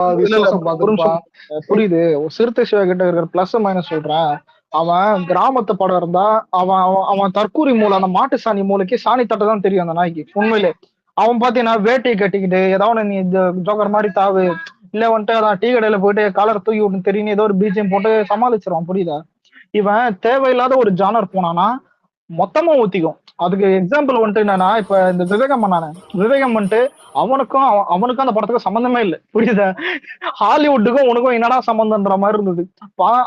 இல்ல இல்ல விசுவாசம் bro, ஒரு நிமிஷம் பார்த்திருப்பான். புரியுது. சிறுத்தை சிவா கிட்ட இருக்கிற பிளஸ் மைனஸ் சொல்றேன். அவன் கிராமத்து படம் இருந்தா அவன் அவன் அவன் தற்கூரி மூளை, அந்த மாட்டு சாணி மூளைக்கு சாணி தட்ட தான் தெரியும் அந்த நாய்க்கு உண்மையிலே. அவன் பாத்தீங்கன்னா வேட்டையை கட்டிக்கிட்டு ஏதாவது நீ இந்த ஜோக்கர் மாதிரி தாவு, இல்ல வந்துட்டு அதான் டீ கடையில போயிட்டு காலர் தூக்கி விட்டு தெரியும் ஏதோ ஒரு பீஜம் போட்டு சமாளிச்சிருவான், புரியுதா? இவன் தேவையில்லாத ஒரு ஜானர் போனானா மொத்தமா ஊத்திக்கும். அதுக்கு எக்ஸாம்பிள் வந்துட்டு என்னன்னா, இப்ப இந்த விவேகம் பண்ணானே, விவேகம் வந்துட்டு அவனுக்கும் அந்த படத்துக்கும் சம்பந்தமே இல்லை, புரியுதா? ஹாலிவுட்டுக்கும் உனக்கும் என்னடா சம்பந்தம்ன்ற மாதிரி இருந்தது.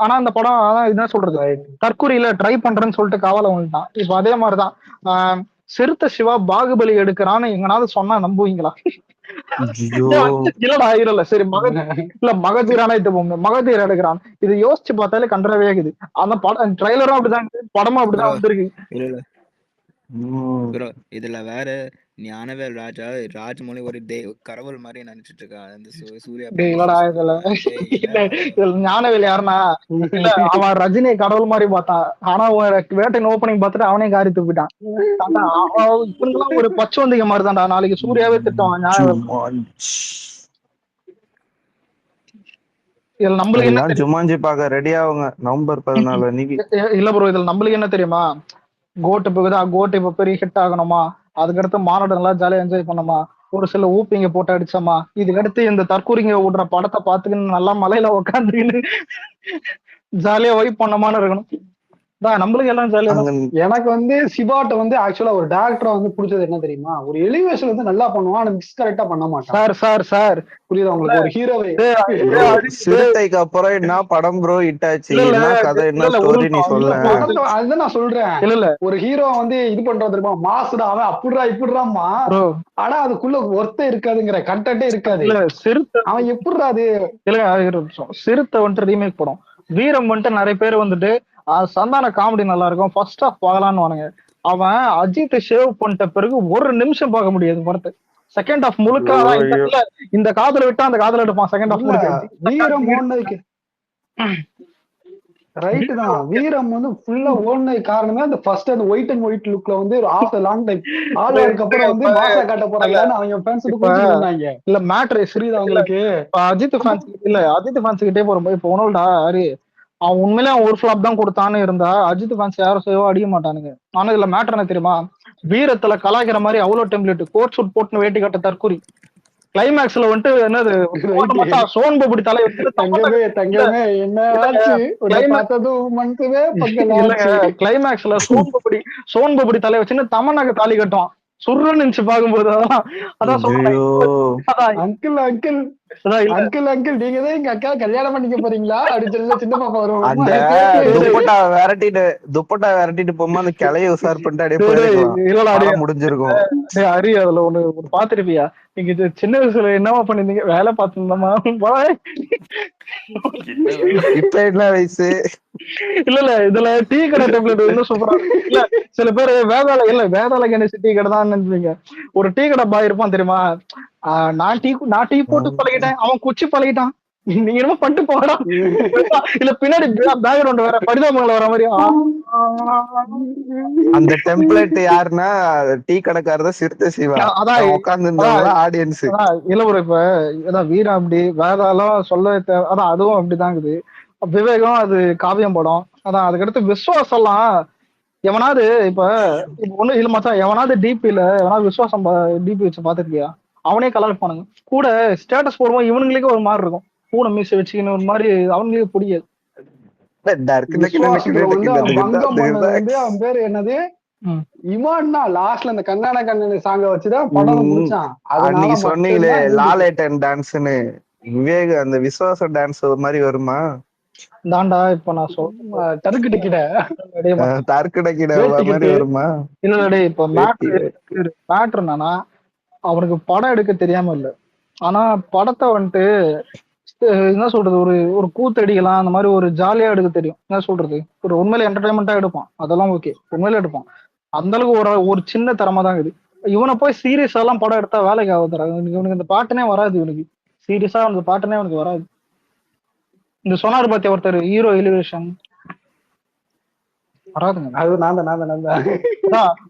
ஆனா அந்த படம் அதான் என்ன சொல்றது, Right. தற்கூரியில ட்ரை பண்றேன்னு சொல்லிட்டு காவல வந்துட்டான். இப்ப அதே மாதிரிதான் சிறுத்தை சிவா பாகுபலி எடுக்கிறான்னு எங்கனாவது சொன்னா நம்புவீங்களா? ஐயோ இல்லடா இல்ல சரி இல்ல மகதீரானா இது மகதீர் எடுக்கிறான், இது யோசிச்சு பார்த்தாலே கண்டறவே இருக்குது. அந்த படம் ட்ரைலரும் அப்படிதான் இருக்குது, படமும் ப்ரோ அப்படிதான் வந்திருக்கு. இல்ல ம். ப்ரோ இதுல வேற ஞானவேல் ராஜா ராஜ்மொழி ஒரு கடவுள் மாதிரி நினைச்சிட்டு இருக்கான் அந்த சூர்யா டேய் இல்லடா ப்ரொடக்ஷன்ஸ் இதுல டேய் இல்ல என்னடா இதுல ஞானவேல் யாருன்னா, இல்ல அவன் ரஜினியை கடவுள் மாதிரி பார்த்தான். ஆனா வேட்டையின் ஓப்பனிங் பார்த்துட்டு அவனே காரி துப்பிட்டான். இவங்கெல்லாம் ஒரு பச்சோந்திக மாதிரி தான்டா. நாளைக்கு சூர்யாவே திட்டுவான் ஞானவேல். ஜுமான்ஜ். இதுல நம்மளுக்கு என்ன எல்லாம் தெரியும்? ஜுமான்ஜி பார்க்க ரெடி ஆகுங்க நவம்பர் 14 அன்னைக்கு. இல்ல ப்ரோ, இதுல நம்மளுக்கு என்ன தெரியுமா? கோட்டு போகுதா, கோட்டு இப்ப பெரிய ஹிட் ஆகணுமா, அதுக்கடுத்து மாநாடு நல்லா ஜாலியா என்ஜாய் பண்ணோமா, ஒரு சில ஊப்பிங்க போட்டு அடிச்சோமா, இதுக்கடுத்து இந்த தற்கூரிங்க விடுற படத்தை பார்த்துக்கின்னு நல்லா மலையில உட்காந்துக்கின்னு ஜாலியா வைப் பண்ணோமான்னு இருக்கணும். நம்மளுக்கு எல்லாம் ஜாலியா தான். அங்க எனக்கு வந்து சிவாட்ட வந்து ஆக்சுவலா ஒரு டேரக்டரா வந்து பிடிச்சது என்ன தெரியுமா, ஒரு எலிவேஷன் வந்து நல்லா பண்ணுவான், ஆனா மிக்ஸ் கரெக்டா பண்ண மாட்டான். சார் சார் சார் புரியுதா உங்களுக்கு? ஒரு ஹீரோவை ப்ரோ சிறுத்தைக்கு அப்புறம் என்ன படம் ப்ரோ ஹிட் ஆச்சு, இல்ல இல்ல என்ன கதை என்ன இல்ல ஸ்டோரி நீ சொல்ல. அதுதான் நான் சொல்றேன். இல்ல இல்ல ஒரு ஹீரோ வந்து இது பண்றது தெரியுமா, மாசுடா அவன் அப்படிடா இப்படிடாமா, ப்ரோ, ஆனா அதுக்குள்ள ஒர்த்தே இருக்காதுங்கிற கண்டென்ட்டே இருக்காது. இல்ல சிறுத்தை அவன் எப்படிடா அது இல்ல ஒரு நிமிஷம். சிறுத்தை வந்துட்டு ரீமேக் படம், வீரம் வந்துட்டு நிறைய பேர் வந்துட்டு சந்தான காமெடி நல்லா இருக்கும் ஃபர்ஸ்ட் ஹாஃப் பார்க்கலான்னு வானுங்க. அவன் அஜித் ஷேவ் பண்ணிட்ட பிறகு ஒரு நிமிஷம் பார்க்க முடியாது படத்தை. செகண்ட் ஹாஃப் முழுக்க அதான் இந்த காதல விட்டா அந்த காதல எடுப்பான் செகண்ட் ஹாஃப் இல்ல முழுக்க. வீரம் ஓடுனதுக்கு ரைட்டு தான். வீரம் வந்து ஃபுல்லா ஓடுனது காரணமே அந்த ஃபர்ஸ்ட் அந்த ஒயிட் அண்ட் ஒயிட் லுக்ல வந்து ஆஃப்டர் லாங் டைம் ஆளுக்கு அப்புறம் வந்து மாசா காட்ட போறாங்கன்னு அவங்க ஃபேன்ஸ் புரிஞ்சுட்டு இருந்தாங்க. இல்ல மேட்ரு புரியுதா உங்களுக்கு? அஜித் ஃபேன்ஸ் இல்ல, அஜித் ஃபேன்ஸ் கிட்டே போறோம். இப்ப ஒன்னுடா ஹரி, அவன் உண்மையிலே அவன் ஒரு ஃபிளாப் தான் கொடுத்தான்னு இருந்தா அஜித் ஃபேன்ஸ் யாரும் சேவோ அடிக்க மாட்டானுங்க. ஆனா இதுல மேட்டர் என்ன தெரியுமா, வீரத்துல கலாய்க்கிற மாதிரி அவ்வளவு டெம்ப்ளேட், கோட் சூட் போட்டு வேட்டி கட்ட தற்கூரி, கிளைமேக்ஸ்ல வந்துட்டு என்னது சோன் பபடி தலை தங்கமே தங்கமே என்ன ஆச்சு பார்த்ததும் மனசுவே கிளைமேக்ஸ்ல சோன் பபடி தலை வச்சுன்னு தமன்னாக்கு தாலி கட்டுவான். சுருன்னு நினைச்சு பாக்கும்போது அதான் சொல்றேன். அங்கிள் அங்கிள் அங்கிள் அங்கிள் நீங்க தான் எங்க அக்கா கல்யாணம் பண்ணிக்க போறீங்களா அப்படின்னு சொல்லி சின்ன பாப்பா வரும். அந்த துப்பட்டா விரட்டிட்டு போகும்போது அந்த கிளைய உசார் பண்ணிட்டு அப்படியே முடிஞ்சிருக்கும். ஹரி அதுல ஒண்ணு பாத்துருப்பியா, நீங்க சின்ன வயசுல என்னவா பண்ணிருந்தீங்க, வேலை பார்த்துருந்தோமா, இப்ப என்ன வயசு? இல்ல இல்ல இதுல டீ கடை டெம்ப்ளேட் இன்னும் சூப்பரா. இல்ல சில பேர் வேதாள கணேஷ் டீ கடை தான் நினைப்பீங்க. ஒரு டீ கடை பாய் இருப்பான் தெரியுமா, நான் டீ போட்டு பழகிட்டேன், அவன் குச்சி பழகிட்டான், நீங்க என்னமோ பண்ணிட்டு போகலாம். இல்ல பின்னாடி பேக்ரவுண்ட் வேற பரிதாபங்கள் வர மாதிரி. அந்த டெம்ப்ளேட் யாருன்னா டீ கடைக்காரர் சிறுத்தை சிவா அதான் உட்கார்ந்து இருந்தாங்க ஆடியன்ஸ். இல்ல ஒரு இப்ப அதான் வீரம் அப்படி வேதாளம் சொல்ல அதான் அதுவும் அப்படிதான் இருக்குது. விவேகம் அது காவியம் படம். அதான் அதுக்கடுத்து விஸ்வாசம் எல்லாம் எவனாவது இப்ப ஒண்ணு இல்ல மச்சான், எவனாவது டிபில எவனாவது விசுவாசம் டிபி வச்சு பாத்துருக்கியா, அவனே கலர் பண்ணுங்க கூட ஸ்டேட்டஸ் போடுவோம், இவனுங்களுக்கே ஒரு மாதிரி இருக்கும், பூனை மீசை வச்சுக்கின்னு ஒரு மாதிரி, அவனுங்களுக்கு பிடிக்காது. அவன் பேரு என்னது இமான்னா லாஸ்ட்ல அந்த கண்ணான கண்ணு சாங்க வச்சுதான் படம் முடிச்சான். அன்னைக்கு சொன்னீங்களே லாலேட்டன் டான்ஸ்னு, விவேக் அந்த விசுவாச டான்ஸ் ஒரு மாதிரி வருமா தாண்டா? இப்ப நான் சொல்றேன் தருக்கிட்ட மாதிரி வருமா? இல்லடே இப்ப மேட்ரு என்னன்னா, அவனுக்கு படம் எடுக்க தெரியாம இல்ல, ஆனா படத்தை வந்துட்டு என்ன சொல்றது, ஒரு கூத்தடிக்கலாம் அந்த மாதிரி ஒரு ஜாலியா எடுக்க தெரியும். என்ன சொல்றது, ஒரு உண்மையில என்டர்டைன்மெண்டா எடுப்பான், அதெல்லாம் ஓகே, உண்மையில எடுப்பான். அந்த அளவுக்கு ஒரு சின்ன திறமை தான் இது. இவனை போய் சீரியஸா எல்லாம் படம் எடுத்தா வேலைக்கு ஆகுதுறா. இவனுக்கு இந்த பாட்டுனே வராது, இவனுக்கு சீரியஸா அவனுக்கு பாட்டுனே அவனுக்கு வராது. இந்த சொன்னார் பாத்தியா ஒருத்தர் ஹீரோ எலிவேஷன் வராதுங்க. அது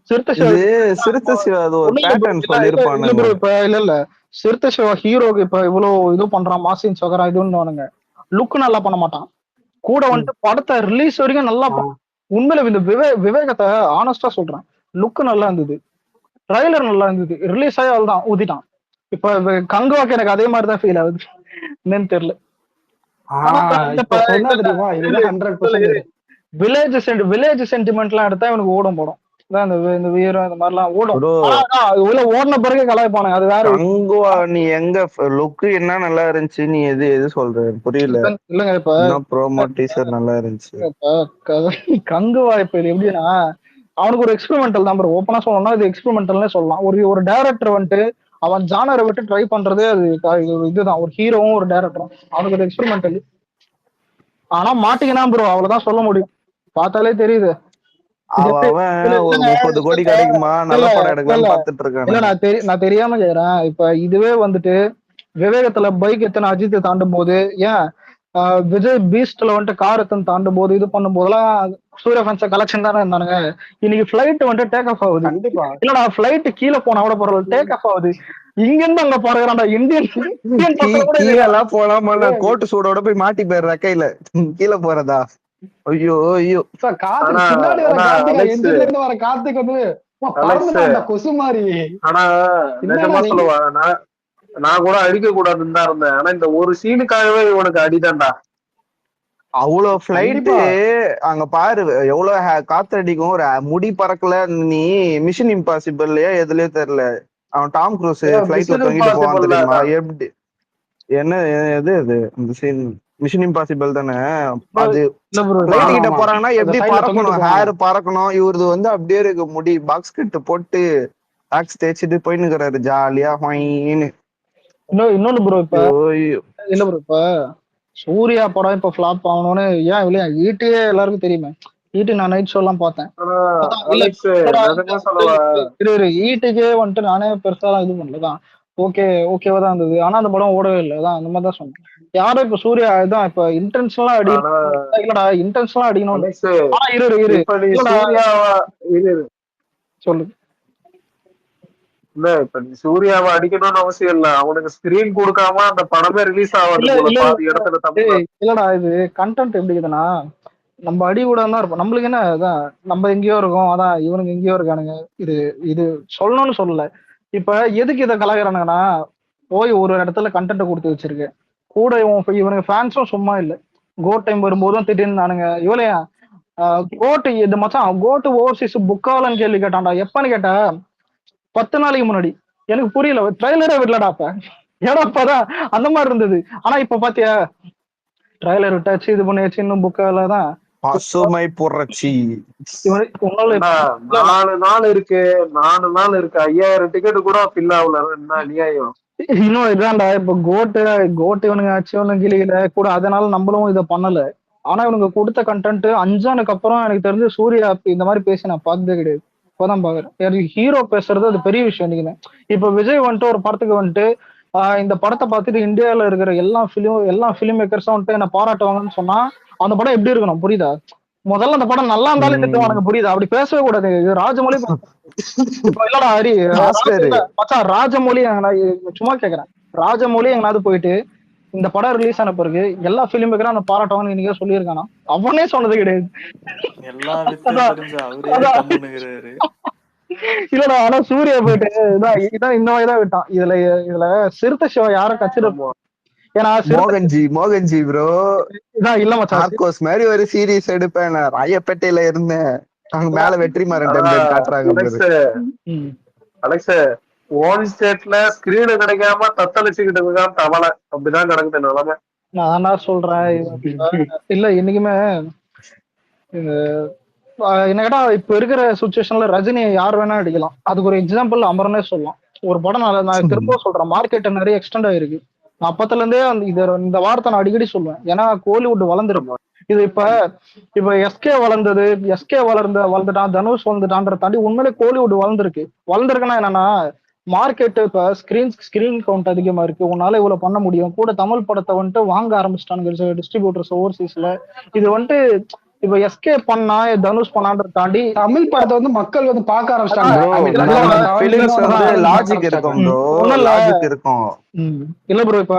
சிறுத்தை சிவா அது ஒரு பேட்டர்ன் சொல்லிருப்பானே. இல்ல இல்ல சிறுத்தை சிவா ஹீரோக்கு இப்ப இவ்வளவு இது பண்றான், மாசின் சொகரா இதுன்னு லுக் நல்லா பண்ண மாட்டான். கூட வந்துட்டு படத்தை ரிலீஸ் வரைக்கும் நல்லா உண்மையில இந்த விவேகத்தை ஆனஸ்டா சொல்றேன், லுக் நல்லா இருந்தது, ட்ரைலர் நல்லா இருந்தது, ரிலீஸ் ஆகி அவள் தான் ஊதிட்டான். இப்ப கங்குவாக்கு எனக்கு அதே மாதிரிதான் ஃபீல் ஆகுது, என்னன்னு தெரியல. வில்லேஜ் சென்டிமெண்ட் எல்லாம் எடுத்தா இவனுக்கு ஓடும் படம், இந்த வீரம் இந்த மாதிரி எல்லாம் ஓடும். ஓடின பிறகு கலாய்ப்பானுங்க, அது வேற. கங்குவா நீ எங்க லுக் என்ன நல்லா இருந்துச்சு, நீ எது சொல்ற புரியல. இல்லங்க இப்ப ப்ரோமோ டீசர் நல்லா இருந்துச்சு. கங்குவா இப்ப இது எப்படின்னா அவனுக்கு ஒரு எக்ஸ்பெரிமெண்டல் தான், ஓப்பனா சொல்லணும்னா இது எக்ஸ்பெரிமெண்டல்னே சொல்லலாம். ஒரு டைரக்டர் வந்துட்டு அவன் ஜானரை விட்டு ட்ரை பண்றதே அது இதுதான், ஒரு ஹீரோவும் ஒரு டைரக்டரும் அவனுக்கு ஒரு எக்ஸ்பெரிமெண்டல். ஆனா மாட்டிக்கினா ப்ரோ, அவ்வளவுதான் சொல்ல முடியும், பார்த்தாலே தெரியுது. 30 கோடி கிடைக்குமா, நல்ல படம் எடுக்கலாம்னு பார்த்துட்டு இருக்கேன். இல்ல நான் தெரியாம கேக்குறேன். இப்ப இதுவே வந்துட்டு விவேகத்துல பைக் எத்தனை அஜித் தாண்டும் போது, ஏன் விஜய் பீஸ்ட்ல வந்துட்டு கார் எத்தனை தாண்டும் போது, இது பண்ணும் போதெல்லாம் சூர்யா ஃபேன்ஸ் கலெக்ஷன் தானே இருந்தானுங்க. இன்னைக்கு பிளைட் வந்துட்டு டேக் ஆஃப் ஆகுது. இல்லடா பிளைட் கீழே போனா கூட பரவாயில்ல, டேக் ஆஃப் ஆகுது. இங்க இருந்து அங்க பாருங்கடா, இந்தியன் எல்லாம் போலாமா, கோட்டு சூடோட போய் மாட்டி போயிடுற கையில கீழே போறதா. ஐயோ ஐயோ கார்த்திக் வந்து கொசு மாதிரி. ஆனா நிஜமா சொல்லுவா, நான் கூட அடிக்க கூடாதுன்னு தான் இருந்தேன். ஆனா இந்த ஒரு சீனுக்காகவே இவனுக்கு அடிதான்டா. அவ்வளவு பிளைட்டு அங்க பாரு, எவ்வளவு காத்தடிக்கும், ஒரு முடி பறக்கல. நீ மிஷன் இம்பாசிபிள்லயா எதுலயே தெரியல, அவன் டாம் க்ரூஸ் பிளைட்ல தொங்கிட்டு போவான் தெரியுமா, எப்படி என்ன எது அந்த சீன் மிஷன் இம்பாசிபிள் தானே. அது பிளைட் கிட்ட போறாங்கன்னா எப்படி பறக்கணும், ஹேர் பறக்கணும். இவரது வந்து அப்படியே இருக்கு, முடி பாக்ஸ் கட்டு போட்டு டாக்ஸ் தேய்ச்சிட்டு போயின்னு இருக்கிறாரு ஜாலியா ஹொயின்னு. இன்னொன்னு ப்ரோ, இப்ப இல்ல ப்ரோ, இப்ப சூர்யா படம் இப்ப ஃபிளாப் ஆகணும்னு ஏன் இல்லையா, ஈட்டியே எல்லாருக்கும் தெரியுமே. ஈட்டி நான் நைட் ஷோ எல்லாம் பார்த்தேன். ஈட்டிக்கே வந்துட்டு நானே பெருசாலாம் இது பண்ணலதான், ஓகேவா தான் இருந்தது. ஆனா அந்த படம் ஓடவே இல்லை, அதான் அந்த மாதிரி தான் சொன்னேன். யாரும் இப்ப சூர்யா இதான் இப்ப இன்டென்ஷனலா அடிக்கணும், இல்லடா இன்டென்ஷனலா அடிக்கணும். சொல்லு இல்ல, இப்ப நீ சூர்யாவை அடிக்கணும்னு அவசியம் இல்ல, அவனுக்கு ஸ்கிரீன் கொடுக்காம அந்த படமே ரிலீஸ் ஆகாது. இல்லடா இது கண்டென்ட் எப்படி இருக்குதுன்னா, நம்ம அடி கூட தான் இருப்போம், நம்மளுக்கு என்ன அதான் நம்ம எங்கேயோ இருக்கோம், அதான் இவனுக்கு எங்கேயோ இருக்கானுங்க. இது சொல்லணும்னு சொல்லல. இப்ப எதுக்கு இதை கலாய்கிறானுங்கன்னா, போய் ஒரு இடத்துல கண்டென்ட் கொடுத்து வச்சிருக்கு, கூட இவனுக்கு ஃபேன்ஸும் சும்மா இல்லை. கோட் டைம் வரும்போதும் திட்டின்னு நானுங்க இவளையா கோட்டு இது மச்சான், கோட்டு ஓவர்சீஸ் புக்காலன்னு கேள்வி கேட்டான்டா. எப்பன்னு கேட்டா 10 நாளைக்கு முன்னாடி. எனக்கு புரியல, ட்ரைலரே விடலடா அப்ப, ஏடாப்பதான் அந்த மாதிரி இருந்தது. ஆனா இப்ப பாத்தியா ட்ரைலர் விட்டாச்சு, இது பண்ணியாச்சு, இன்னும் புக்கால தான் பசுமை புரட்சி. 4 நாள் இருக்கு 5000 டிக்கெட் கூட ஃபில் ஆகல, என்ன அநியாயம். இன்னும் இதான்டா, இப்ப கோட்டு இவனுங்க ஆச்சு ஒண்ணு கிளியில கூட, அதனால நம்மளும் இதை பண்ணல. ஆனா இவனுக்கு கொடுத்த கண்டென்ட் 5 அப்புறம் எனக்கு தெரிஞ்சு சூர்யா இந்த மாதிரி பேசி நான் பார்த்ததே கிடையாது, இப்பதான் பாக்குறேன். ஹீரோ பேசுறது அது பெரிய விஷயம். இன்னைக்கு இப்ப விஜய் வந்துட்டு ஒரு படத்துக்கு வந்துட்டு இந்த படத்தை பார்த்துட்டு இந்தியாவில இருக்கிற எல்லா பிலிம் மேக்கர்ஸும் வந்துட்டு என்ன பாராட்டுவாங்கன்னு சொன்னா அந்த படம் எப்படி இருக்கணும் புரியுதா? முதல்ல அந்த படம் நல்லா இருந்தாலும் திட்டுவானுங்க, புரியுதா? அப்படி பேசவே கூடாது. ராஜமௌழி இல்லடா ஹரி, மச்சான் ராஜமௌழி சும்மா கேக்குறேன், ராஜமௌழி எங்கனாவது போயிட்டு இந்த படம் ரிலீஸ் ஆன பிறகு எல்லா பிலிம் மேக்கரும் அந்த பாராட்டுவாங்கன்னு இன்னைக்கு சொல்லியிருக்கானா? அவனே சொன்னது கிடையாது. இல்லடா, ஆனா சூர்யா போயிட்டு இதான் இந்த மாதிரிதான் விட்டான். இதுல சிறுத்தை சிவா யாரும் கச்சிருப்போம். ஏன்னா மோகன்ஜி ப்ரோ இதான் இல்ல மச்சான், மாதிரி ஒரு சீரீஸ் எடுப்பேன். நான் ராயப்பேட்டையில இருந்தேன், அங்க மேல வெற்றிமாறன் அலெக்ஸ் ஓன் ஸ்டேட்ல ஸ்கிரீன் கிடைக்காம தத்தளிச்சுக்கிட்டு இருக்கான் தவளை, அப்படிதான் கிடக்குது நிலைமை. நான் தான் சொல்றேன். இல்ல இன்னைக்குமே என்ன கேட்டா இப்ப இருக்கிற சுச்சுவேஷன்ல ரஜினியை யார் வேணா அடிக்கலாம். அதுக்கு ஒரு எக்ஸாம்பிள் அமரனே சொல்லலாம். ஒரு படம் நான் திரும்ப சொல்றேன், மார்க்கெட் நிறைய எக்ஸ்டெண்ட் ஆயிருக்கு. நான் அப்பத்துல இருந்தே இந்த வார்த்தை நான் அடிக்கடி சொல்லுவேன். ஏன்னா கோலிவுட் வளர்ந்துருக்கும். இது இப்ப எஸ்கே வளர்ந்துட்டான், தனுஷ் வளர்ந்துட்டான்ற தாண்டி உண்மையிலே கோலிவுட் வளர்ந்துருக்குன்னா என்னன்னா, மார்க்கெட் இப்ப ஸ்கிரீன் கவுண்ட் அதிகமா இருக்கு, உன்னால இவ்வளவு பண்ண முடியும். கூட தமிழ் படத்தை வந்துட்டு வாங்க ஆரம்பிச்சிட்டானுங்க டிஸ்ட்ரிபியூட்டர்ஸ் ஓவர்சீஸ்ல. இது வந்துட்டு இப்ப எஸ்கே பண்ணா தனுஷ் பண்ணான்றத தாண்டி தமிழ் படத்தை வந்து மக்கள் வந்து பார்க்க ஆரம்பிச்சிட்டாங்க. ப்ரோ I mean, இல்ல தமிழ் bro, படத்தை பிலிம்ஸ் தமிழ் வந்து மக்கள் பார்க்க லாஜிக் இருக்கும் ஆரம்பிச்சிட்டாங்க. ப்ரோ, ஒண்ணும் இல்ல லாஜிக் இருக்கும். இல்ல ப்ரோ. இப்ப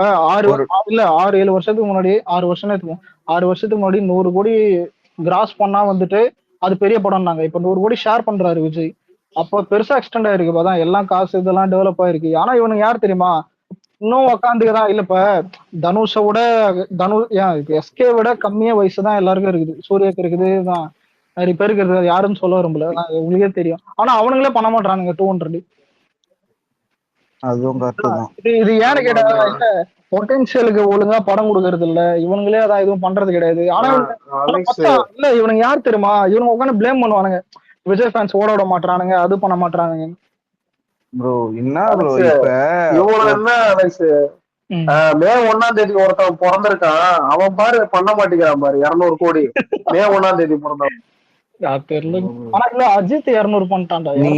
ஒரு 6-7 வருஷத்துக்கு முன்னாடி 6 வருஷம் இருக்கும். 6 வருஷத்துக்கு முன்னாடி 100 கோடி கிராஸ் பண்ணா வந்துட்டு அது பெரிய படம்னாங்க. இப்ப 100 கோடி ஷேர் பண்றாரு விஜய். அப்போ பெருசா எக்ஸ்டெண்ட் ஆயிருக்கு. இப்பதான் எல்லாம் காசு இதெல்லாம் டெவலப் ஆயிருக்கு. ஆனா இவனுக்கு யார் தெரியுமா இன்னும் உக்காந்துதான் இல்ல. இப்ப தனுஷை விட எஸ்கே விட கம்மியா வயசு தான் எல்லாருக்கும் இருக்குது. சூர்யாக்கு இருக்குது தான், நிறைய பேருக்கு இருக்குது. அது யாருன்னு சொல்ல விரும்பல, உங்களுக்கே தெரியும். ஆனா அவனுங்களே பண்ண மாட்டானுங்க 200. அதுவும் கரெக்ட் தான். இது ஏன்னு ஆமா கேட்டா ஆமா. இல்ல பொட்டன்சியலுக்கு ஒழுங்கா படம் கொடுக்கறது இல்ல. இவனுங்களே அதான் எதுவும் பண்றது கிடையாது. ஆனா அலெக்ஸ் இல்ல இவனுங்க யார் தெரியுமா, இவனுங்க உட்காந்து பிளேம் பண்ணுவானுங்க. விஜய் ஃபேன்ஸ் ஓட விட மாட்டானுங்க, அது பண்ண மாட்டானுங்க. ப்ரோ என்ன ப்ரோ அலெக்ஸ் இப்ப இவங்கள என்ன அலெக்ஸ் மே 1ஆம் தேதி ஒருத்தன் பிறந்திருக்கான், அவன் பாரு பண்ண மாட்டேங்கிறான் பாரு 200 கோடி. மே 1ஆம் தேதி பிறந்தவன். தெரியல. ஆனா இல்ல அஜித் 200 பண்ணிட்டான்டா. நீ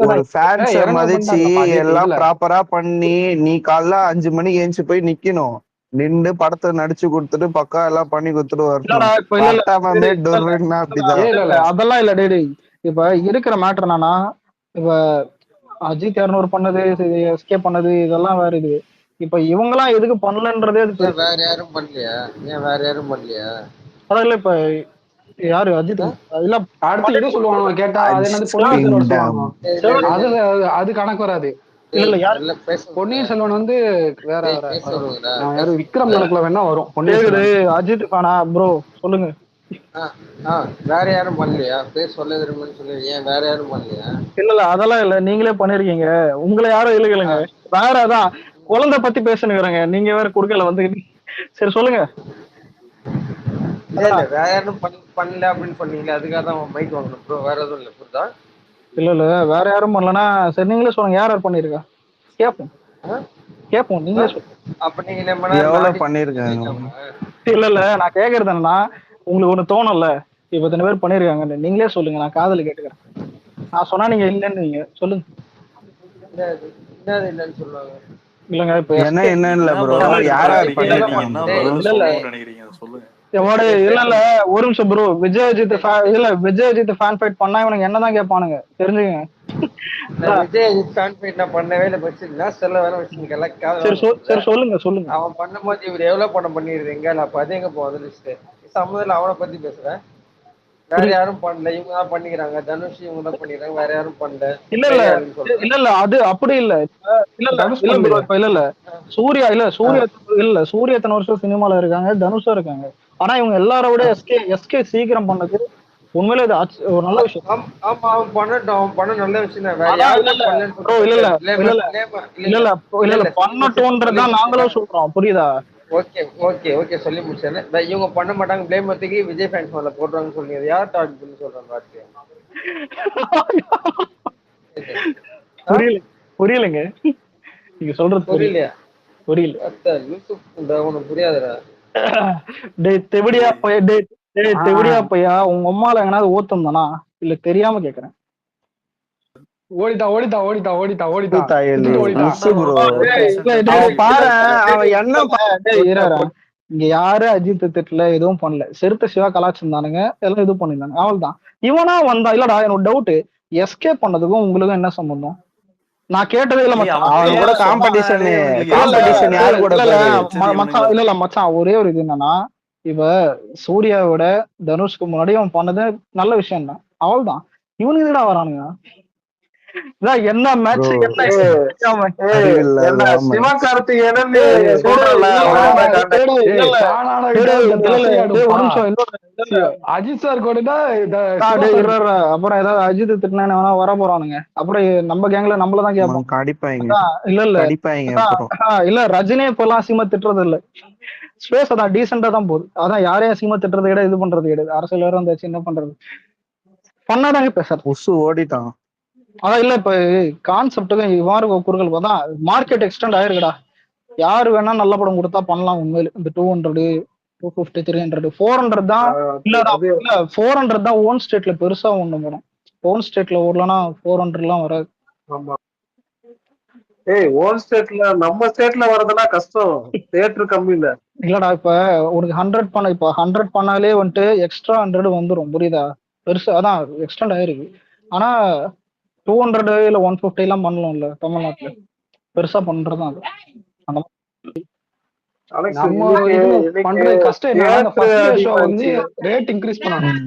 ஒரு ஃபேன்ஸ 200 மதிச்சு பண்ணிட்டாங்கப்பா அஜித் எல்லாம் இதுல. ப்ராப்பரா பண்ணி நீ காலைல 5 மணிக்கு ஏஞ்சி போய் நிக்கணும், நின்று படத்தை நடிச்சு கொடுத்துட்டு பக்கா எல்லாம் பண்ணி கொடுத்துட்டு இல்லடா வரணும். இப்ப இல்ல பட்டாமே டொருன்னா அப்படிதான். இல்ல அதெல்லாம் இல்ல டேய். இப்ப இருக்கிற மேட்டர் என்னன்னா, இப்ப அஜித் 200 பண்ணது, எஸ்கே பண்ணது இதெல்லாம் வேற இது. இப்ப இவங்க எல்லாம் எதுக்கு பண்ணலன்றதே அது ஏன் வேற யாரும் பண்ணலையா? ஏன் வேற யாரும் பண்ணலையா? அதான் இல்ல. இப்ப யாரு அஜித் இல்ல அடுத்து இது சொல்லுவாங்க கேட்டா, அது என்னது பொன்னியின் செல்வன் சொல்லுவாங்க. அது கணக்கு வராது. இல்ல யாரு இல்ல பேச பொன்னியின் செல்வன் வந்து வேற வேற பேச வரும். விடுங்கடா. யாரு விக்ரம் கணக்குல வேணா வரும் பொன்னியின் கேக்குது. செல்வன். அஜித் கானா ப்ரோ சொல்லுங்க. வேற யாரும் பண்ணலையா? பேர் சொல்ல விரும்புன்னு சொல்லி ஏன் வேற யாரும் பண்ணலையா? இல்ல அதெல்லாம் இல்ல, நீங்களே பண்ணிருக்கீங்க. உங்களை யாரும் இல்லைங்க. வேற அதான் குழந்தை பத்தி பேசணுங்கிறங்க, நீங்க வேற குடுக்கல வந்து. சரி சொல்லுங்க. இல்ல வேற யாரும் பண்ணல அப்படின்னு சொன்னீங்களா, அதுக்காக தான் மைக் வாங்கணும் ப்ரோ, வேற எதுவும் இல்ல. புரியுதா? இல்ல வேற யாரும் பண்ணலன்னா சரி நீங்களே சொல்லுங்க. யார் யார் பண்ணிருக்கா கேப்போம் நீங்களே சொல்லுங்க. அப்ப நீங்க நம்ம எவ்வளவு பண்ணிருக்காங்க? இல்ல நான் கேக்குறது என்னன்னா, உங்களுக்கு ஒண்ணு தோணும்ல, இப்ப இத்தனை பேர் பண்ணிருக்காங்க, நீங்களே சொல்லுங்க. நான் காதுல கேட்டுக்கிறேன். நான் சொன்னா நீங்க இல்லன்னு நீங்க சொல்லுங்க. என்னது இல்லன்னு சொல்லுவாங்க. இல்லங்க இப்ப என்ன இல்ல ப்ரோ, யார் யார் பண்ணிருக்காங்க? இல்ல ஒரு நிமிஷம் bro. Vijay Ajith fan fight பண்ணா இவனுக்கு என்னதான் கேட்பானுங்க தெரிஞ்சுங்க. விஜய் ஃபேன் ஃபைட் நான் பண்ணவே இல்லை. வச்சிருந்தா செல்ல வேற வச்சிருக்கேன். சரி சொல்லுங்க. அவன் பண்ணும்போது இவர் எவ்வளவு படம் பண்ணிடுறீங்க, அப்ப அது எங்க போகுது லிஸ்ட்? சம்மதில அவனை பத்தி பேசுறேன். வேற யாரும் பண்ணல, இவங்க தான் பண்ணிக்கிறாங்க. தனுஷ் இவங்க தான் பண்ணிக்கிறாங்க, வேற யாரும் பண்ணல. இல்ல அது அப்படி இல்ல. இல்ல சூர்யா சூர்யா இத்தனை வருஷம் சினிமால இருக்காங்க, தனுஷும் இருக்காங்க. ஆனா இவங்க எல்லாரோட எஸ்கே சீக்கிரம் பண்ணது உண்மையிலே இது ஒரு நல்ல விஷயம். ஆமா அவன் பண்ண நல்ல விஷயம் தான். வேற யாரும் இல்ல பண்ணட்டோன்றதுதான் நாங்களும் சொல்றோம். புரியுதா? ஓகே சொல்லி முடிச்சேன். இவங்க பண்ண மாட்டாங்க பிளேம் ஒத்துக்கி விஜய் ஃபேன்ஸ் மேல போடுறாங்கன்னு சொல்லுங்க. யார் டார்கெட் பண்ணி சொல்றாங்க வார்த்தையை? புரியலங்க நீங்க சொல்றது புரியலையா? புரியல. உனக்கு புரியாதுடா. தெவிடியா பையா உங்க அம்மால எங்கனாவது ஓத்தம் தானா இல்ல தெரியாம கேக்குறேன். இங்க யாரு அஜித் திட்டல எதுவும் பண்ணல. சிறுத்தை சிவா கலாச்சிருந்தானுங்க, எல்லாம் இது பண்ணிருந்தாங்க, அவள்தான். இவனா வந்தா இல்லடா. என்னோட டவுட், எஸ்கே பண்ணதுக்கும் உங்களுக்கும் என்ன சம்பந்தம்? நான் கேட்டதே இல்ல மச்சான். ஒரே ஒரு இது என்னன்னா, இப்ப சூர்யாவோட தனுஷ்க்கு முன்னாடி அவன் பண்ணது நல்ல விஷயம் தான், அவள்தான். இவனுக்கு இதுடா வரானுங்க. என்ன மேட்ச் என்ன சிவகார்த்திகேயன் அஜித் சார் கூட அப்புறம் ஏதாவது அஜித் திட்டினா வர போறானுங்க. அப்புறம் நம்ம கேங்ல நம்மளதான் கேட்போம். இல்ல ரஜினி இப்ப எல்லாம் அசிங்கமா திட்டுறது இல்ல, ஸ்பேஸ் அதான் டீசெண்டா தான் போகுது. அதான் யாரையும் அசிங்கமா திட்டுறது கிடையாது, இது பண்றது கிடையாது. அரசியல் வேற வந்தாச்சு, என்ன பண்றது, பண்ணாதாங்க பேசுறது ஓடிட்டான். அதான் இல்ல இப்ப கான்செப்டுக்கும் இவ்வாறு குறுகள் பார்த்தா மார்க்கெட் எக்ஸ்டெண்ட் ஆயிருக்குடா. யாரு வேணா நல்ல படம் கொடுத்தா பண்ணலாம். உண்மையில இந்த 200 250 300 400 தான் இல்ல 400 தான் ஓன் ஸ்டேட்ல பெருசா ஒண்ணு வரும். ஓன் ஸ்டேட்ல ஓடலன்னா 400 எல்லாம் வராது. ஓன் ஸ்டேட்ல நம்ம ஸ்டேட்ல வரதுன்னா கஷ்டம், தியேட்டர் கம்மி இல்ல. இல்லடா இப்ப உனக்கு 100 பண்ண இப்ப 100 பண்ணாலே வந்துட்டு எக்ஸ்ட்ரா 100 வந்துரும் புரியுதா? பெருசு அதான் எக்ஸ்டெண்ட் ஆயிருக்கு. ஆனா 200 இல்ல 150 எல்லாம் பண்ணலாம்ல தமிழ்நாட்டுல. பெருசா பண்றதுதான் அது. அந்த அலெக்ஸ் நம்ம இன்னைக்கு இதுல இன்னைக்கு பண்றது கஷ்டம் என்னன்னா அந்த தியேட்டர் ஃபர்ஸ்ட் டே ஷோ வந்து அதிகமாயிடுச்சு. ரேட் இன்க்ரீஸ் பண்ணணும்.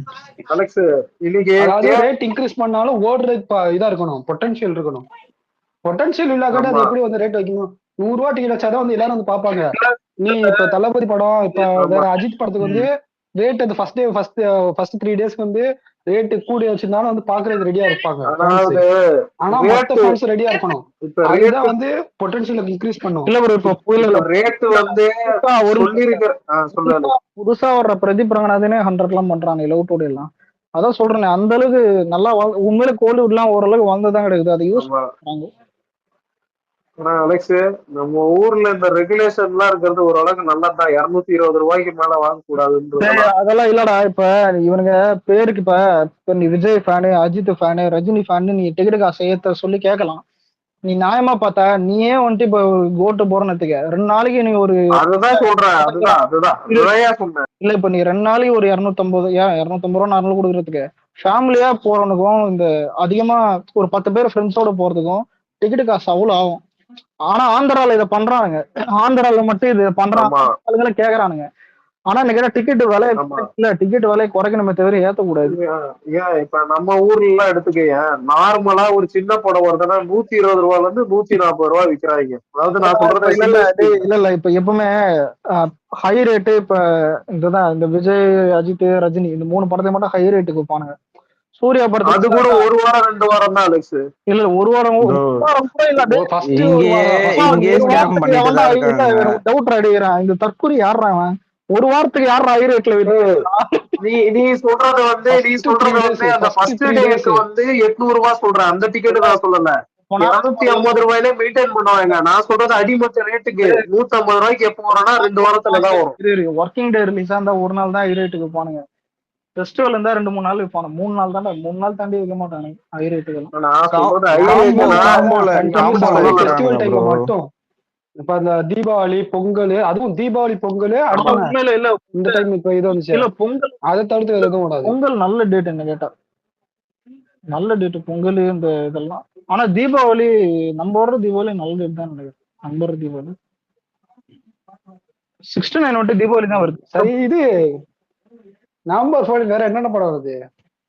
அலெக்ஸ் இன்னைக்கு அதாவது ரேட் இன்க்ரீஸ் பண்ணாலும் ஓடுறதுக்கு இதா இருக்கணும், பொட்டன்ஷியல் இருக்கணும். பொட்டன்ஷியல் இல்லாக்காட்டி அது ஆமா எப்படி வந்து ரேட் வைக்கணும்? 100 ரூபா டிக்கெட் வச்சாதான் வந்து எல்லாரும் வந்து பாப்பாங்க. நீ இப்ப தளபதி படம், இப்ப ஆமா வேற அஜித் படத்துக்கு வந்து ரேட் அந்த ஃபர்ஸ்ட் டே ஃபர்ஸ்ட் 3 டேஸ்க்கு வந்து ரேட் கூடி வச்சிருந்தாலும் வந்து பாக்குறதுக்கு ரெடியா இருப்பாங்க ஃபேன்ஸ். அதாவது ஆனா மத்த ரேட்டு ஃபேன்ஸ் ரெடியா இருக்கணும். இப்ப அதுதான் ரேட்டு வந்து பொட்டன்ஷியல் இன்க்ரீஸ் பண்ணும். இல்ல ப்ரோ இப்ப இப்ப ரேட்டு வந்து புதுசா ஒரு சொல்லிருக்கிற சொல்லு. புதுசா வர்ற பிரதீப் ரங்கநாதனே 100 எல்லாம் பண்றாங்க லவ் எல்லாம். அதான் சொல்றேன் அந்த அளவுக்கு நல்லா உண்மையில கோலிவுட் எல்லாம் ஓரளவுக்கு வந்ததான் கிடைக்குது. அதை யூஸ் ஆமா பண்றாங்க. ஆனா அலெக்ஸ் நம்ம ஊர்ல இந்த ரெகுலேஷன் எல்லாம் இருக்கிறது ஓரளவுக்கு நல்லதுதான். 220 ரூபாய்க்கு மேல வாங்க கூடாதுன்றதெல்லாம். அதெல்லாம் இல்லடா இப்ப இவனுங்க பேருக்கு இப்ப நீ Vijay fan, Ajith fan, Rajini fan நீ டிக்கெட் காசு ஏத்த சொல்லி கேட்கலாம். நீ நியாயமா பார்த்தா நீயே வந்துட்டு இப்ப கோட்டு போறன்னு எடுத்துக்க 2 நாளைக்கு நீ ஒரு அதுதான் சொல்றேன். அதுதான் சொன்னேன். இல்ல இப்ப நீ 2 நாளைக்கு ஒரு 250 250 ரூபா 400 கொடுக்கறதுக்கு ஃபேமிலியா போறவனுக்கும் இந்த அதிகமா ஒரு 10 பேர் ஃப்ரெண்ட்ஸோட போறதுக்கும் டிக்கெட் காசு அவ்வளவு ஆகும். ஆனா ஆந்திரால இதை பண்றானுங்க. ஆந்திரால மட்டும் இது ஆமா பண்றாங்க கேக்குறானுங்க. ஆனா எனக்கு டிக்கெட் விலை ஆமா இல்ல டிக்கெட் விலை குறைக்கணுமே தவிர ஏத்தக்கூடாது. ஏன் இப்ப நம்ம ஊர்ல எல்லாம் எடுத்துக்க, நார்மலா ஒரு சின்ன படம் வருதுன்னா 120 ரூபாய்ல இருந்து 140 ரூபாய் விக்கிறாங்க. அதாவது நான் சொல்றது இல்ல இல்ல இப்ப எப்பவுமே ஹை ரேட்டு இப்ப இதுதான் இந்த விஜய், அஜித், ரஜினி இந்த 3 படத்தை மட்டும் ஹை ரேட்டுக்கு வைப்பானுங்க. சூர்யா அது படத்துக்கு கூட 1 வாரம் 2 வாரம் தான் அலெக்ஸ். இல்ல ஒரு வாரம் கூட இல்ல ஃபர்ஸ்ட் ஒரு இங்கே ஸ்கேம் பண்ணிட்டு தான் இருக்காங்க. டவுட் அடிக்கிறான் இந்த தற்கொலை யாரா அவன்? ஒரு வாரத்துக்கு யாரா ஹை ரேட்ல நீ சொல்றது வந்து அந்த ஃபர்ஸ்ட் டேக்கு வந்து 800 ரூபாய் சொல்றேன். அந்த டிக்கெட் நான் சொல்லல. 250 ரூபாயிலே மெயின்டைன் பண்ணுவாங்க. நான் சொல்றது அடிமட்ட ரேட்டுக்கு 150 ரூபாய்க்கு எப்போ வரும்னா 2 வாரத்துலதான் வரும். ஒர்க்கிங் டே ரிலீஸா இருந்தா ஒரு நாள் தான் ஹை ரேட்டுக்கு வைப்பானுங்க. ஃபெஸ்டிவல் இருந்தா 2-3 நாள் வைப்பானு. 3 நாள் தான்டா, 3 நாள் தாண்டி வைக்க மாட்டானுங்க ஹை ரேட்டுக்கு. நான் சொல்றது ஃபெஸ்டிவல் டைம்ல மட்டும். இப்ப அந்த தீபாவளி பொங்கல், அதுவும் தீபாவளி பொங்கல் இல்ல இந்த டைம் இப்ப இது வந்துச்சு இல்ல பொங்கல் அதை தவிர்த்து எதுவும் கூடாது. பொங்கல் நல்ல டேட் என்ன கேட்டா நல்ல டேட் பொங்கல் இந்த இதெல்லாம். ஆனா தீபாவளி நம்ம வர்ற தீபாவளி நல்ல டேட் தான் நினைக்கிறேன். நம்ம வர்ற தீபாவளி 69 வந்துட்டு தீபாவளி தான் வருது. சரி இது நவம்பர் 14 வேற என்னென்ன படம் வருது?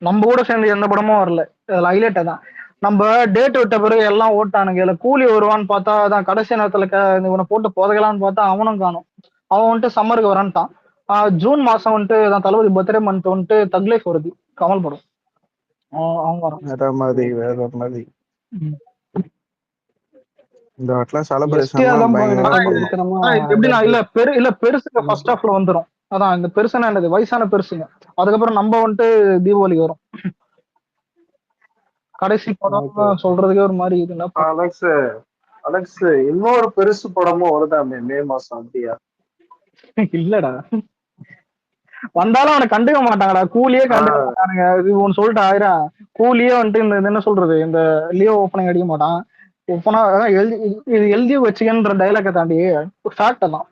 நம்ம கூட சேர்ந்து எந்த படமும் வரல. அதுல ஹைலைட்டா தான் நம்ம டேட் விட்ட பிறகு எல்லாம் ஓட்டானுங்க. இல்ல கூலி வருவான்னு பார்த்தா அதான் கடைசி நேரத்துல இவனை போட்டு புதைக்கலான்னு பார்த்தா அவனும் காணும். அவன் வந்துட்டு சம்மருக்கு வரான்ட்டான். ஜூன் மாசம் வந்துட்டு தான் தளபதி பர்த்டே மந்த் வந்துட்டு தக் லைஃப் வருது கமல் படம். அவங்க வரான் வேற மாதிரி இந்த வாட்டிலாம் செலிப்ரேஷன் எப்படின்னா இல்ல பெருசுங்க ஃபர்ஸ்ட் ஹாஃப்ல வந்துரும். அதான் இந்த பெருசுனா என்னது வயசான பெருசுங்க. அதுக்கப்புறம் நம்ம வந்துட்டு தீபாவளிக்கு வரும். கடைசி படம் சொல்றதுக்கே ஒரு மாதிரி இதுன்னா அலெக்ஸ் இன்னொரு பெருசு படமும் வருதாமே மே மாசம். அப்படியா? இல்லடா வந்தாலும் அவனை கண்டுக்க மாட்டாங்கடா. கூலியே கண்டுக்க மாட்டானுங்க. இது ஒன்னு சொல்லிட்டு ஆயிரம் கூலியே வந்துட்டு இந்த என்ன சொல்றது இந்த லியோ ஓப்பனிங் அடிக்க மாட்டான். ஓப்பனா எழுதி வச்சுக்கன்ற டைலாக்கை தாண்டி ஃபேக்ட் தான்.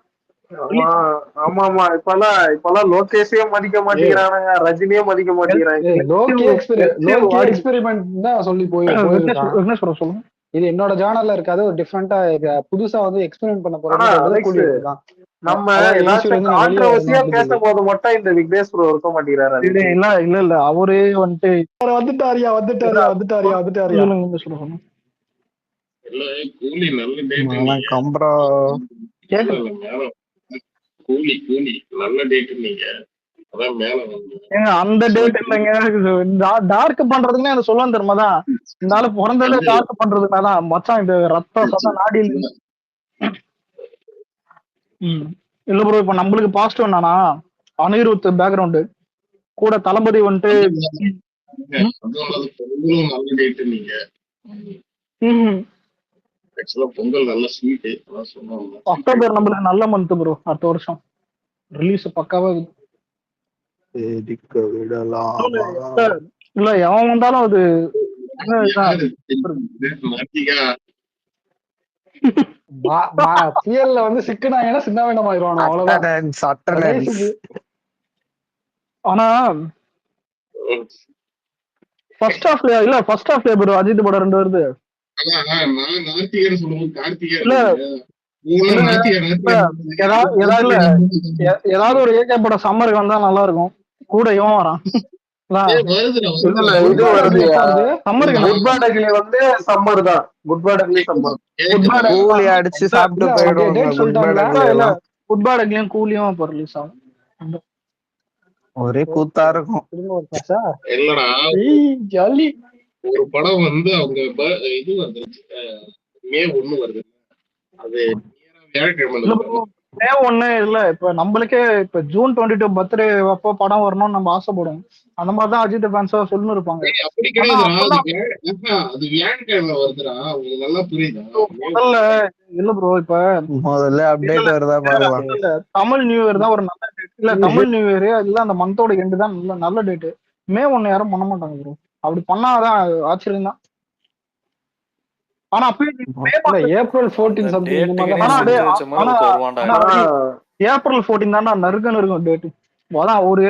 ஆமா ஆமா இப்பெல்லாம் லோகேஷே மதிக்க மாட்டேங்கிறானுங்க, ரஜினியே மதிக்க மாட்டேங்கிறாங்க. எக்ஸ்பெரிமெண்ட் தான் சொல்லி சொல்லுங்க. இது என்னோட ஜானர்ல இருக்காது, ஒரு டிஃபரெண்டா புதுசா வந்து எக்ஸ்பெரிமெண்ட் பண்ண போறோம். நம்ம கான்ட்ரோவர்சியா பேசும்போது மட்டும் இந்த விக்னேஷ் ப்ரோ இருக்க மாட்டேங்கிறாரு. இல்ல அவரே வந்துட்டு வந்துட்டாரியா சொல்லுங்க. கூலி நல்ல கம்பரா கூலி நல்ல டேட் நீங்க அதான் மேல அந்த டேட் இல்லைங்க. டார்க் பண்றதுக்குன்னே அந்த சொல்லுவான் தெரியுமாதான். இந்த ஆளு பிறந்ததுல டார்க் பண்றதுக்குனாதான் மச்சான் இந்த ரத்தம் சத்தம் நாடியில். இல்ல ப்ரோ இப்ப நம்மளுக்கு பாசிட்டிவ் என்னன்னா அனிருத் பேக்ரவுண்டு கூட தளபதி வந்துட்டு நல்ல டேட் நீங்க. பொங்கல் நல்ல ஸ்வீட் சொன்னாங்க. அக்டோபர் நம்மளுக்கு நல்ல மந்த் ப்ரோ. அடுத்த வருஷம் ரிலீஸ் பக்காவா இல்ல எவன் வந்தாலும் அது புயல்ல வந்து சிக்கனாங்கன்னா சின்ன வேண்டாம் ஆயிடுவானு அவ்வளவுதான். Attendance, attendance. கடைசி ஆனா ஃபர்ஸ்ட் ஹாஃப்ல ப்ரோ அஜித் படம் 2 வருது. நான் நார்த்திகேயன் சொல்லும்போது கார்த்திகேயன் இல்ல உங்களாம் ஏதாவது ஒரு ஏகே படம் சம்மருக்கு வந்தா நல்லா இருக்கும். கூட இவன் வரான் இது வருது சம்மருக்கு. குட் பேட் அக்லி வந்து சம்மர் தான். Good bad ugly summer. கூலி அடிச்சு சாப்பிட்டு போயிடுவாங்க. குட் பேட் அக்லியும் கூலியும் இப்போ ரிலீஸ் ஆகும். ஒரே கூத்தா இருக்கும். இல்லடா ஜாலி ஒரு படம் வந்து அவங்க இது வந்துருச்சு மே 1 வருது. அது மே 1 இல்ல இப்ப நம்மளுக்கே இப்ப ஜூன் 22 பர்த்டே அப்போ படம் வரணும்னு நம்ம ஆசைப்படுவோம். அந்த மாதிரிதான் அஜித் ஃபேன்ஸா சொல்லு இருப்பாங்க. அப்படி கிடையாதுடா, அது வியாழக்கிழமை வருதுடா. உங்களுக்கு நல்லா புரியுதா? முதல்ல இல்ல ப்ரோ, இப்ப முதல்ல அப்டேட் வருதா பாக்கலாம். தமிழ் நியூ இயர் தான் ஒரு நல்ல டேட். இல்ல தமிழ் நியூ இயர் அதுல அந்த மந்தோட எண்டு தான் நல்ல டேட். மே 1 யாரும் பண்ண மாட்டாங்க ப்ரோ. அப்படி பண்ணாதான் ஆச்சரியம் தான். ஆனா ஏப்ரல் 14 சம்திங் இந்த மாதிரி ஏப்ரல் 14 தான்டா நறுக்குன்னு இருக்கும் டேட். அதான் ஒரு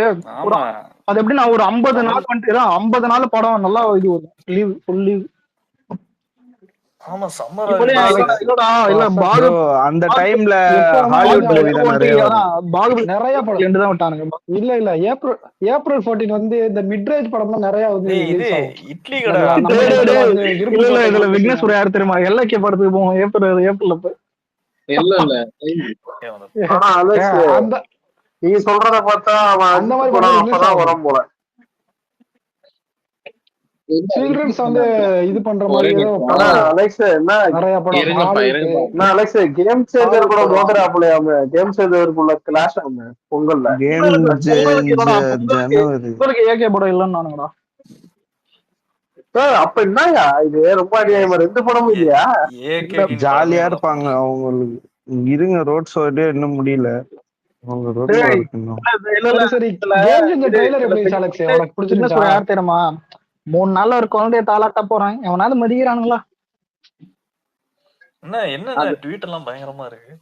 அது எப்படின்னா ஒரு 50 நாள் பண்ணிட்டு 50 நாள் படம் நல்லா இது வரும். Leave full leave. அந்த டைம்ல ஹாலிவுட் மூவி தான் நிறைய படம் ரெண்டு தான் விட்டானுங்க. இல்ல ஏப்ரல் 14 வந்து இந்த மிட்ரேஞ்ச் படம் தான் நிறைய வந்து இட்லி கடை. இல்ல இதுல விக்னேஸ்வர யாரு தெரியுமா? எல்லைக்கே படத்துக்கு போவோம் ஏப்ரல். அந்த நீங்க சொல்றத பார்த்தா அந்த மாதிரி படம் வரும் போல. சில்ட்ரன்ஸ் வந்து இது பண்ற மாதிரி அலெக்ஸ் என்ன நிறைய படம் அலெக்ஸ் கேம் சேஞ்சர் கூட மோதராப்லையாம கேம் சேஞ்சருக்குள்ள கிளாஷ் ஆகும் பொங்கல்ல. ஏகே படம் இல்லன்னு நானுங்கடா. அப்ப என்னயா இது ரொம்ப அநியாயமா 2 படமும் இல்லையா? ஜாலியா இருப்பாங்க அவங்களுக்கு. இருங்க ரோட் ஷோடே இன்னும் முடியல. யார் தெரியுமா? 3 நாள்ல ஒரு குழந்தைய தாளாட்ட போறேன். எவனாவது மதிக்கிறானுங்களா? என்ன ட்வீட் எல்லாம் பயங்கரமா இருக்கு.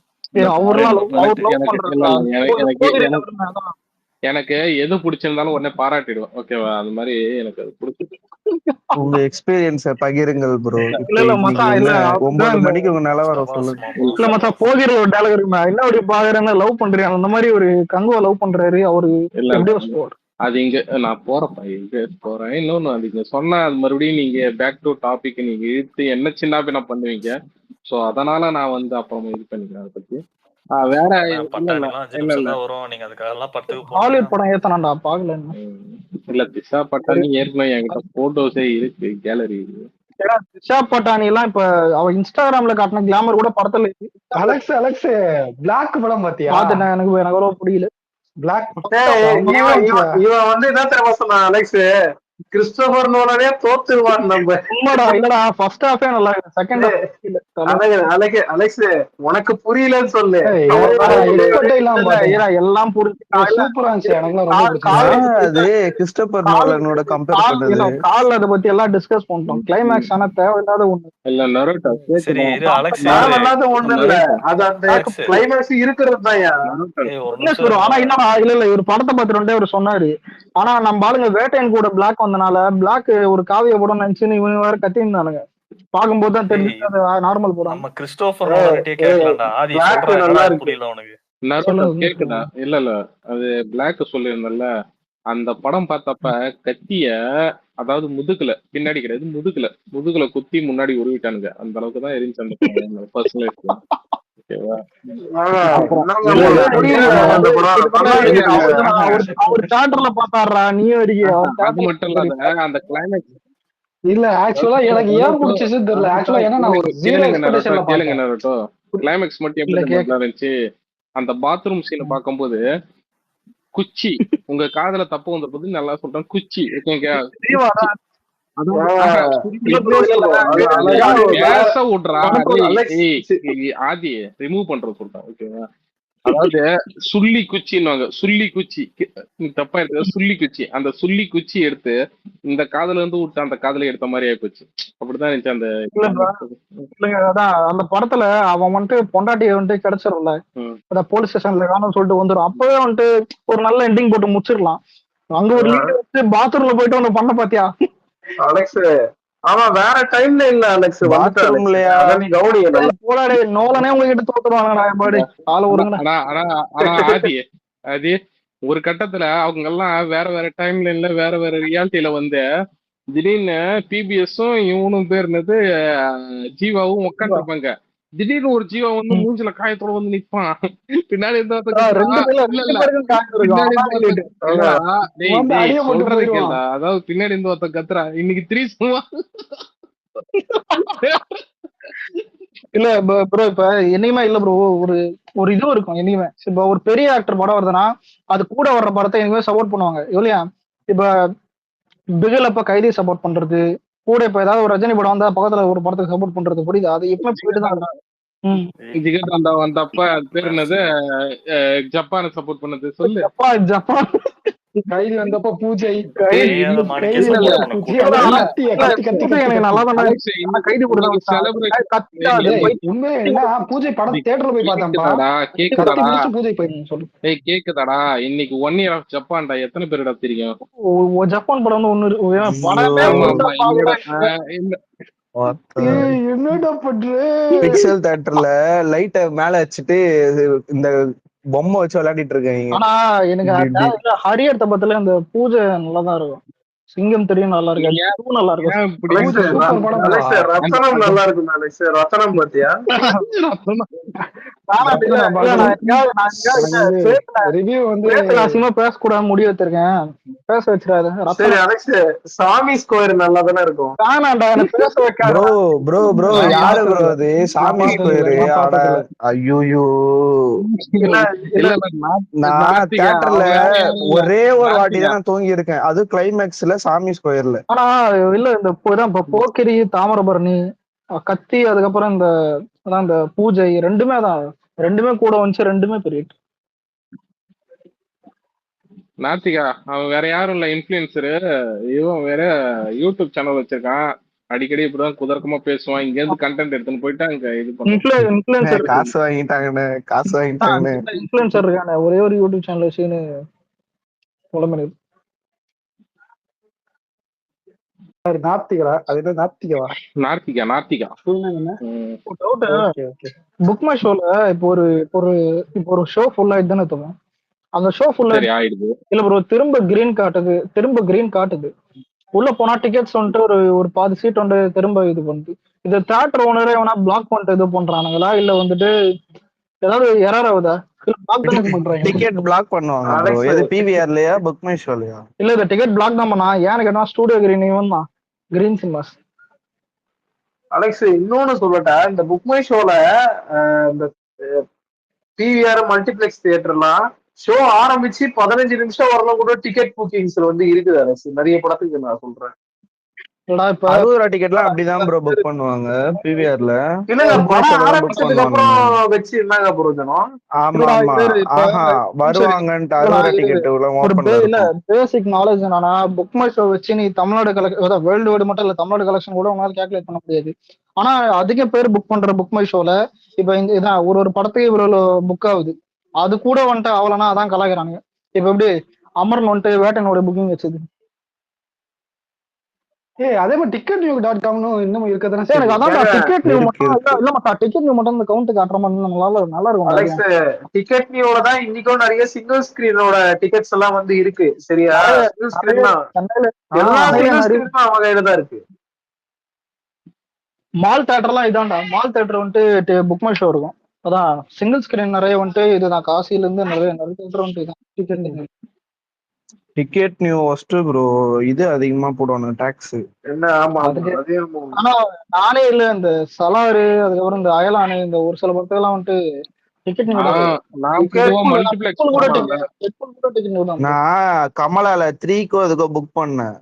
எனக்கு எது பிடிச்சிருந்தாலும் உடனே பாராட்டிடுவேன். ஓகேவா? அந்த மாதிரி எனக்கு அது பிடிச்சிருக்கு. உங்க எக்ஸ்பீரியன்ஸ பகிருங்கள் ப்ரோ. 9 மணிக்கு உங்க நிலவரம் சொல்லுங்க. இல்ல மச்சான் போகிற ஒரு டயலாக் இருக்குமா? என்ன அப்படி பாக்குறேன்னா லவ் பண்றேன் அந்த மாதிரி ஒரு கங்குவா லவ் பண்றாரு அவரு. அது இங்க நான் போறப்பா இங்க போறேன். இன்னொன்னு அது இங்க சொன்னா அது மறுபடியும் நீங்க பேக் டு டாபிக் நீங்க இழுத்து என்ன சின்ன பின்ன பண்ணுவீங்க. சோ அதனால நான் வந்து அப்புறமா இது பண்ணிக்கிறேன் அதை பத்தி. வேற ஹாலிவுட் படம் ஏத்தனாண்டா பாக்கல. இல்ல திஷா பட்டானி ஏற்கனவே என்கிட்ட போட்டோஸே இருக்கு கேலரி. திஷா பட்டானி எல்லாம் இப்ப அவ இன்ஸ்டாகிராம்ல காட்டின கிளாமர் கூட படத்துல அலெக்ஸ் பிளாக் படம் பாத்தியா? எனக்கு ரொம்ப பிடிக்கல. இவன் வந்து என்ன தெரியுமா சொன்னான் அலெக்ஸ்? கிறிஸ்டோபர் நோலனே தோத்துருவான் நம்ம. இல்லடா ஃபர்ஸ்ட் ஹாஃபே நல்லா இருக்கு. செகண்ட் அலெக்ஸ் உனக்கு புரியலன்னு சொல்லு. எல்லாம் சூப்பரா அது கிறிஸ்டோபர் நோலனோட கம்பேர் பண்ணது. கால்ல அத பத்தி எல்லாம் டிஸ்கஸ் பண்ணிட்டோம். கிளைமாக்ஸ் ஆனா தேவையில்லாத ஒண்ணு. இல்ல நருட்டோ சரி இரு அலெக்ஸ் தேவையில்லாத ஒண்ணு இல்ல. அது அந்த கிளைமாக்ஸ் இருக்கிறது தான். ஆனா என்னடா இல்ல ஒரு படத்தை பார்த்துட்டு அவர் சொன்னாரு. ஆனா நம்ம ஆளுங்க வேட்டையன் கூட பிளாக் வந்தனால பிளாக் ஒரு காவிய படம் நினைச்சுன்னு இவங்க வேற கத்திருந்தானுங்க. பாக்கும்போது தான் தெரிஞ்சு நார்மல் படம். நம்ம கிறிஸ்டோபர் நோலன்ட்டே கேட்கலாம்டா. ஆதி சொல்ற நல்லா புரியல உனக்கு. நருட்டோ கேக்குதா? இல்ல அது பிளாக் சொல்லிருந்தல்ல. அந்த படம் பார்த்தப்ப கத்திய அதாவது முதுகுல பின்னாடி கிடையாது முதுகுல குத்தி முன்னாடி உருவிட்டானுங்க. அந்த அளவுக்கு தான் எரிஞ்சு அந்த பர்சனல். இல்ல ஆக்சுவலா எனக்கு ஏன் பிடிச்சது தெரியல. ஆக்சுவலா ஏன்னா நான் ஒரு கிளைமேக்ஸ் மட்டும் எப்படி இருந்துச்சு? அந்த பாத்ரூம் சீனை பார்க்கும்போது குச்சி உங்க காதல தப்பு வந்த போது நல்லா சொல்றேன் குச்சி ஓகேங்க. ஆதி ரிமூவ் பண்ற சொல்றேன் ஓகேவா? அதாவது சுள்ளி குச்சின்னுவாங்க, சுள்ளி குச்சி. நீ தப்பா எடுத்த சுள்ளி குச்சி. அந்த சுள்ளி குச்சி எடுத்து இந்த காதுல இருந்து விட்டு அந்த காதுல எடுத்த மாதிரி ஆயிப்போச்சு. அப்படிதான் இருந்துச்சு அந்த இல்லைங்க, அதான் அந்த படத்துல அவன் வந்துட்டு பொண்டாட்டியை வந்துட்டு கிடைச்சிரும்ல, அந்த போலீஸ் ஸ்டேஷன்ல காணும்னு சொல்லிட்டு வந்துடும். அப்பவே வந்துட்டு ஒரு நல்ல எண்டிங் போட்டு முடிச்சிடலாம். அங்க ஒரு லீடு வச்சு பாத்ரூம்ல போயிட்டு ஒண்ணு பண்ண பாத்தியா அலெக்ஸ்? ஆமா, வேற டைம்ல இல்ல அலெக்ஸ், பாத்ரூம்லயா? நீ கவுனிய நல்லா போடாடே, நோலனே உங்ககிட்ட தோத்துருவாங்க. நான் பாடு ஆள ஒருங்கடா. அது ஒரு கட்டத்துல அவங்க எல்லாம் வேற வேற டைம்ல இல்ல, வேற வேற ரியாலிட்டியில வந்து திடீர்னு பிபிஎஸும் இவனும் பேர் என்னது ஜீவாவும் உட்காந்துருப்பாங்க. திடீர்னு ஒரு ஜீவா வந்து மூஞ்சில காயத்தோட வந்து நிப்பான். பின்னாடி அதாவது பின்னாடி இருந்து ஒருத்த கத்துறா, இன்னைக்கு 3 சும்மா. இல்ல ப்ரோ, இப்ப என்னையுமே இல்ல ப்ரோ, ஒரு ஒரு இதுவும் இருக்கும் என்னையுமே. இப்ப ஒரு பெரிய ஆக்டர் படம் வருதுன்னா அது கூட வர்ற படத்தை எங்கேயுமே சப்போர்ட் பண்ணுவாங்க இல்லையா? இப்ப பிகில் அப்ப கைதி சப்போர்ட் பண்றது, கூட இப்ப ஏதாவது ஒரு ரஜினி படம் வந்தா பக்கத்துல ஒரு படத்துக்கு சப்போர்ட் பண்றது, புரியுது? அது எப்பவுமே போயிட்டு தான். வந்தப்ப பேர் என்னது, ஜப்பானை சப்போர்ட் பண்ணது சொல்லு. ஜப்பான் கைதி வந்தப்ப பூஜை, பூஜை படம் தியேட்டர்ல போய் பார்த்தேன்ப்பா. கேக்குதாடா? இன்னைக்கு 1 year ஆஃப் ஜப்பான்டா. எத்தனை பேருடா தெரியும்? ஜப்பான் படம் ஒண்ணு என்னடா பண்ற? பிக்சல் தியேட்டர்ல லைட்ட மேல வச்சுட்டு இந்த பொம்மை வச்சு விளையாடிட்டு இருக்கேன். ஆனா எனக்கு ஹரி எடுத்த பத்தில அந்த பூஜை நல்லாதான் இருக்கும். சிங்கம் தெரியும் நல்லா இருக்கு, நல்லா இருக்கும். ரத்தனம் நல்லா இருக்கும். ரத்தனம் பாத்தியா? பேசக்கூடாது முடிவு வச்சிருக்கேன், பேச வச்சிடாது. சரி அலெக்ஸ், சாமி ஸ்கொயர் நல்லா தானே இருக்கும். பேச வைக்காத ப்ரோ. ப்ரோ யாரு ப்ரோ அது சாமி ஸ்கொயர்? ஐயோ, நான் தியேட்டர்ல ஒரே ஒரு வாட்டி தான் தூங்கி இருக்கேன், அது கிளைமேக்ஸ்ல சாமி ஸ்கொயர்ல. ஆனா இல்ல, இந்த போக்கிரி, தாமிரபரணி, கத்தி, அதுக்கப்புறம் இந்த பூஜை ரெண்டுமே கூட வந்துச்சு. ரெண்டுமே பெரிய நாத்திகா. அவன் வேற யாரும் இல்ல, இன்ஃபுளுசரு. இவன் வேற யூடியூப் சேனல் வச்சிருக்கான். அடிக்கடி இப்படிதான் குதர்க்கமா பேசுவான். இங்க இருந்து கண்டென்ட் எடுத்துன்னு போயிட்டு அங்க இது பண்ணுவான். காசு வாங்கிட்டாங்கன்னு இன்ஃபுளுசர் இருக்கானே, ஒரே ஒரு யூடியூப் சேனல் வச்சுன்னு புலம்புது. நாத்திகா? அது என்ன நாத்திகவா? நாத்திகா. புக் மை ஷோல இப்போ ஒரு ஷோ ஃபுல்லா இதுன்னு தோணும். அந்த ஷோ ஃபுல்லா இல்ல ப்ரோ, திரும்ப கிரீன் காட்டுது. உள்ள போனா டிக்கெட்ஸ் வந்துட்டு ஒரு பாதி சீட் வந்து திரும்ப இது பண்ணுது. இது தியேட்டர் ஓனரே வேணா பிளாக் பண்ணிட்டு இது பண்றானுங்களா, இல்ல வந்துட்டு ஏதாவது எரர் ஆகுதா? டிக்கெட் பிளாக் பண்ணுவாங்க. இது பிவிஆர்லயா புக் மை ஷோலயா? இல்ல, இந்த டிக்கெட் பிளாக் தான் பண்ணா. ஏன்னு கேட்டா ஸ்டூடியோ கிரீன் இவன் தான், கிரீன் சினிமாஸ். அலெக்ஸ் இன்னொன்னு சொல்லட்டா, இந்த புக் மை ஷோல இந்த பிவிஆர் மல்டிபிளெக்ஸ் தியேட்டர்லாம் ஷோ ஆரம்பிச்சு 15 நிமிஷம் வரலாம் கூட டிக்கெட் புக்கிங்ஸ்ல வந்து இருக்குது அலெக்ஸ், நிறைய படத்துக்கு நான் சொல்றேன். டிக்கெட்லாம் அப்படிதான் ப்ரோ புக் பண்ணுவாங்க பிவிஆர்ல. இல்ல, படம் ஆரம்பிச்சதுக்கு அப்புறம் வச்சு என்னங்க பிரயோஜனம்? வருவாங்கன்ட்டு 60 டிக்கெட் இல்ல, பேசிக் நாலேஜ் என்னன்னா, புக் மை ஷோ வச்சு நீ தமிழ்நாடு கலெக்ஷன், வேர்ல்டு வைடு மட்டும் இல்ல, தமிழ்நாடு கலெக்ஷன் கூட உங்களால கால்குலேட் பண்ண முடியாது. ஆனா அதிக பேர் புக் பண்ற புக் மை ஷோல இப்ப இதான் ஒரு படத்துக்கு இவ்வளவு புக் ஆகுது. அது கூட வந்துட்டு அவ்வளோனா அதான் கலாய்க்கிறானுங்க. இப்ப எப்படி அமரன் வந்துட்டு வேட்டனோட புக்கிங் வச்சது. அதே மாதிரி ticketnew.com இன்னும் இருக்கதானே. எனக்கு அதான் டிக்கெட் நியூ மட்டும் இல்ல, டிக்கெட் நியூ மட்டும் இந்த கவுண்ட் காட்டுற மாதிரி நல்லா இருக்கும். அலெக்ஸ், டிக்கெட் நியூல தான் இன்னைக்கும் நிறைய சிங்கிள் ஸ்கிரீனோட டிக்கெட்ஸ் எல்லாம் வந்து இருக்கு. சரியா? சிங்கிள் ஸ்கிரீன் தான், எல்லா சிங்கிள் ஸ்கிரீனும் அவங்க கையில தான் இருக்கு. மால் தியேட்டர்லாம் இதான்டா, மால் தியேட்டர் வந்துட்டு புக் மை ஷோ இருக்கும். அதான் சிங்கிள் ஸ்கிரீன் நிறைய வந்துட்டு இதுதான், காசில இருந்து நிறைய தியேட்டர் வந்துட்டு இதான் டிக்கெட் நியூ ஃபர்ஸ்ட் ப்ரோ. இது அதிகமா போடுவாங்க டாக்ஸ். என்ன? ஆமா, ஆனா நானே இல்ல, இந்த சலாரு, அதுக்கப்புறம் இந்த அயலானு, இந்த ஒரு சில படத்துக்கெல்லாம் வந்துட்டு டிக்கெட் நியூ நான் கமலால 3க்கோ அதுக்கோ புக் பண்ணேன்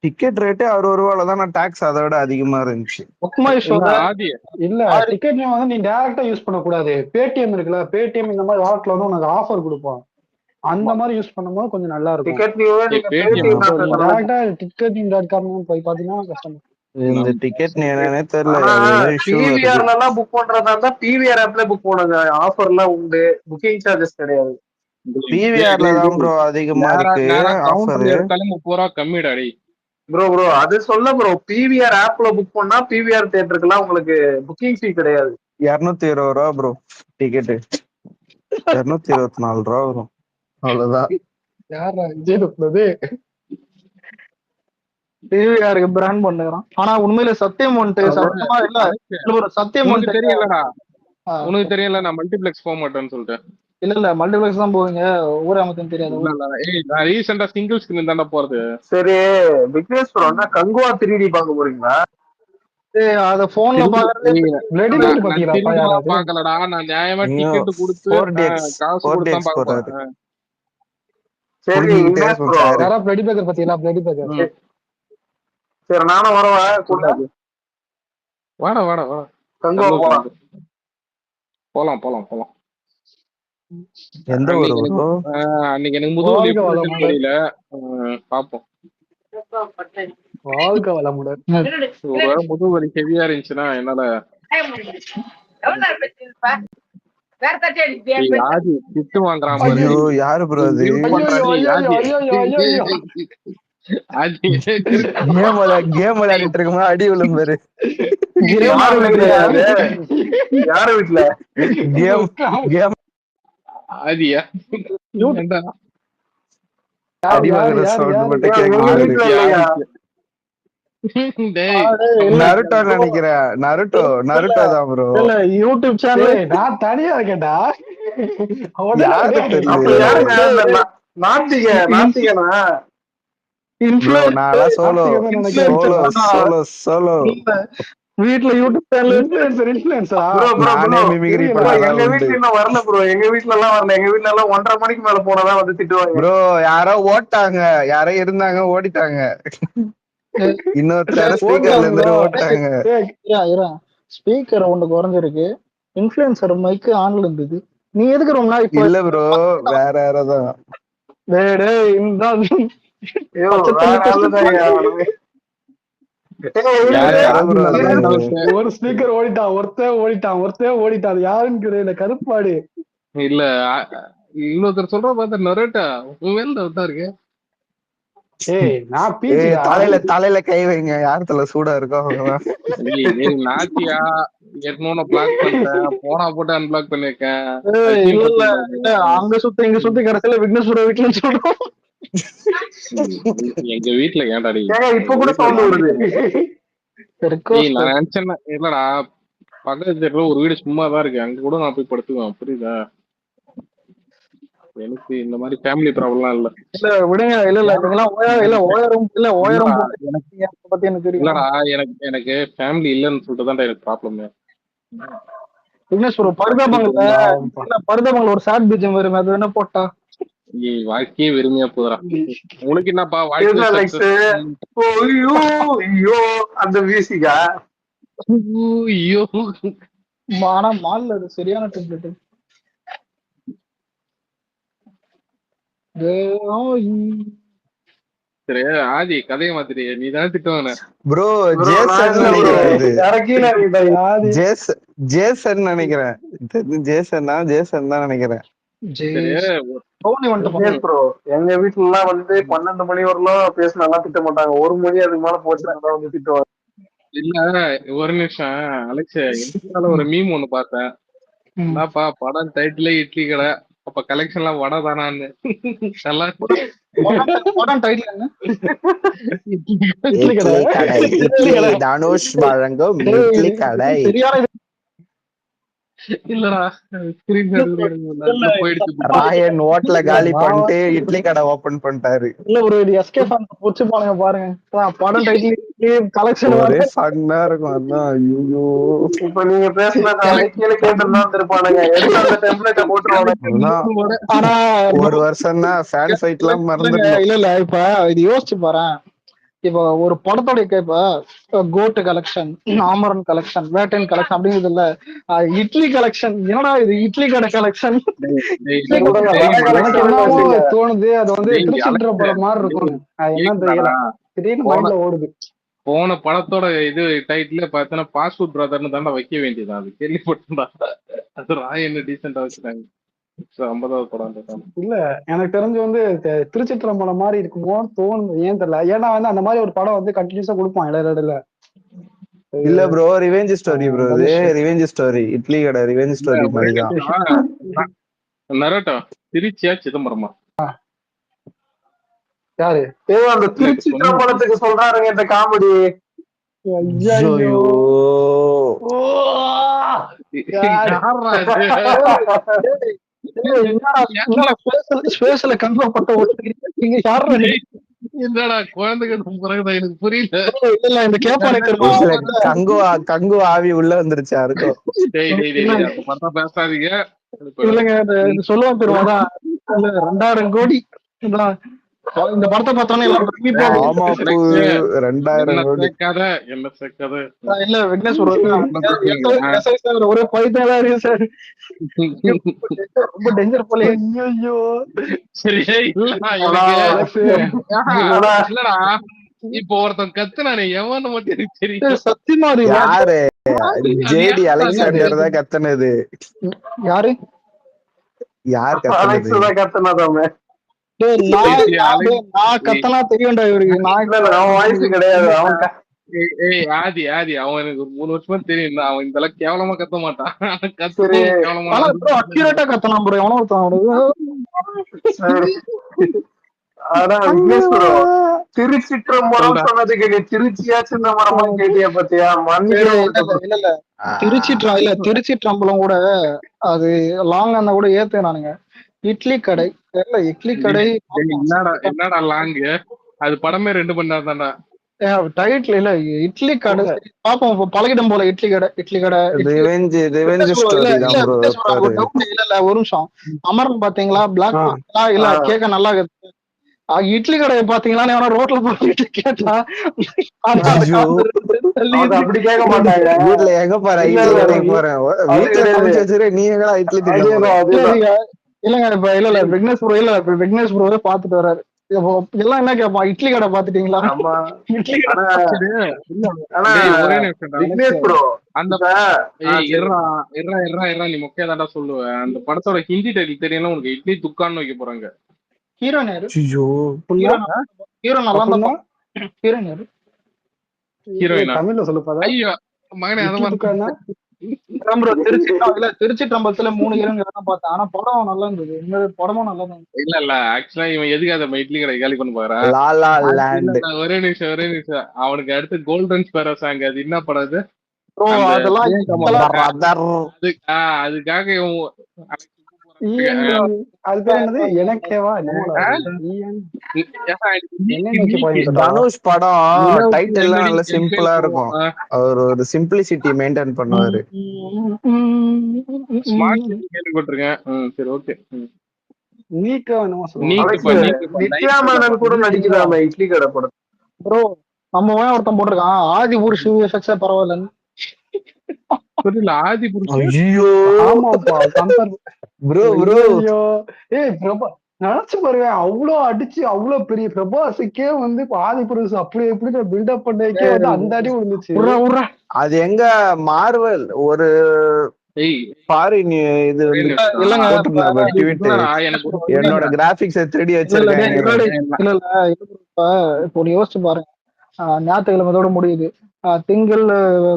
டிக்கெட் ரேட்டே 60 ரூபால தான், டாக்ஸ் அதை விட அதிகமா இருந்துச்சு. புக் மை ஷோ இல்ல ஆதி இல்ல டிக்கெட் வந்து நீ டைரக்டா யூஸ் பண்ண கூடாது. பேடிஎம் இருக்குல்ல, பேடிஎம் இந்த மாதிரி வாலெட்ல வந்து உனக்கு ஆஃபர் கொடுப்போம். அந்த மாதிரி யூஸ் பண்ணும்போது கொஞ்சம் நல்லா இருக்கும். டிக்கெட் நியூவே நீங்க பேடிஎம் டைரக்டா ticketnew.com போய் பாத்தீங்கன்னா கஷ்டம். இந்த டிக்கெட் என்னன்னே தெரியல. பிவிஆர்ல எல்லாம் புக் பண்றதா இருந்தா பிவிஆர் ஆப்ல புக் பண்ணுங்க. ஆஃபர் எல்லாம் உண்டு, புக்கிங் சார்ஜஸ் கிடையாது. பிவிஆர்ல தான் ப்ரோ அதிகமா இருக்கு ஆஃபர். 30 ரூபா கம்மிடா டேய். ப்ரோ அது சொல்ல ப்ரோ, பிவிஆர் ஆப்ல புக் பண்ணா பிவிஆர் தியேட்டருக்குலாம் உங்களுக்கு புக்கிங் ஃபீ கிடையாது. 220 ரூபா ப்ரோ டிக்கெட். 224 ரூபா வரும், அவ்வளவுதான். யாரா விஜய் சொன்னது? பிவிஆருக்கு பிராண்ட் பண்ணுறான். ஆனா உண்மையில சத்தியம் வந்துட்டு சத்தியமா இல்ல, ஒரு சத்தியம் உனக்கு தெரியலடா, ஆ. உனக்கு தெரியல நான் மல்டிப்ளெக்ஸ் போக மாட்டேன்னு சொல்லிட்டேன். இல்ல மல்டிபிளெக்ஸ் தான் போவீங்க, ஊரே அமைச்சும் தெரியாது. ஏய் நான் ரீசெண்டா சிங்கிள் ஸ்கிரீன் தானே போறது. சரி விக்னேஷ் ப்ரோ, கங்குவா 3D பார்க்க போறீங்களா? அத போன்ல பாக்கலடா, நான் நியாயமா டிக்கெட் கொடுத்து காசு கொடுத்து தான் பார்க்க போறேன். சரி விக்னேஷ் ப்ரோ, யாரா பிளடி பேக்கர் பாத்தீங்களா? Bloody Baker. சரி நானும் வரவா கூட? வாடா வாடா வாடா, கங்குவா போலாம். போலாம் போலாம் போலாம். எந்த ஊரு ப்ரோ? அன்னைக்கு எனக்கு முதுகுவலி தெரியல, பாப்போம். வாழ்க்கை வளமுடன். ஒருவேளை முதுகுவலி ஹெவியா இருந்துச்சுன்னா என்னால திட்டு வாங்குறான். ஐயோ யாரு ப்ரோ அது? கேம் விளையாடிட்டு இருக்குமா அடி விழும் பாரு. யாரு வீட்டுல கேம் ஆதியா அடி வாங்குற சவுண்ட் மட்டும் கேக்குது. நருட்டோ நினைக்கிறேன். நருட்டோ தான் ப்ரோ. இல்ல யூடியூப் சேனல் நான் தனியா இருக்கேன்டா. நாத்திகனா வீட்டுல யூடியூப் சேனல் எங்க வீட்டுல இன்னும் வரல ப்ரோ. எங்க வீட்டுல எல்லாம் வரல. எங்க வீட்டுல எல்லாம் 1:30 மணிக்கு மேல போனதான் வந்து திட்டுவாங்க ப்ரோ. யாரோ ஓட்டாங்க, யாரோ இருந்தாங்க ஓடிட்டாங்க. இன்னொருத்தர ஸ்பீக்கர்ல இருந்து ஓட்டாங்க. ஸ்பீக்கர் ஒண்ணு குறைஞ்சிருக்கு, இன்ஃப்ளூயன்சர் மைக்கு ஆன்ல இருந்தது. நீ எதுக்கு ரொம்ப நாள் இப்ப இல்ல ப்ரோ, வேற யாராதான். ஒரு ஸ்பீக்கர் ஓடிட்டான், ஒருத்தன் ஓடிட்டான். யாருன்னு தெரியல, கருப்பாடு. இல்ல இன்னொருத்தர் சொல்ற பார்த்தா நொரேட்டா உன் மேல தான் இருக்கு. தலையில கை வைங்க, யார் தலை சூடா இருக்கோ நாத்தியா ஏற்கனவே பிளாக் பண்ணிட்டேன், போனா போட்டு அன்பிளாக் பண்ணிருக்கேன். அங்க சுத்தி இங்க சுத்தி கடைசியில விக்னேஷ் வீட்டுல சொல்றோம். எங்க வீட்டுல ஏன்டாடி இப்ப கூட சவுண்ட் வருது? நான் நினைச்சேன் இல்லடா, பக்கத்து தெருல ஒரு வீடு சும்மாதான் இருக்கு, அங்க கூட நான் போய் படுத்துக்குவேன். புரியுதா? எனக்கு இந்த மாதிரி ஃபேமிலி ப்ராப்ளம்லாம் இல்ல. இல்ல விடுங்க. இல்லடா, எனக்கு ஃபேமிலி இல்லன்னு சொல்லிட்டு தான் எனக்கு ப்ராப்ளம். விக்னேஷ் ப்ரோ, பருதாபங்கள்ல ஒரு சாட் பீஜம் வரும், அது என்ன போட்டா நீ வாழ்க்கையே வெறுமையா போதுறா. உனக்கு என்னப்பா அந்த மியூசிக்கா? ஆனா மால்ல அது சரியான டெம்ப்ளேட். சரி ஆதி கதையை மாத்திரியே, நீ தானே திட்டுவான ப்ரோ. ஜேசன் நினைக்கிறேன். ஜேசன் தான் நினைக்கிறேன். எங்க வீட்டுல எல்லாம் வந்து 12 மணி வரலாம் பேசினா திட்ட மாட்டாங்க. 1 மணி அதுக்கு மேல போச்சு வந்து திட்டுவாங்க. இல்ல ஒரு நிமிஷம் அலெக்ஸ், ஒரு மீம் ஒண்ணு பார்த்தேன். என்னப்பா படம் டைட்டிலே இட்லி கடை, அப்ப கலெக்ஷன் எல்லாம் வடை தானான்னு. தனுஷ் வழங்கும் இட்லி கடை. இல்லடா ராயன் ஹோட்டல காலி பண்ணிட்டு இட்லி கடை ஓபன் பண்ணிட்டாரு. இல்ல ஒரு எஸ்கேப் புடிச்சு போனீங்க பாருங்க, படம் டைட்டில் கலெக்ஷன் ஒரே ஃபன்னா இருக்கும். அதான் ஐயோ, இப்ப நீங்க பேசுனது கீழே கேட்டுதான் இருப்பானுங்க, எடுத்து அந்த டெம்ப்ளேட்டை போட்டுருவாங்க. ஆனா ஒரு வருஷம் தான் ஃபேன் ஃபைட் எல்லாம் மறந்துட்டு. இல்ல இப்ப இது யோசிச்சு பாரு, இப்போ ஒரு படத்தோட இப்ப கோட்டு கலெக்ஷன், ஆமரன் கலெக்ஷன், வேட்டன் கலெக்ஷன் அப்படிங்கிறது இல்ல. இட்லி கலெக்ஷன், என்னடா இது இட்லி கடை கலெக்ஷன். எனக்கு என்னமோ தோணுது அது வந்து திருச்சிற்றம்பலம் மாதிரி இருக்கும். என்ன தெரியல, திடீர்னு மைண்ட்ல ஓடுது. போன படத்தோட இது டைட்டில் பார்த்தோன்னா பாஸ்போர்ட் பிரதர்னு தானே வைக்க வேண்டியதான். அது கேள்விப்பட்டா அது ராய் என்ன டீசெண்டா வச்சுட்டாங்க. 50வது படம் இல்ல எனக்கு தெரிஞ்சு வந்து திருச்சிற்றம்பலம் மாதிரி இருக்குமோன்னு தோணுது. ஏன் தெரியல. ஏன்னா வந்து அந்த மாதிரி ஒரு படம் வந்து கண்டினியூஸா கொடுப்பான் இடையில. இல்ல ப்ரோ, ரிவெஞ்ச் ஸ்டோரி ப்ரோ. இது ரிவெஞ்ச் ஸ்டோரி, இட்லி கடை ரிவெஞ்ச் ஸ்டோரி மாதிரி தான். நரட்டா திருச்சியா சிதம்பரமா? யாரு அந்த திருச்சிற்றம்பலத்துக்கு சொல்றாருங்க இந்த காமெடி. ஐயோ ஸ்பேஸ்ல கன்ஃபார்ம் பண்ண என்னடா குழந்தைகளுக்கு பிறகுதான் எனக்கு புரியல. இல்ல இந்த கங்கு ஆவி உள்ள வந்துருச்சு யாருக்கும். பேசாதீங்க. இல்லங்க சொல்லுவான் பெருமாதான் 2000 கோடி இந்த படத்தை பார்த்தோன்னே இல்ல விக்னேஷ் ஒரே பைத்தியம் இருக்கு சார். ரொம்ப டேஞ்சர் போல. ஐயோ இல்லடா, இப்போ ஒருத்தன் கத்துனானே எவன்னு மட்டும் எனக்கு தெரியும். சத்தியமா யாரு? ஜேடி அலெக்சாண்டர் தான் கத்துனது. யாரு யார் கத்துனதாமே? நான் கத்தனா தெரியும்டா இவருக்கு. வாய்ஸ் கிடையாது. ஆதி அவன் எனக்கு ஒரு 3 வருஷமா தெரியும். அவன் இந்த அளவுக்கு கேவலமா கத்த மாட்டான். அக்யூரேட்டா கத்தனா ப்ரோ. எவனோ திருச்சிற்றம்பலம் சொன்னதுக்கு நீ திருச்சியா சிதம்பரமா கேட்டியா பத்தியா? திருச்சிற்றம்பலம் கூட அது லாங் அந்த கூட ஏத்துனானுங்க. இட்லி கடை இட்லி கடை என்னடா லாங்? அது படமே 2 மணி நேரம் தானே டைட்டில். இல்ல இட்லி கடை பாப்போம், பழகிடும் போல. இட்லி கடை இல்ல ஒரு நிமிஷம். அமரன் பாத்தீங்களா? பிளாக் இல்ல கேட்க நல்லா இருக்கு. இட்லி கடையை பாத்தீங்களா? ரோட்ல போட்டு கேட்டா அப்படி கேட்க மாட்டாங்க. வீட்டுல எங்க பாரு நீ எங்க இட்லி இல்லங்க இப்ப இல்ல விக்னேஷ் ப்ரோ விக்னேஷ் ப்ரோவே பாத்துட்டு வர்றாரு. எல்லாம் என்ன கேட்பான்? இட்லி கடை பாத்துட்டீங்களா? நீ முக்கியதாண்டா சொல்லுவேன். அந்த படத்தோட ஹிந்தி டைட்டில் தெரியல உனக்கு? இட்லி துக்கான்னு வைக்க போறாங்க. ஹீரோன் யாரு? ஹீரோ நல்லா இருந்தா ஹீரோயின் யாரு? ஹீரோயினா? தமிழ்ல சொல்லுப்பா. ஐயோ மகனே, அத திருச்சிற்றம்பலத்துல 3 ஹீரோங்க பார்த்தேன். ஆனா படம் நல்லா இருந்தது. படமும் நல்லா இருந்தது. இல்ல ஆக்சுவலா இவன் எதுக்காக இட்லி கடை காலி பண்ண போறா? ஒரே நிமிஷம். அவனுக்கு அடுத்து கோல்டன் ஸ்பேரோ சாங். அது என்ன படம் அது? அதுக்காக தனுஷ் படம் டைட்டில் நல்ல சிம்பிளா இருக்கும். அவர் ஒரு சிம்பிளிசிட்டி மெயின்டைன் பண்ணுவாரு. கேள்விப்பட்டிருக்கேன். சரி ஓகே. நித்யாமேனன் கூட நடிக்கிறாங்க இட்லி கடை படம். ப்ரோ நம்ம ஒருத்தன் போட்டிருக்கான் ஆதி புருஷ் எஃபெக்ட்ஸே பரவாயில்லன்னு. புரியல. ஆதி புருஷ்? ஐயோ ஆமாப்பா. ப்ரோ நினைச்சு பாருங்க, அவ்வளவு அடிச்சு அவ்வளவு பெரிய பிரபாஸுக்கே வந்து ஆதி புருஷ் அப்படி எப்படி பில்டப் பண்ணக்கே வந்து அந்த அடி விழுந்துச்சு. அது எங்க மார்வல் ஒரு ஃபாரின் இது என்னோட கிராபிக்ஸ் 3D வச்சிருக்கேன். இப்போ யோசிச்சு பாருங்க, ஞாயிற்றுக்கிழமையோட முடியுது. திங்கள்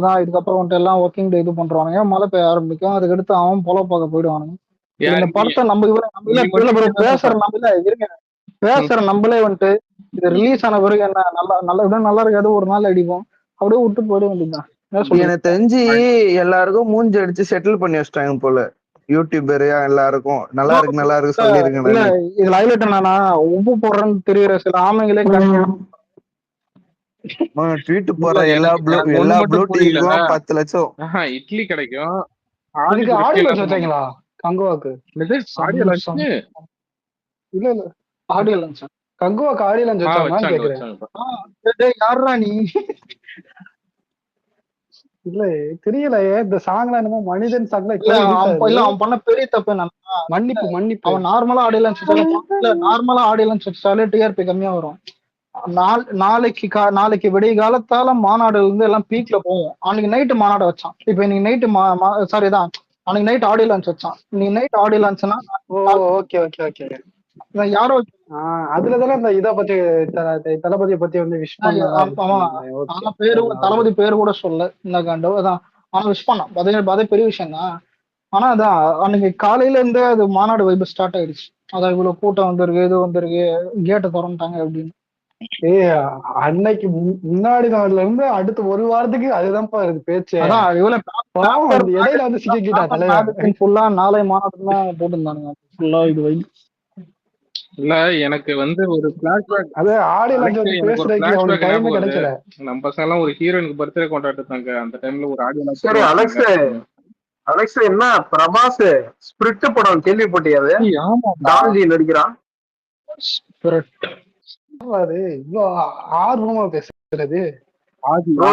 தான் இதுக்கப்புறம் வந்துட்டு எல்லாம் ஒர்க்கிங் டே இது பண்றானுங்க. மழை பெய்ய ஆரம்பிக்கும். அதுக்கடுத்து அவன் பொல பார்க்க போயிடுவானுங்க. இந்த படத்தை பேசுற நம்மளே வந்துட்டு இது ரிலீஸ் ஆன பிறகு என்ன நல்லா இருக்காது, ஒரு நாள் அடிப்போம், அப்படியே விட்டு போயிட வேண்டியதுதான். எனக்கு தெரிஞ்சு எல்லாருக்கும் மூஞ்சி அடிச்சு செட்டில் பண்ணி வச்சிட்டாங்க போல. யூடியூபர் எல்லாருக்கும் நல்லா இருக்கு சொல்லிருக்கேன். இதுல ஹைலைட் என்னன்னா, உப்பு போடுறேன்னு தெரியுற சில ஆமைகளே ட்வீட் போற எல்லா ப்ளூ டீக்கும் 10 லட்சம் இட்லி கிடைக்கும். அதுக்கு ஆடியோ லான்ச் வச்சாங்களா கங்குவாக்கு? இல்ல ஆடியோ லான்ச் கங்குவாக்கு ஆடியோ லான்ச் வச்சாங்களான்னு வச்சாங்க கேக்குறேன். வச்சாங்க. யாருடா நீ? இல்ல தெரியலையே, இந்த சாங்லாம் என்னமோ மனிதன் சாங்லாம் இல்ல இப்ப release ஆகுது. அவன் பண்ண பெரிய தப்பு என்னன்னா, மன்னிப்பு அவன் நார்மலா ஆடியோ லான்ச் வச்சாலே டிஆர்பி கம்மியா வரும். நாளைக்கு விடிய காலத்தால மாநாடு வந்து எல்லாம் பீக்ல போவோம். அன்னைக்கு நைட்டு மாநாடு வச்சான். இப்ப இன்னைக்கு நைட்டு சாரி தான், அன்னைக்கு நைட் ஆடியோ லான்ச் வச்சான். இன்னைக்கு நைட் ஆடியோ லான்ச்னா ஓகே ஓகே ஓகே. யாரோ அதுலதானே இந்த இத பத்தி தளபதியை பத்தி வந்து விஷ் ஆனா தளபதி பேரு கூட சொல்ல இந்த காண்டோ அதான். ஆனா விஷ் பண்ணான், அதே பெரிய விஷயம் தான். ஆனா அதான் அன்னைக்கு காலையில இருந்தே அது மாநாடு வைப்பு ஸ்டார்ட் ஆயிடுச்சு. அதான் இவ்வளவு கூட்டம் வந்திருக்கு, இது வந்திருக்கு, கேட்டை திறந்துட்டாங்க அப்படின்னு. அன்னைக்கு முன்னாடி நாள்ல இருந்து அடுத்த ஒரு வாரத்துக்கு அதுதான்ப்பா இருக்கு பேச்சு. அதான் இவ்வளவு இடையில வந்து சிக்கிட்டா தலைவர் ஃபுல்லா நாளை மாநாடு தான் போட்டுருந்தானுங்க ஃபுல்லா இது வை. இல்ல எனக்கு வந்து ஒரு பிளாஷ்பேக், அது ஆடியோ லான்ச் வந்து பேசுறதுக்கு அவனுக்கு டைமே கிடைக்கல. நம்ம பசங்க எல்லாம் ஒரு ஹீரோயினுக்கு பர்த்டே கொண்டாடிட்டு இருந்தாங்க. அந்த டைம்ல ஒரு ஆடியோ லான்ச். சரி அலெக்ஸ் என்ன பிரபாஸ் ஸ்பிரிட் படம் கேள்விப்பட்டியாது? டான்ஜி நடிக்கிறான். இவ்வளவு ஆர்வமா பேசுறது ப்ரோ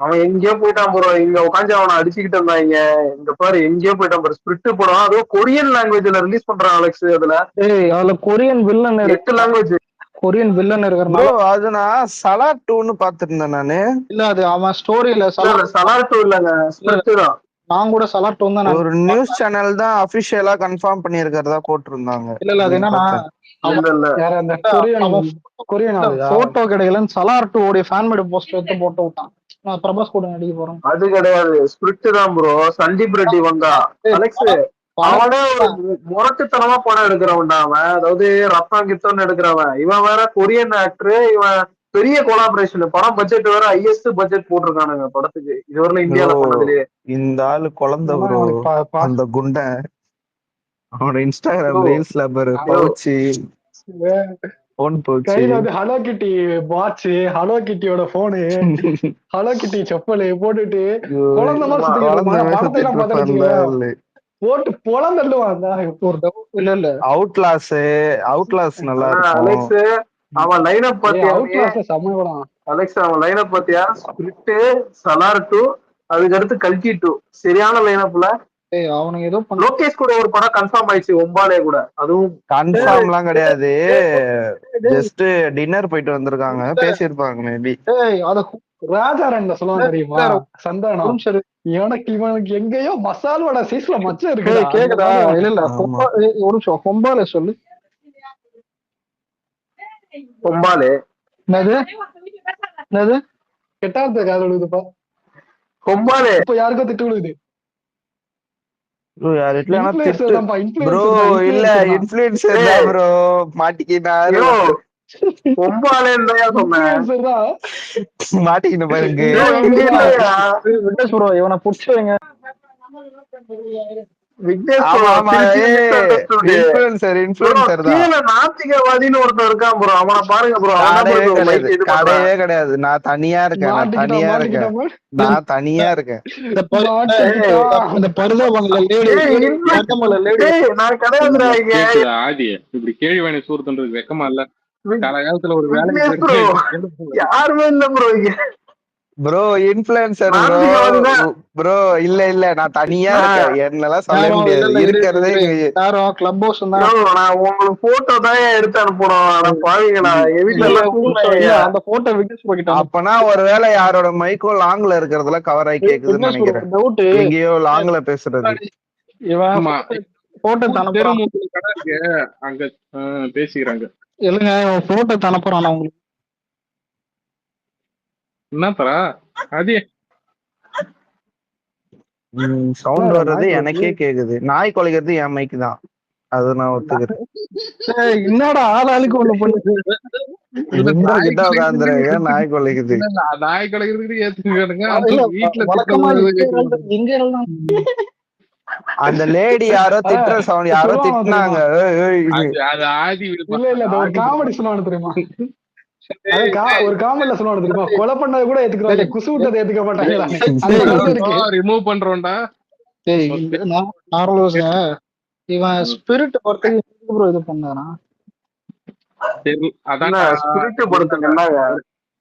அவன் எங்கேயோ போயிட்டான் ப்ரோ. இங்க உட்காந்து அவனை அடிச்சுக்கிட்டு இருந்தாங்க. இங்க பாரு எங்கேயோ போயிட்டான் ப்ரோ. ஸ்பிரிட் படம் அதுவும் கொரியன் லாங்குவேஜ்ல ரிலீஸ் பண்றான் அலெக்ஸ். அதுல Korean villain 8 language Korean villain இருக்கிற. அது நான் சலார் 2ன்னு பாத்துருந்தேன் நானு. இல்ல அது அவன் ஸ்டோரியில சலார் 2 இல்லங்க, ஸ்பிரிட் தான். நான் கூட சலார் 2 தான். ஒரு நியூஸ் சேனல் தான் அபிஷியலா கன்ஃபார்ம் பண்ணியிருக்கிறதா போட்டிருந்தாங்க. இல்ல அது என்னன்னா போட்டோ கிடைக்கலன்னு சலார் 2 உடைய ஃபேன் மேட் போஸ்டர் எடுத்து போட்டு விட்டான். நான் பிரபாஸ் கூட நடிக்க போறேன். அது கிடையாது, ஸ்பிரிட் தான் ப்ரோ. சந்தீப் ரெட்டி வந்தா அலெக்ஸ் அவனே ஒரு முரட்டுத்தனமா படம் எடுக்கிறவன்டா அவன். அதாவது ரத்தம் கித்தம் எடுக்கிறவன். இவன் வேற கொரியன் ஆக்டர். இவன் பெரிய கொலாபரேஷன். படம் பட்ஜெட் வேற ஹையஸ்ட் பட்ஜெட் போட்டிருக்கானுங்க படத்துக்கு இதுவரை இந்தியால பண்ணதுலயே. இந்த ஆளு குழந்தை ப்ரோ. அந்த குண்டை அவனோட இன்ஸ்டாகிராம் ரீல்ஸ்ல போச்சு. கையில வந்து ஹலோ கிட்டி வாட்ச், ஹலோ கிட்டியோட போனு, ஹலோ கிட்டி செப்பல் போட்டுட்டு குழந்தை போட்டு பொழந்துடுவான். இல்ல அவுட்லாஸ் நல்லா இருக்கும். அலெக்ஸ் அவன் லைனப் பாத்தியா? சமயம் அலெக்ஸ் அவன் லைனப் பாத்தியா? ஸ்பிரிட், சலார் 2, அதுக்கு அடுத்து கல்கி 2. சரியான லைனப்ல. அவனுக்கு ஏதோ லோகேஷ் கூட ஒரு படம் கன்ஃபார்ம் ஆயிடுச்சு, ஒம்பாலே கூட. அதுவும் கன்ஃபார்ம் எல்லாம் கிடையாது, ஜஸ்ட் டின்னர் போயிட்டு வந்திருக்காங்க, பேசியிருப்பாங்க மேபி. ராஜாரன் சொல்லுவாங்க தெரியுமா சந்தானம், எனக்கு இவனுக்கு எங்கேயோ மசால் வடை சைஸ்ல மச்சம் இருக்கு. கேக்குதா? இல்ல ஒரு நிமிஷம். பொம்பாலே சொல்லு. பொம்பாலே என்னது கெட்டார்த்த காது விழுதுப்பா. பொம்பாலே இப்ப யாருக்கோ திட்டு விழுது. மாட்டிக்கிட்டு பாருங்க. இவனை புடிச்சுவீங்க. நாத்திகவாதின்னு ஒருத்தன் இருக்கான் ப்ரோ, அவனை பாருங்க ப்ரோ. கிடையவே கிடையாது. நான் தனியா இருக்கேன். ஆதி இப்படி கேள்வி வாங்கி சூறு வெக்கமா இல்ல? காலகாலத்துல ஒரு வேலை யாருமே இல்ல ப்ரோ. Bro influencer bro. இல்ல நான் தனியா இருக்கேன், என்னெல்லாம் சொல்ல முடியாது. இருக்கிறதே கிளப் ஹவுஸ் தான். நான் உங்களுக்கு போட்டோ தான் எடுத்து அனுப்பணும். பாவீங்களா? அந்த போட்டோ விட்டு போயிட்டோம். அப்பனா ஒருவேளை யாரோட மைக்கும் லாங்ல இருக்கிறதுல கவர் ஆகி கேக்குதுன்னு நினைக்கிறேன். எங்கேயோ லாங்ல பேசுறது. போட்டோ அங்க பேசிக்கிறாங்க. இல்லங்க போட்டோ அனுப்புறான் உங்களுக்கு. என்ன தரா அது சவுண்ட் வர்றது எனக்கே கேக்குது. நாய் குலைக்கிறது என் மைக்கு தான், அது நான் ஒத்துக்கிறேன். என்னடா ஆளாளுக்கு ஒண்ணு பண்ணுது. நாய் குலைக்குது. நாய் குலைக்கிறதுக்கு ஏத்துக்கானுங்க. அந்த லேடி யாரோ திட்டுற சவுண்ட், யாரோ திட்டினாங்க. காமெடி சொல்லுவானு தெரியுமா? ஒரு காமெண்ட்ல சொல்லுவானு தெரியுமா? கொலை பண்ணது கூட ஏத்துக்கிறாங்க, குசு விட்டதை ஏத்துக்க மாட்டாங்களா? ரிமூவ் பண்றோம்டா. இவன் ஸ்பிரிட் பொறுத்து இது பண்ணானா? அதான் ஸ்பிரிட் படத்துக்கு என்னங்க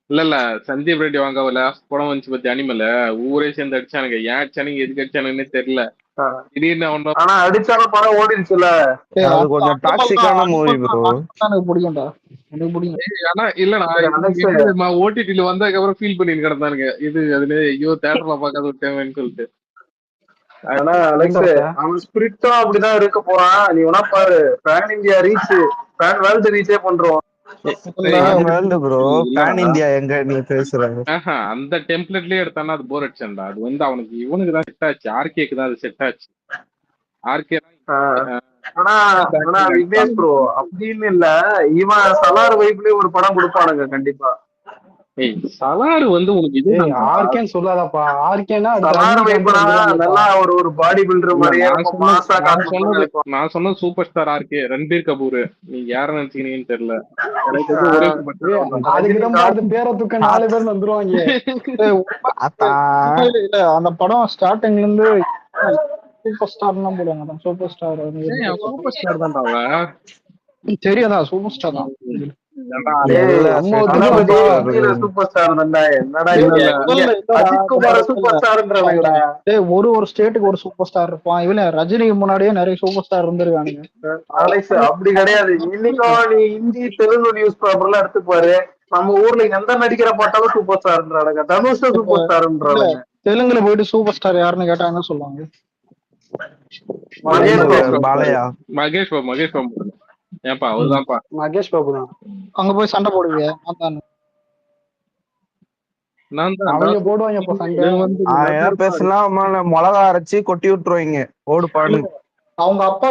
இல்ல சந்தீப் ரெட்டி வாங்க லாஸ்ட் படம் வந்துச்சு பத்தி அனிமல ஊரே சேர்ந்து அடிச்சானுங்க. ஏன் அடிச்சானுங்க எதுக்கு அடிச்சானுங்கன்னே தெரியல. திடீர்னு அவன் ஆனா அடிச்சாலும் படம் ஓடிடுச்சுல. அது கொஞ்சம் டாக்ஸிக்கான மூவி ப்ரோ. எனக்கு பிடிக்கும்டா, எனக்கு பிடிக்கும். ஆனா இல்லடா ஓடிடில வந்ததுக்கு அப்புறம் ஃபீல் பண்ணி கிடந்தானுங்க. இது அதுல ஐயோ தியேட்டர்ல பாக்காத விட்டேன்னு சொல்லிட்டு. ஆனா அலெக்ஸ் அவன் ஸ்பிரிட்டும் அப்படிதான் இருக்க போறான். நீ வேணா பாரு, pan India reach, pan world ரீச்சே பண்றோம். ப்ரோ பேன் இந்தியா எங்க நீ பேசுற? அந்த டெம்ப்ளேட்லயே எடுத்தானா அது போர் அடிச்சா. அது வந்து அவனுக்கு இவனுக்கு தான் செட் ஆச்சு, ஆர்கேக்கு தான் அது செட் ஆச்சு. ஆர்கே ஆனா விக்னேஷ் ப்ரோ அப்படின்னு இல்ல, இவன் சலார் வைப்லயே ஒரு படம் கொடுப்பானுங்க கண்டிப்பா. சலார் வந்து உனக்கு இது ஆர்கேன்னு சொல்லாதப்பா. ஆர்கேனா சலார் வைப்னா நல்லா ஒரு பாடி பில்டர் மாதிரியே மாசா காட்டுறது. நான் சொன்ன super star RK Ranbir Kapoor. நீங்க யார நினைச்சீங்கன்னு தெரியல. ஒரே பேரை தூக்க 4 பேர் வந்துருவாங்க. இல்ல அந்த படம் ஸ்டார்டிங்ல இருந்து சூப்பர் ஸ்டார் தான் போடுவாங்க. சூப்பர் ஸ்டார் சூப்பர் ஸ்டார் தான் தெரியாதா? சூப்பர் ஸ்டார் தான். சூப்பர் ஸ்டார் தான்டா. என்னடா அஜித் குமார் சூப்பர் ஸ்டார்ன்றானுங்கடா. ஒரு ஸ்டேட்டுக்கு ஒரு சூப்பர் ஸ்டார் இருப்பான். இவன் ரஜினிக்கு முன்னாடியே நிறைய சூப்பர் ஸ்டார் இருந்திருக்கானுங்க. அலெக்ஸ் அப்படி கிடையாது. இன்னைக்கும் நீ ஹிந்தி தெலுங்கு நியூஸ் பேப்பர்லாம் எடுத்துப்பாரு, நம்ம ஊர்ல எந்த நடிகரை பார்த்தாலும் சூப்பர் ஸ்டார்ன்றானுங்க. தனுஷ் சூப்பர் ஸ்டார்ன்றானுங்க. தெலுங்குல போயிட்டு சூப்பர் ஸ்டார் யாருன்னு கேட்டா என்ன சொல்லுவாங்க? மகேஷ் பாபு. ஏன்பா அவர்தான்ப்பா மகேஷ் பாபு தான். அங்க போய் சண்டை போடுவீங்க. அவங்க போடுவாங்க சண்டை. பேசினா மிளகா அரைச்சி கொட்டி விட்டுருவாங்க ஓடுப்பாடு. அவங்க அப்பா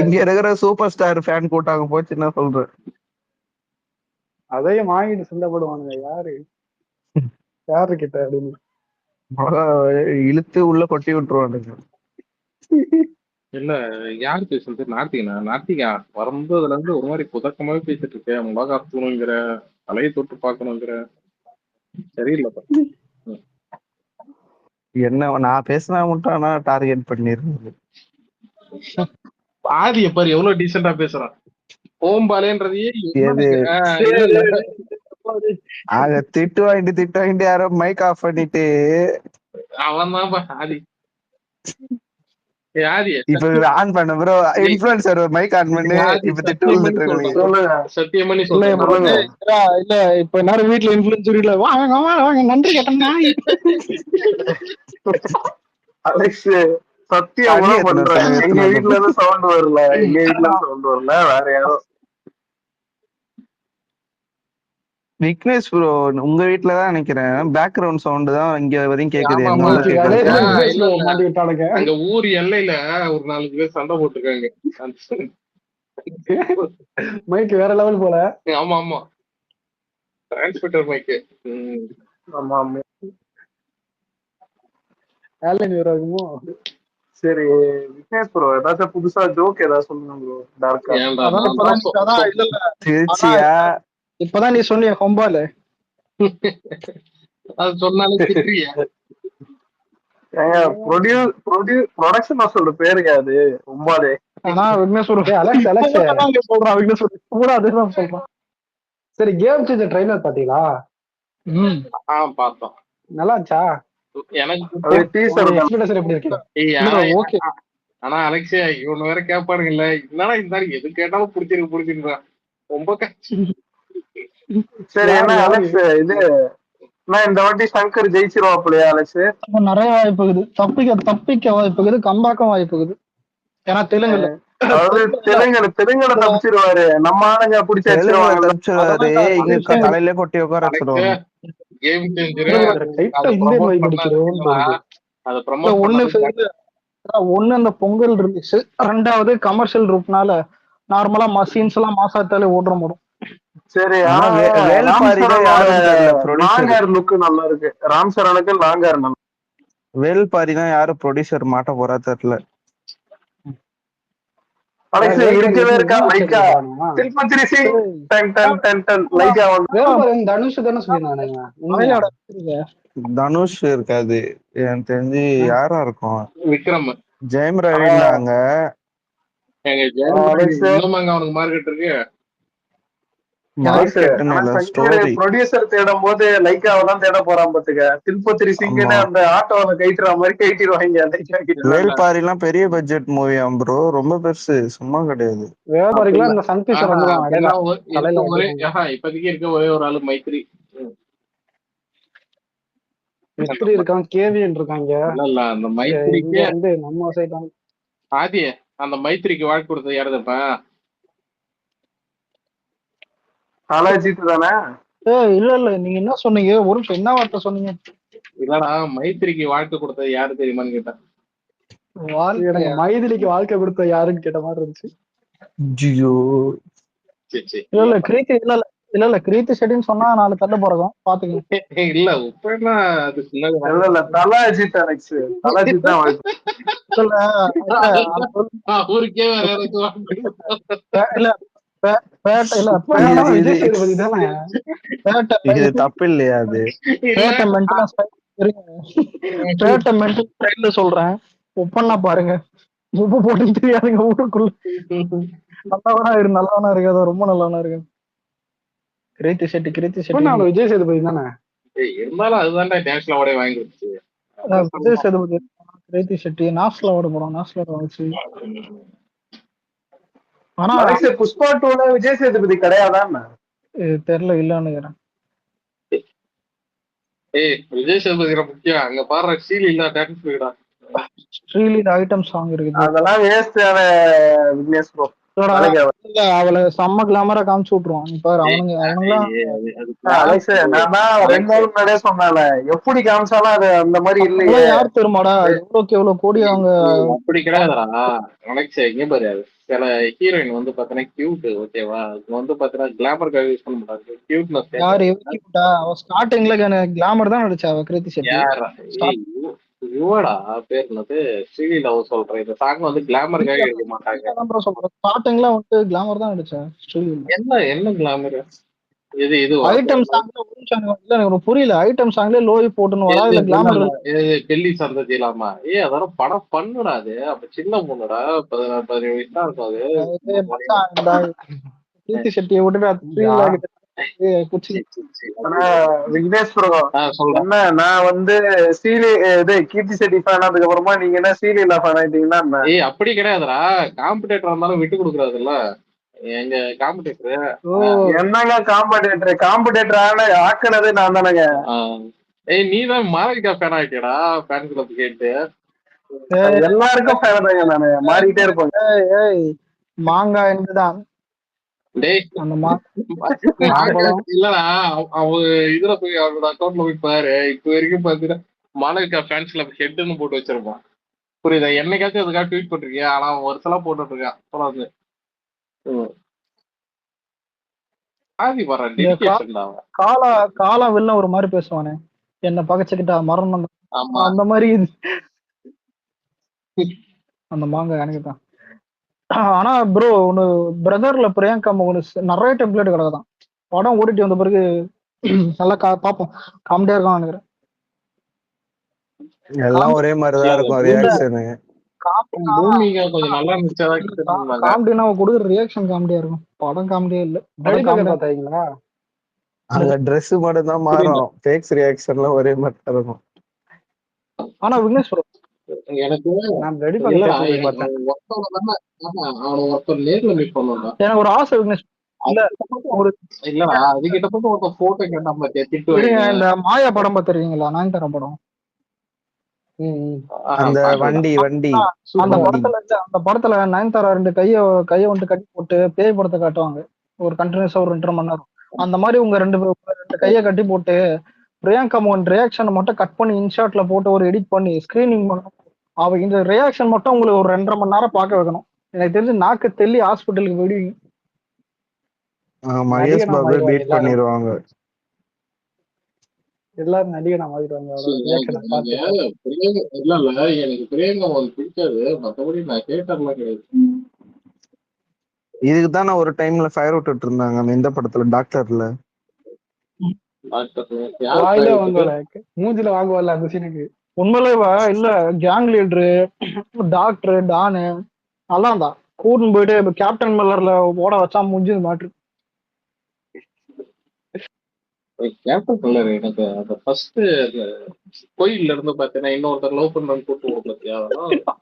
இங்க இருக்கிற சூப்பர் ஸ்டார் ஃபேன் கூட்டாங்க போச்சு. என்ன சொல்ற? அதையும் வாங்கிட்டு சண்டை போடுவானுங்க. யாரு கிட்ட அப்படின்னு மிளகா இழுத்து உள்ள கொட்டி விட்டுருவானுங்க. இல்ல யாரு பேசுறது? நார்த்திகா வரும்போதுல இருந்து ஒரு மாதிரி புதக்கமாவே பேசிட்டு இருக்கேன். மிளகா தூணுங்கிற, தலையை தொட்டு பாக்கணுங்கிற. சரியில்லப்பா. என்ன நான் பேசினா மட்டும் ஆனா டார்கெட் பண்ணிருந்தது. ஆதிய பாரு எவ்வளவு டீசெண்டா பேசுறான். ஓம்பாலேன்றதையே திட்டு வாங்கிட்டு யாரோ மைக் ஆஃப் பண்ணிட்டு அவன் தான் ஆதி. இப்ப ஆன் பண்ண ப்ரோ, இன்ஃப்ளூயன்சர் மைக் ஆன் பண்ணி இப்ப திட்டு விழுந்துட்டு இருக்காங்க. சத்தியமணி இல்ல இப்ப எல்லாரும் வீட்டுல இன்ஃப்ளூயன்சர் இல்ல வாங்க நன்றி கேட்டா. அலெக்ஸ் சத்தியமா பண்றேன். எங்க வீட்டுல இருந்து சவுண்ட் வரல, வேற யாரோ. விக்னேஷ் ப்ரோ உங்க வீட்டுலதான் நினைக்கிறேன் பேக்ரவுண்ட் சவுண்ட் தான் இங்க வரையும் கேக்குது. அங்க ஊர் எல்லையில ஒரு 4 பேர் சண்டை போட்டுருக்காங்க. மைக் வேற லெவல் போல. ஆமா டிரான்ஸ்மிட்டர் மைக். ஆமா சரி விக்னேஷ் ப்ரோ ஏதாச்சும் புதுசா ஜோக் ஏதாவது சொல்லுங்க ப்ரோ. டார்க்கா திருச்சியா இப்பதான் நீ சொன்னிய கொம்பால அது சொன்னாலே ப்ரொடக்ஷன் சொல்ற பேருங்க அது கொம்பாலே. சரி கேம் சேஞ்சர் ட்ரைலர் பாத்தீங்களா? பார்த்தோம். நல்லா இருந்துச்சா? ஆனா அலெக்ஸே இவனு வேற கேட்பானுங்கல்ல, என்னடா இருந்தாலும் எது கேட்டாலும் புடிச்சிருக்கா ரொம்ப கஷ்டம். சரி என்ன அலெக்ஸ் இது இந்த வாட்டி சங்கர் ஜெயிச்சிருவாப்லையா அலெக்ஸ்? நிறைய வாய்ப்பு இருக்குது, தப்பிக்க வாய்ப்பு இருக்குது, கம்பாக்கம் வாய்ப்பு இருக்குது. ஏன்னா தெலுங்குல தெலுங்குல தப்பிச்சிருவாரு. நம்ம ஆளுங்க பிடிச்சி தலையில கொட்டி உட்கார வச்சிருவாங்க. ஒண்ணு அந்த பொங்கல் ரிலீஸ், 2வது கமர்ஷியல் ரூப்னால நார்மலா மசீன்ஸ் எல்லாம் மாசாத்தாலே ஓடுற முடியும். சரி லாங்கர் லுக் நல்லா இருக்கு. ராம் சரணுக்கு லாங்கர் நல்லா. வேல்பாரி தான் யாரு ப்ரொடியூசர் மாட்ட போறா தெரியல. அலெக்ஸ் இருக்கவே இருக்கா Lyca Tirupati Singh done done done done Lyca வந்து தனுஷ் தான சொல்லிருந்தாங்க. தனுஷ் இருக்காது எனக்கு தெரிஞ்சு. யாரா இருக்கும்? விக்ரம், ஜெயம் ரவினாங்க. அவனுக்கு மார்க்கெட் இருக்கு. மார்க்கெட்னு இல்ல ஸ்டோரி. ப்ரொடியூசர் தேடும் போது லைக்காவை தான் தேட போறான் பாத்துக்க. திருப்பத்திரி சிங்குன்னு அந்த ஆட்டோவை கைட்டுற மாதிரி கைட்டிடுவாங்க லைக்கா கிட்ட. வேல்பாரி எல்லாம் பெரிய பட்ஜெட் மூவியாம் ப்ரோ, ரொம்ப பெருசு, சும்மா கிடையாது. வேலைப்பாரிக்கெல்லாம் இந்த சன் பிக்சர் வந்துருவாங்க அடேங்கா தலையில ஒரே இப்போதைக்கு இருக்க ஒரே ஒரு ஆளு மைத்ரி. மிஸ்திரி இருக்கான், கேவிஎன் இருக்காங்க. இல்ல அந்த மைத்ரிக்கு வந்து நம்ம சைடு ஆதி அந்த மைத்ரிக்கு வாழ்க்கை கொடுத்தது யாருதுப்பா? அஜித் தானே? இல்ல நீங்க என்ன சொன்னீங்க? ஒரு நிமிஷம், என்ன வார்த்தை சொன்னீங்க? இல்லடா, மைத்ரிக்கு வாழ்க்கை கொடுத்தது யாரு தெரியுமான்னு கேட்டேன். எனக்கு மைதிலிக்கு வாழ்க்கை கொடுத்த யாருன்னு கேட்ட மாதிரி இருந்துச்சு. இல்ல கிரீத்தி இல்ல கிரீத்தி செட்டின்னு சொன்னா 4 தள்ள போறோம் பாத்துக்கங்க. இல்ல இப்ப அது இல்ல தல அஜித் அலெக்ஸ், தல அஜித் தான் வாழ்க்கை. ஊருக்கே இது தப்பு இல்லையா? அது சொல்றேன், ஒப்பன்னா பாருங்க, உப்பு போட்டு தெரியாதுங்க ஊருக்குள்ள. நல்லவனா இருக்காது, ரொம்ப நல்லவனா இருக்கு. கிரீத்தி செட்டி விஜய் சேதுபதி தானே இருந்தாலும் அதுதான்டா நேஷனல் அவார்டே வாங்கி கொடுத்துச்சு. விஜய் சேதுபதி கிரீத்தி செட்டி நேஷனல் அவார்டு போறோம், நேஷனல் அவார்டு வாங்கிச்சு. ஆனா புஷ்பா 2ல விஜய் சேதுபதி கிடையாதான் தெரியல, இல்லன்னு. விஜய் சேதுபதி முக்கியம். அங்க பாரு ஸ்ரீலீலா டான்ஸ் இருக்குடா. ஸ்ரீலீலா ஐட்டம் சாங் இருக்குது, அதெல்லாம் வேஸ்டான விக்னேஷ் ப்ரோ. அவளை செம்ம கிளாமரா காமிச்சு விட்டுருவான். நீ பாரு, அவனுங்களாம் சொன்னால எப்படி காமிச்சாலும் அது அந்த மாதிரி இல்லையே. யார் தெரியுமாடா எவ்வளவு கோடி அவங்க. அப்படி கிடையாதுடா அலெக்ஸ், எங்க பாரு சில ஹீரோயின் வந்து பாத்தீங்கன்னா கியூட், ஓகேவா? வந்து பாத்தீங்கன்னா கிளாமருக்காக யூஸ் பண்ண மாட்டாங்க, கியூட்னஸ். யாரு அவ ஸ்டார்டிங்ல கிளாமர் தான் நடிச்சா அவ, கிருத்தி செட்டி. இவடா பேர் என்னது, ஸ்ரீலீலாவை சொல்றேன். இந்த சாங் வந்து கிளாமருக்காக எடுக்க மாட்டாங்க. ஸ்டார்டிங்ல வந்து கிளாமர் தான் நடிச்சா ஸ்ரீலீலா. என்ன கிளாமர்? இது ஐட்டம் சாங்ல எனக்கு புரியல. ஐட்டம் சாங்ல லோய் போட்டுன்னு வரா, இல்ல கிளாமர் டெல்லி சந்ததி இல்லாம அதெல்லாம் படம் பண்ணுடா. அது அப்ப சின்ன பொண்ணுடா, 17 வயசு தான் இருக்கும். அது கீர்த்தி செட்டியை விட்டுட்டு விக்னேஷ் ப்ரோ என்ன, நான் வந்து கீர்த்தி செட்டி ஃபேன் ஆனதுக்கு அப்புறமா நீங்க என்ன ஸ்ரீலீலா ஃபேன் ஆயிட்டீங்கன்னா? அப்படி கிடையாதுடா, காம்படிட்டர் இருந்தாலும் விட்டு கொடுக்குறாதுல்ல எங்க காம்படிட்டர். என்னங்க காம்படிட்டர் ஆக்குனது நான் தானேங்க. நீதான் மாலவிகா ஃபேன் ஆயிட்டியடா, ஃபேன் கிளப் கேட்டு. எல்லாருக்கும் ஃபேன் தாங்க, நானு மாறிட்டே இருப்பேன். மாங்காய் என்றுதான் இல்லடா, அவங்க இதுல போய் அவரோட அக்கௌண்ட்ல போய் பாரு, இப்ப வரைக்கும் பாத்தீங்கன்னா மாலவிகா ஃபேன்ஸ் கிளப் ஹெட்னு போட்டு வச்சிருப்பான். புரியுதா? என்னைக்காச்சும் அதுக்காக ட்வீட் பண்ணிருக்கேன், ஆனா ஒரு சில போட்டுட்டு இருக்கான். சொல்லாது ஆதி வர காலா வெளில ஒரு மாதிரி பேசுவானே, என்ன பகச்சுக்கிட்டா மரணம் அந்த மாதிரி. அந்த மாங்க எனக்கு தான். ஆனா ப்ரோ ஒண்ணு, பிரதர்ல பிரியங்கா நிறைய டெம்ப்ளேட் கிடக்குதான். படம் ஓடிட்டு வந்த பிறகு நல்லா பாப்போம், காமெடியா இருக்கும் நினைக்கிறேன். எல்லாம் ஒரே மாதிரிதான் இருக்கும் ரியாக்ஷன். காமெடினா கொடுக்குற ரியாக்ஷன் காமெடியா இருக்கும், படம் காமெடியா இல்ல. பாத்தீங்களா? அந்த ட்ரெஸ் மட்டும் தான் மாறும், ஃபேக்ஸ் ரியாக்ஷன்லாம் ஒரே மாதிரி இருக்கும். ஆனா விக்னேஷ் ப்ரோ எனக்கு ஒரு ஆசை விக்னேஷ், இல்லடா அதுகிட்ட போட்டு ஒரு போட்டோ கேட்டா இந்த மாயா படம் பாத்துருக்கீங்களா? நயன்தாரா படம், அந்த வண்டி அந்த படத்துல நயன்தாரா 2 கைய வந்து கட்டி போட்டு பேய் படத்தை காட்டுவாங்க ஒரு கண்டினியூஸா ஒரு 2.5 மணி நேரம். அந்த மாதிரி உங்க 2 கையை கட்டி போட்டு பிரியங்கா மோகன் ரியாக்ஷன் மட்டும் கட் பண்ணி இன்ஷாட்ல போட்டு ஒரு எடிட் பண்ணி ஸ்கிரீனிங் பண்ணணும். அவ இந்த ரியாக்ஷன் மட்டும் உங்களுக்கு ஒரு 2.5 மணி நேரம் பார்க்க வைக்கணும். எனக்கு தெரிஞ்சு நாக்கு தெல்லி ஹாஸ்பிட்டலுக்கு போயிடுவீங்க. மகேஷ் பாபு பீட் பண்ணிடுவாங்க, எல்லாரும் நடிகனா மாறிடுவாங்க. இல்ல எனக்கு பிரியங்கா மோகன் பிடிக்காது, மத்தபடி நான் கேட்டர்லாம் கிடையாது. இதுக்குதான் நான் ஒரு டைம்ல ஃபயர் விட்டுட்டு இருந்தாங்க இந்த படத்துல டாக்டர்ல. மூஞ்சில வாங்குவாள் அந்த சீனுக்கு. உண்மையிலேவா இல்ல, கேங் லீடரு டாக்டர் டானு நல்லா இருந்தா கூட்டின்னு போயிட்டு கேப்டன் மில்லர்ல ஓட வச்சா முடிஞ்சது மாட்டு. கேப்டன் கலர் எனக்கு அந்த ஃபர்ஸ்ட் கோயில்ல இருந்து பாத்தீங்கன்னா இன்னொருத்தர் லவ் பண்றேன்னு கூட்டு விட பாத்தியா அதெல்லாம்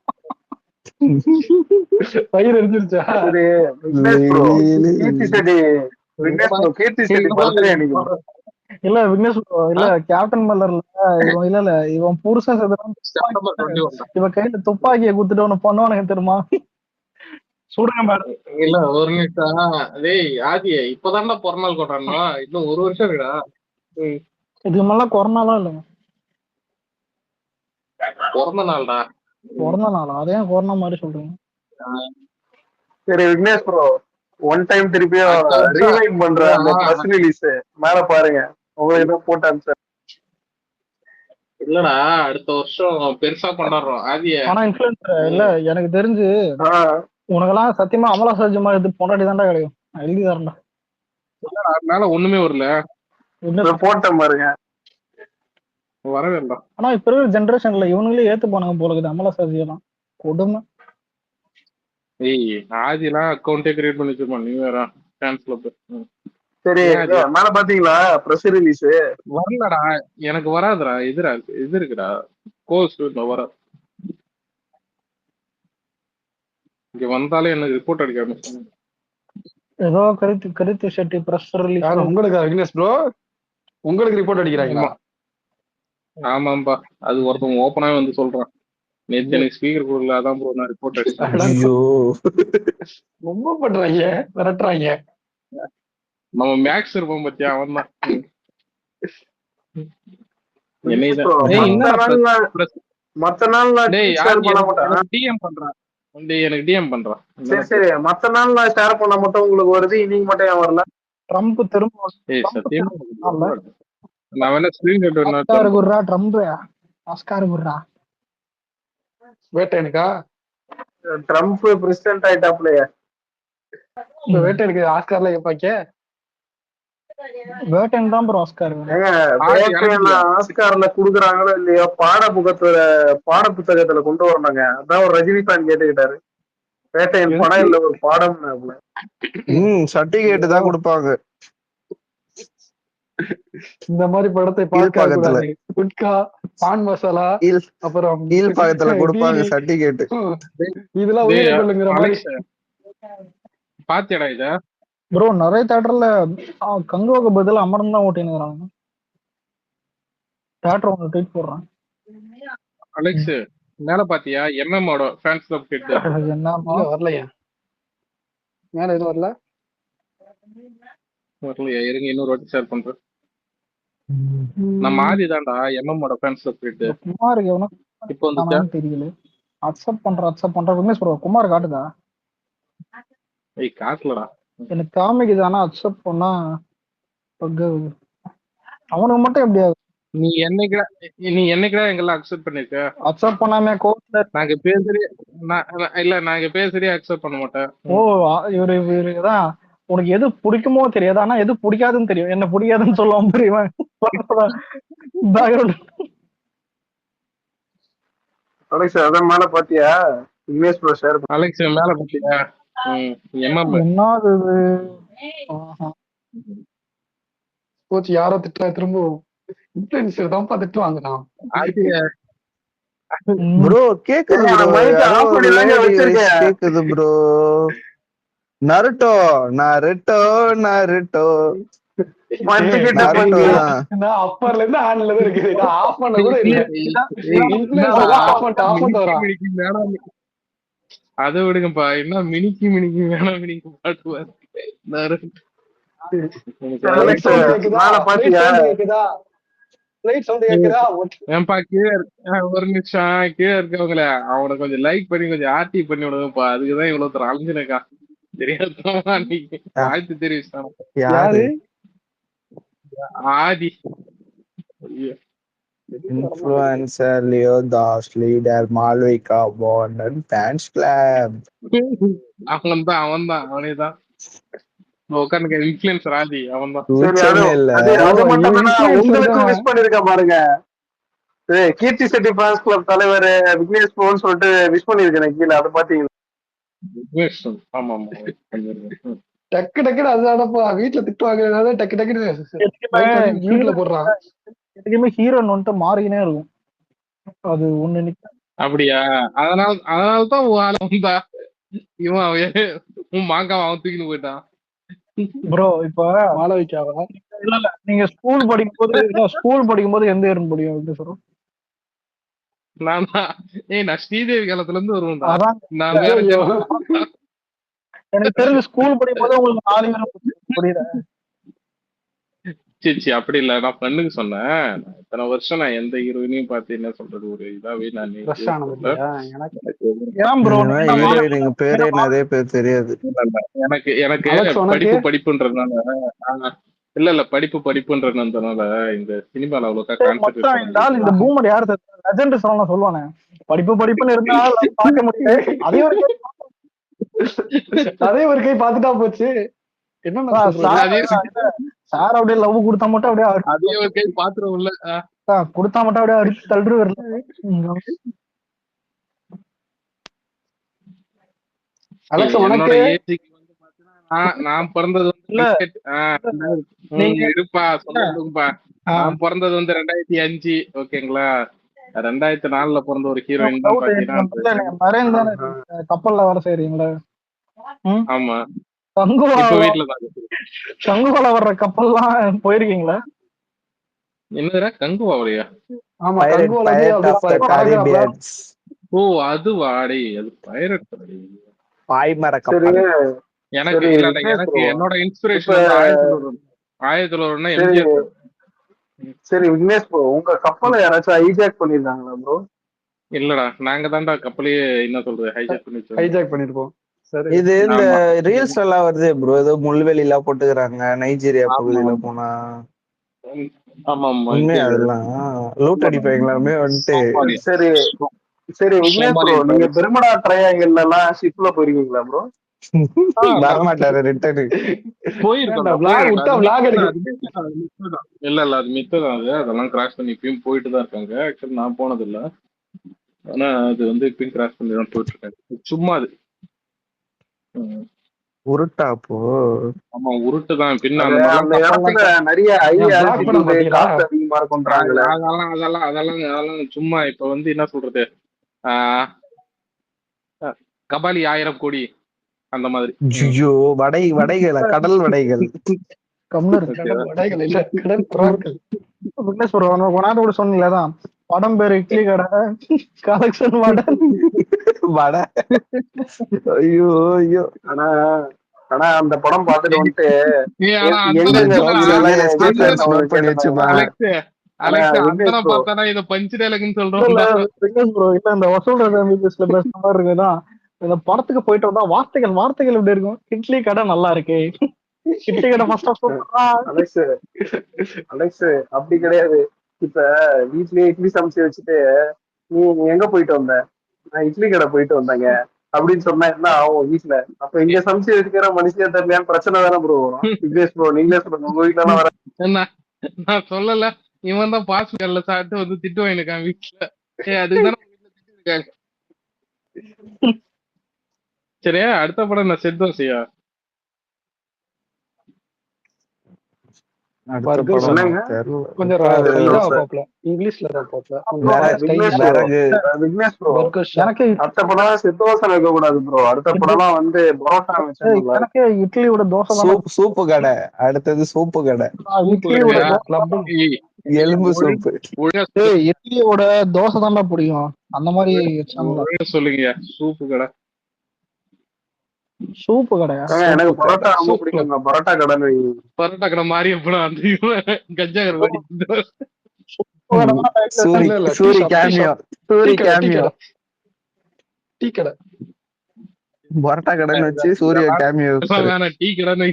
பயிர் எரிஞ்சிருச்சா? சரி விக்னேஷ் ப்ரோ, கீர்த்தி செட்டி விக்னேஷ் ப்ரோ, கீர்த்தி செட்டி பர்த்டே அன்னைக்கு இல்ல விக்னேஷ் bro, இல்ல கேப்டன் மல்லர்ல இவன் இல்ல இவன் புருஷன் செத்துறான், செப்டம்பர் 21 இவன் கையில துப்பாக்கியை குத்துட்டு ஒண்ணு பண்ணுவானுங்க தெரியுமா? சுடுங்க மேடம். இல்ல ஒரு நிமிஷம் டேய் ஆதிய இப்பதான்டா பிறநாள் கொண்டாடணும் இன்னும் ஒரு வருஷம் இருக்குடா. இதுக்கு மேல கொரோனாலாம் இல்லைங்க, பிறந்த நாள்டா. பிறந்த நாளா? அதே கொரோனா மாதிரி சொல்றீங்க? சரி விக்னேஷ் ப்ரோ, ஒன் டைம் திருப்பியும் அடுத்த வருஷம் ரீவைண்ட் பண்ற அந்த ப்ரெஸ் ரிலீஸ் மேல பாருங்க, உங்களுக்கு ஏதோ போட்டான் சார். இல்லடா அடுத்த வருஷம் பெருசா கொண்டாடுறோம் ஆதிய. ஆனா இன்ஃபுளுன்சர் இல்ல எனக்கு தெரிஞ்சு உனக்கெல்லாம் சத்தியமா அமலா சர்ஜமா எடுத்து பொண்டாட்டி தான்டா கிடைக்கும், நான் எழுதி தரேன்டா. இல்லடா அதனால ஒண்ணுமே வரல, போட்டேன் பாருங்க வரவேண்டா. ஆனா இப்ப இருக்கிற ஜென்ரேஷன்ல இவனுங்களே ஏத்து போனாங்க போல இருக்குது அமலா சர்ஜி எல்லாம், கொடுமை. ஏய் ஆதிலாம் அக்கௌண்டே கிரியேட் பண்ணி வச்சிருப்பான், நீ வேற டான்ஸ்ல போய். சரி மேல பாத்தீங்களா ப்ரெஸ் ரிலீஸ்? வரலடா எனக்கு வராதுடா, இது இருக்குடா கோர்ஸ் வராது. இங்க வந்தாலே எனக்கு ரிப்போர்ட் அடிக்க ஆரம்பிச்சு. ஏதோ கருத்து ஷெட்டி பிரஸ் ரிலீஸ். யாரு உங்களுக்கு விக்னேஷ் ப்ரோ உங்களுக்கு ரிப்போர்ட் அடிக்கிறாங்களா? ஆமாம்பா, அது ஒருத்தவங்க ஓப்பனாவே வந்து சொல்றான், நேத்து எனக்கு ஸ்பீக்கர் கொடுக்கல அதான் ப்ரோ நான் ரிப்போர்ட் அடிச்சேன். ஐயோ ரொம்ப பண்றாங்க, விரட்டுறாங்க. நம்ம மேக்ஸ் இருப்போம் பத்தியா, அவன் தான் மத்த நாள் டிஎம் பண்றான். எனக்கு டிஎம் பண்றான். சரி சரி, மத்த நாள் நான் ஷேர் பண்ண மட்டும் உங்களுக்கு வருது, இன்னைக்கு மட்டும் ஏன் வரல? ட்ரம்ப் திரும்ப சத்தியமா நான் வேணா ஸ்கிரீன் ஆஸ்கார் குர்ரா, ட்ரம்ப் ஆஸ்கார் குர்ரா. வேட்டையனுக்கா? Trump president ஆயிட்டாப்லயே. வேட்டையனுக்கு ஆஸ்கார்ல கேட்பாங்க. வேட்டையன் தான் ப்ரோ ஆஸ்கார். ஆஸ்கார்ல குடுக்குறாங்களோ இல்லையோ, பாட புத்தகத்துல கொண்டு வரணுங்க. அதான் ஒரு ரஜினி ஃபேன் கேட்டுக்கிட்டாரு, வேட்டையன் படம் இல்ல ஒரு பாடம். சர்டிபிகேட் தான் கொடுப்பாங்க. இந்த மாதிரி படத்தை பார்க்க குட்கா, பான் மசாலா, அப்புறம் கீழ் பாகத்துல கொடுப்பாங்க சர்டிபிகேட். இதெல்லாம் உயிரை கொள்ளுங்கிற மாதிரி. பாத்தியடா இத ப்ரோ நிறைய தியேட்டர்ல கங்குவாக்கு பதில் அமர்ந்து தான் ஓட்டினுக்குறாங்க. தியேட்டர் ஒன்று ட்வீட் போடுறேன். அலெக்ஸ் மேல பாத்தியா எம்எம்மோட ஃபேன்ஸ் கிளப் கிட்ட என்னமா வரலையா? மேல எதுவும் வரலையா? இருங்க இன்னொரு வாட்டி ஷேர் பண்றேன். நம்ம ஆதி தான்டா எம்எம்மோட ஃபேன்ஸ் கிளப் கிட்ட. குமாருக்கு எவனோ இப்போ வந்து தெரியல. அக்செப்ட் பண்ற விக்னேஷ் ப்ரோ குமார் காட்டுதா? ஏய் காட்டலடா எனக்கு காமிக்குது, ஆனா அக்செப்ட் பண்ணா அவனுக்கு மட்டும் எப்படியா? நீ என்னைக்குடா எங்கெல்லாம் அக்செப்ட் பண்ணிருக்க? அக்செப்ட் பண்ணாம கோர்ட்ல நாங்க பேசுறே அக்செப்ட் பண்ண மாட்டேன். ஓ இவருதான் உனக்கு எது பிடிக்குமோ தெரியாது, ஆனா எது பிடிக்காதுன்னு தெரியும். என்ன பிடிக்காதுன்னு சொல்லுவான் புரியுவன். அலெக்ஸ் அதான் மேல பாத்தியா? விக்னேஷ் ப்ரோ ஷேர் அலெக்ஸ் மேல பாத்தியா? என்னது கோச் யாரோ திட்டா திரும்ப இன்ஃப்ளூயன்சர் தான் பார்த்துட்டு வாங்கலாம். ப்ரோ கேக்குது கேக்குது ப்ரோ. நருட்டோ நருட்டோ நருட்டோ அப்பர்ல இருந்து ஆன்ல தான் இருக்கு. ஆஃப் பண்ண கூட இல்ல. அதை விடுங்கப்பா, என்ன மினிக்கி வேணாம் மினிக்கி பாட்டுவார். ஒரு நிமிஷம் கீழே இருக்கவங்கள அவனை கொஞ்சம் லைக் பண்ணி கொஞ்சம் ஆர்டி பண்ணி விடுங்கப்பா. அதுக்குதான் இவ்வளவு தூரம் அலைஞ்சினக்கா. தெரியாதமா நீங்க வாழ்த்து தெரிவிச்சாங்க ஆதி. Influencer Leo Das leader Malvika Warner fans club. அவன்தான் அவனேதான் உட்காந்து இன்ஃப்ளூயன்சர் ஆதி அவன்தான். உங்களுக்கு விஷ் பண்ணிருக்க பாருங்க. கீர்த்தி செட்டி ஃபேன்ஸ் கிளப் தலைவர் விக்னேஷ் ப்ரோன்னு சொல்லிட்டு விஷ் பண்ணிருக்கேன் கீழே, அதை பாத்தீங்களா? ஆமா ஆமா டக்கு டக்குன்னு அதுதானப்பா வீட்டுல திட்டுவாங்க, டக்கு டக்குன்னு எதுக்குமே மைக் வாங்கி மியூட்ல ஹீரோ போடுறான். எதுக்குமே ஹீரோன்னு வந்துட்டு மாறிக்கினே இருக்கும். அது ஒண்ணு நிக்க அப்படியா? அதனாலதான் உன் ஆள வந்தா இவன் உன் மாங்காவை அவன் தூக்கிட்டு போயிட்டான். ப்ரோ. இப்ப மாளவிகாவா? இல்ல இல்ல, நீங்க ஸ்கூல் படிக்கும்போது எந்த இயர் முடியும் எப்படி சொல்றோம்? நானா? நான் ஸ்ரீதேவி காலத்துல இருந்து வருவேன்டா. அதான் நான் வேற ஐயோ எனக்கு தெரிஞ்சு ஸ்கூல் படிக்கும்போது உங்களுக்கு 4 இயர் புரியுதா? சரி அப்படி இல்ல, நான் ஃப்ரெண்டுக்கு சொன்னேன். இத்தனை வருஷம் நான் எந்த ஹீரோயினையும் பார்த்து என்ன சொல்றது ஒரு இதாவே நான் ரஷ் ஆனது இல்லையா? எனக்கு ஏன் ப்ரோ ஹீரோயினுக்கு பேரே நிறைய பேர் தெரியாது. எனக்கு எனக்கு அலெக்ஸ் உனக்கு படிப்புன்றதுனால இல்ல படிப்புன்றதுனால இந்த சினிமால அவ்வளோக்கா கான்சென்ட்ரேட் பண்ண இந்த ஆள் இந்த முடியாது. பூமர் யாரு லெஜெண்ட் சொல்லணும் சொல்லுவானே, படிப்புன்னு இருந்தா பார்க்க முடியல. அதே ஒரு அதே ஒரு கை பாத்துட்டா போச்சு. என்ன சார் அப்படியே லவ் கொடுத்தா மட்டும் அப்படியே அதே ஒரு கை பாத்துரும் இல்ல கொடுத்தா மட்டும் அப்படியே அடிச்சு தள்ளுருவர்ல. அலெக்ஸ் என்னோட உனக்கு ஏஜுக்கு வந்து பாத்தீங்கன்னா நான் பிறந்தது இல்ல வந்து இருப்பா சொல்லுங்கப்பா. நான் பிறந்தது வந்து 2005 ஓகேங்களா. 2004ல பிறந்த ஒரு ஹீரோயின் தான் பாத்தீங்கன்னா கப்பல்ல வர செய்றீங்களா? ஆமா சங்குவால இப்ப வீட்டுலதான் சங்குவால வர்ற கப்பல்லாம் போயிருக்கீங்களா? என்னதுடா கங்குவாவலையா? ஆமா கங்குவால ஓ அது வாடை, அது பைரட் பாய்மர சரி கப்பல். எனக்கு இல்ல எனக்கு என்னோட இன்ஸ்பிரேஷன் வந்து 1001 எம்ஜிஆர். சரி விக்னேஷ் ப்ரோ, உங்க கப்பலை யாராச்சும் ஹைஜாக் பண்ணிருக்காங்களா ப்ரோ? இல்லடா, நாங்க தான்டா கப்பலையே என்ன சொல்றது ஹைஜாக் பண்ணிருப்போம். சரி இது இந்த ரீல்ஸ் எல்லாம் வருது ப்ரோ, ஏதோ முள்வெளி எல்லாம் போட்டுக்கிறாங்க நைஜீரியா பகுதியில போனா. ஆமா உண்மையா அதெல்லாம் லூட் அடிப்பாங்களாமே வந்துட்டு. சரி சரி விக்னேஷ் ப்ரோ, நீங்க பெருமடா ட்ரையாங்கல்ல எல்லாம் ஷிப்ல போயிருக்கீங்களா ப்ரோ? வரமாட்டாரு ரிட்டர்னு இல்ல அது மித்ததான். அது அதெல்லாம் கிராஸ் பண்ணி இப்பயும் போயிட்டு தான் இருக்காங்க. ஆக்சுவலி நான் போனது இல்ல, ஆனா அது வந்து இப்பயும் கிராஸ் பண்ணி தான் போயிட்டு இருக்காங்க. சும்மா அது உருட்டா அப்போ. ஆமா உருட்டு தான். பின்ன அந்த இடத்துல நிறைய காசு அதிகமா இருக்கும்ன்றாங்களே. அதெல்லாம் சும்மா. இப்ப வந்து என்ன சொல்றது, கபாலி 1000 கோடி அந்த மாதிரி. ஐயோ வடைகள் கடல் வடைகள். கூட சொன்னீங்களாதான் படம் பேரு இட்லி கடை கலெக்ஷன் வடை. ஐயோ ஐயோ. ஆனா அந்த படம் பார்த்துட்டு வந்துட்டு இந்த படத்துக்கு போயிட்டு வந்தா வார்த்தைகள் எப்படி இருக்கும்? இட்லி கடை நல்லா இருக்கு, இட்லி கடை அலெக்ஸ் அப்படி கிடையாது. இப்ப வீட்லயே இட்லி சமைச்சு வச்சுட்டு நீ எங்க போயிட்டு வந்த? நான் இட்லி கடை போயிட்டு வந்தேங்க அப்படின்னு சொன்னா என்ன ஆகும் வீட்டுல? அப்ப இங்க சமைச்சு வச்சுக்கிற மனுஷன் தெரியலையான்னு பிரச்சனை தானே ப்ரோ வரும். விக்னேஷ் ப்ரோ நீங்களே சொல்லுங்க, உங்க வீட்டுல எல்லாம் வர. நான் சொல்லல, இவன் தான் பாஸ்கல்ல சாப்பிட்டு வந்து திட்டு வாங்கிருக்கான் வீட்டுல. அதுக்குதான் திட்டிருக்காங்க. சரியா, அடுத்த படம் நான் செட் தோசையா? இங்கிலீஷ்ல அடுத்த படம் செத்தோசை வைக்க கூடாது ப்ரோ. அடுத்த படம் வந்து பரோட்டா வச்சா எனக்கு இட்லியோட தோசை சூப்பு கடை. அடுத்தது சூப்பு கடை, எலும்பு சூப்பு. இட்லியோட தோசை தான்டா பிடிக்கும். அந்த மாதிரி சொல்லுங்க. சூப்பு கடையா? எனக்கு பரோட்டா ரொம்ப பிடிக்குங்க. பரோட்டா கடை மாறி எப்படா அந்த கஞ்சா சூரி கேமியோ டீ கடை பரோட்டா கடைன்னு வச்சு சூரிய கேமியோ. டீ கடைன்னு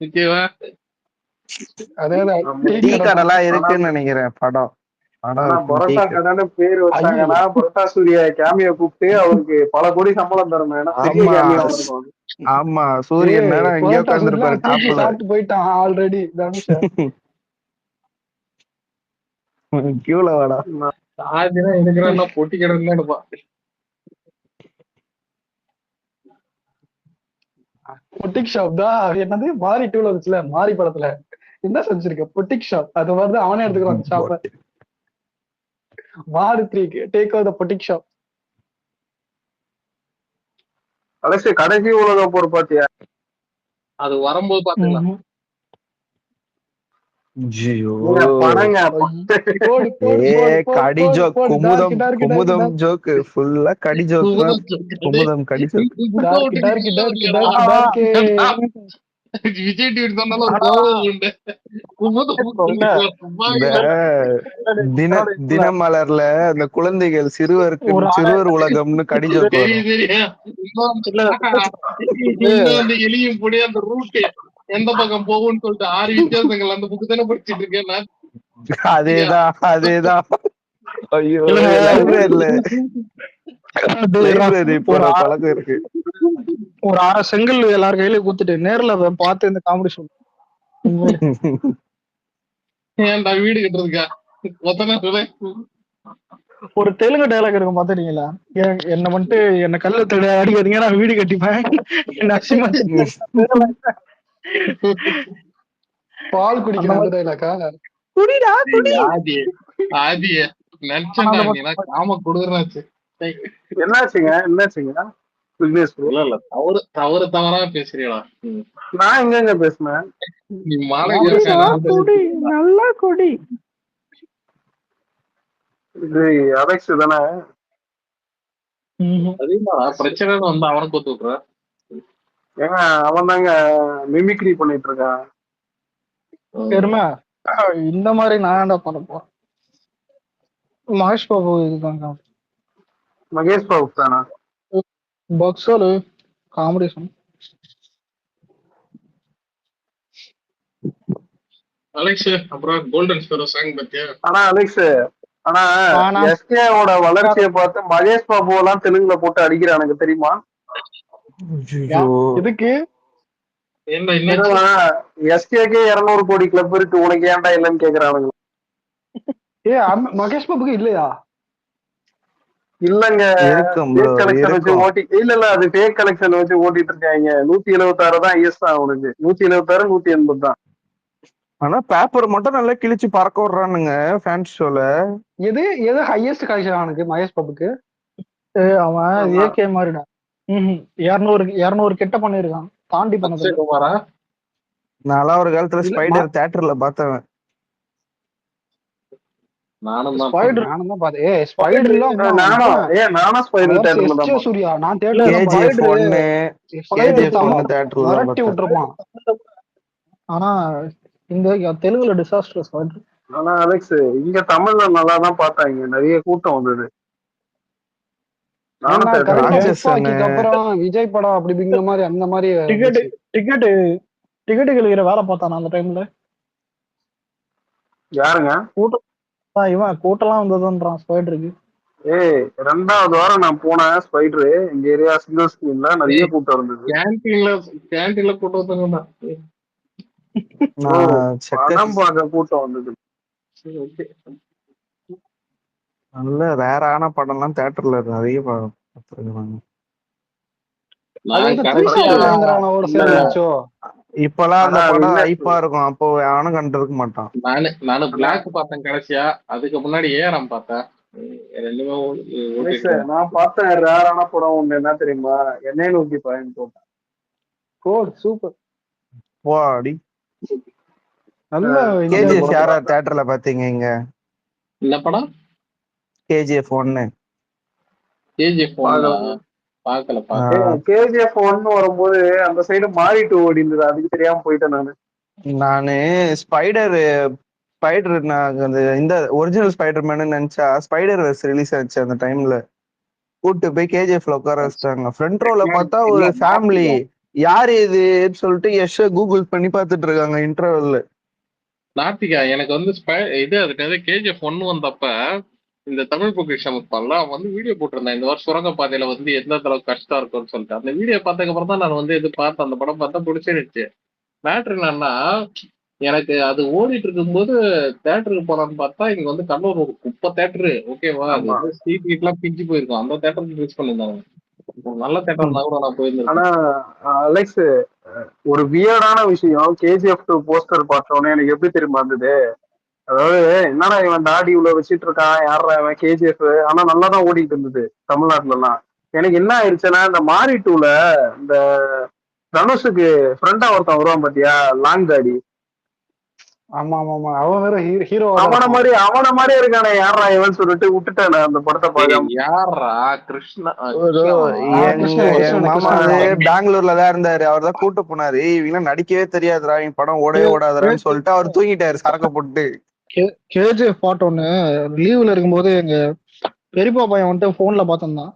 ஓகேவா? டீ கடைலாம் இருக்குன்னு நினைக்கிறேன் படம். பரோட்டா கடைன்னு பேரு வச்சாங்கன்னா பரோட்டா சூரிய கேமியோ கூப்பிட்டு அவருக்கு பல கோடி சம்பளம் தரணும். ஆமா சூரியன் நேரம் எங்கேயோ உட்கார்ந்துருப்பாரு டாப்ல. சாப்பிட்டு போயிட்டான் ஆல்ரெடி. கியூல வாடா பொட்டி கடன் பொட்டிக் ஷாப் தான். என்னது மாரி 2ல வந்துச்சுல, மாரி படத்துல என்ன செஞ்சிருக்க பொட்டிக் ஷாப், அது மாதிரி அவனே எடுத்துக்கிறான் அந்த ஷாப்பை. மாரி 3 take over the boutique shop. Alex கடைசி உலக போர் பாத்தியா? அது வரும்போது பாத்துக்கலாம். படங்க கடி ஜோக், குமுதம் குமுதம் ஜோக் ஃபுல்லா கடி ஜோக் தான். குமுதம் கடி ஜோக். விஜய் டிவி சொன்னாலும் ஒரு கோபம் உண்டு. தினமலர்ல அந்த குழந்தைகள் சிறுவர் உலகம்னு கடி ஜோக் வரும். அந்த எலியும் கூட அந்த ரூட் எந்த பக்கம் போகும்னு சொல்லிட்டு 6 வித்தியாசங்கள் அந்த புக்கு தானே படிச்சுட்டு இருக்கேன் நான். அதேதான். ஐயோ, லைப்ரரி போற பழக்கம் இருக்கு. ஒரு 6 செங்கல் எல்லார் கையிலயும் குத்துட்டு நேர்ல பார்த்து இந்த காமெடி சொல்லு. ஏன்டா வீடு கட்டுறதுக்கா? ஒரு தெலுங்கு டைலாக் இருக்கும் பாத்துட்டீங்களா? என்ன வந்துட்டு என்ன கல்ல தட அடிக்காதீங்க, நான் வீடு கட்டிப்பேன். பால் குடிக்கிற அந்த டைலாக்கா? குடிடா குடி. ஆதியே நினைச்சேன்டா காம கொடுக்குறாச்சு. என்னாச்சுங்க இல்ல தவறு தவறா பேசுறீங்களா? நான் எங்க பேசுனேன்? நீ மாலை நல்லா குடி. இது அலெக்ஸ் தானே? பிரச்சனை வந்து அவனை கொத்து விட்டுற. ஏங்க அவன் தாங்க மிமிக்ரி பண்ணிட்டு இருக்கான். பெருமை இந்த மாதிரி நான் என்ன பண்ண போறேன்? மகேஷ் பாபு இதுதாங்க. மகேஷ் பாபு தானா? பக்ஸோலு காமெடி சாங். அலெக்ஸ் அப்புறம் கோல்டன் ஸ்பெரோ சாங் பத்தியா? ஆனா அலெக்ஸ் எஸ்கேவோட வளர்ச்சியை பார்த்து மகேஷ் பாபு எல்லாம் தெலுங்குல போட்டு அடிக்கிறானுங்க தெரியுமா? எதுக்கு? எஸ்கேக்கே 200 கோடி கிளப் இருக்கு, உனக்கு ஏன்டா இல்லன்னு கேக்குறானுங்க. மகேஷ் பாபுக்கு இல்லையா? இல்லங்க, கலெக்ஷன் வச்சு ஓட்டி இல்ல அது ஃபேக் கலெக்ஷன் வச்சு ஓட்டிட்டு இருக்காங்க. 176 தான் ஐஎஸ் தான் அவனுக்கு. 176 180 தான். ஆனா பேப்பர் மட்டும் நல்லா கிழிச்சு பறக்க விடுறானுங்க ஃபேன்ஸ் ஷோல. எது ஹையஸ்ட் கலெக்ஷன் அவனுக்கு மகேஷ் பாபுக்கு? அவன் ஏகே மாதிரிடா. 200 கிட்ட பண்ணிருக்கான், தாண்டி பண்ணது. நான் ஒரு காலத்துல ஸ்பைடர் தியேட்டர்ல பார்த்தவன். நானும் ஆனா இந்த தெலுங்குல டிசாஸ்டர். ஆனா அலெக்ஸ் இங்க தமிழ்ல நல்லாதான் பார்த்தாங்க, நிறைய கூட்டம் வந்தது. அப்புறம் விஜய் படம் அப்படிங்கிற மாதிரி அந்த மாதிரி டிக்கெட் கிடைக்கிற வேலை பார்த்தானா அந்த டைம்ல? யாருங்க? இவன் கூட்டம்லாம் வந்ததுன்றான் ஸ்பைடருக்கு. ரெண்டாவது வாரம் நான் போனேன் ஸ்பைடரு, எங்க ஏரியா சிங்கிள் ஸ்கிரீன்ல நிறைய கூட்டம் இருந்தது. கேன்டீன்ல கூட்டம் படம் பார்க்க கூட்டம் வந்தது. நல்ல ரேரான படம்லாம் தியேட்டர்ல நிறைய பார்த்துருக்காங்க. இப்பெல்லாம் அந்த படம் ஹைப்பா இருக்கும், அப்போ அவனும் கண்டிருக்க மாட்டான். நானு பிளாக் பார்த்தேன் கடைசியா, அதுக்கு முன்னாடி ஏறம் பார்த்தேன். நான் பார்த்தேன் ரேரான படம் ஒண்ணு என்ன தெரியுமா? என்னை நோக்கி பயன் போட்டேன். GOAT super. வாடி நல்ல கேஜிஎஃப் யாரா தியேட்டர்ல பாத்தீங்க? இங்க என்ன படம்? கேஜிஎஃப் 1. கேஜிஎஃப் 1 பாக்கல. கேஜிஎஃப் 1 வரும்போது அந்த சைடு மாறி 2 ஓடி இருந்தது, அதுக்கு தெரியாம போயிட்டேன் நானு ஸ்பைடர் இந்த ஒரிஜினல் ஸ்பைடர் மேன் நினைச்சா ஸ்பைடர் வெர்ஸ் ரிலீஸ் ஆச்சு. அந்த டைம்ல கூட்டு போய் கேஜிஎஃப்ல உட்கார வச்சிட்டாங்க. ஃப்ரண்ட் ரோல பார்த்தா ஒரு ஃபேமிலி, யாரு இதுன்னு சொல்லிட்டு யஷ் கூகுள் பண்ணி பார்த்துட்டு இருக்காங்க இன்டர்வெல்ல. நாத்திகா எனக்கு வந்து அது கேஜிஎஃப் 1 வந்தப்ப இந்த தமிழ் பொக்கிஷம் வந்து வீடியோ போட்டிருந்தேன். இந்த வருஷம் சுரங்க பாதையில வந்து எந்த அளவுக்கு கஷ்டம் இருக்கும்னு சொல்லிட்டு அந்த வீடியோ பார்த்ததுக்கு அப்புறம் தான் நான் வந்து இது பார்த்தேன். அந்த படம் பார்த்தா பிடிச்சிருச்சு. மேட்ரு என்னன்னா, எனக்கு அது ஓடிட்டு இருக்கும்போது தேட்டருக்கு போலான்னு பார்த்தா இங்க வந்து கடலூர் ஒரு குப்பை தேட்டரு, ஓகேவா? சீட் கீட் எல்லாம் பிஞ்சு போயிருக்கும். அந்த தேட்டருக்கு யூஸ் பண்ணிருந்தாங்க. நல்ல தேட்டர் இருந்தா கூட நான் போயிருந்தேன். ஆனா அலெக்ஸ், ஒரு வியர்டான விஷயம், கேஜிஎஃப் 2 போஸ்டர் பார்த்தோன்னே எனக்கு எப்படி தெரியுமா இருந்தது? அதாவது என்னடா இவன் தாடி இவ்வளவு வச்சிட்டு இருக்கான், யாரா இவன் கேஜிஎஃப், ஆனா நல்லா தான் ஓடிட்டு இருந்தது தமிழ்நாட்டுல எல்லாம். எனக்கு என்ன ஆயிடுச்சுன்னா, இந்த மாரி 2ல இந்த தனுஷுக்கு ஃப்ரெண்டா ஒருத்தன் வருவான் பாத்தியா, லாங் தாடி, ஆமா ஆமா ஆமா, அவன் வேற ஹீரோ. அவன மாதிரி இருக்கானே, யாரா இவன் சொல்லிட்டு விட்டுட்டானே அந்த படத்தை பார்க்காம. யாரா கிருஷ்ணா? எங்க மாமா பெங்களூர்ல தான் இருந்தாரு, அவர் தான் கூட்டு போனாரு. இவங்க நடிக்கவே தெரியாதுடா, இவங்க படம் ஓடவே ஓடாதுறான்னு சொல்லிட்டு அவர் தூங்கிட்டாரு சரக்க போட்டு. கேஜிஎஃப் பார்ட் 1 லீவ்ல இருக்கும்போது எங்க பெரியப்பா பையன் வந்துட்டு போன்ல பார்த்திருந்தான்.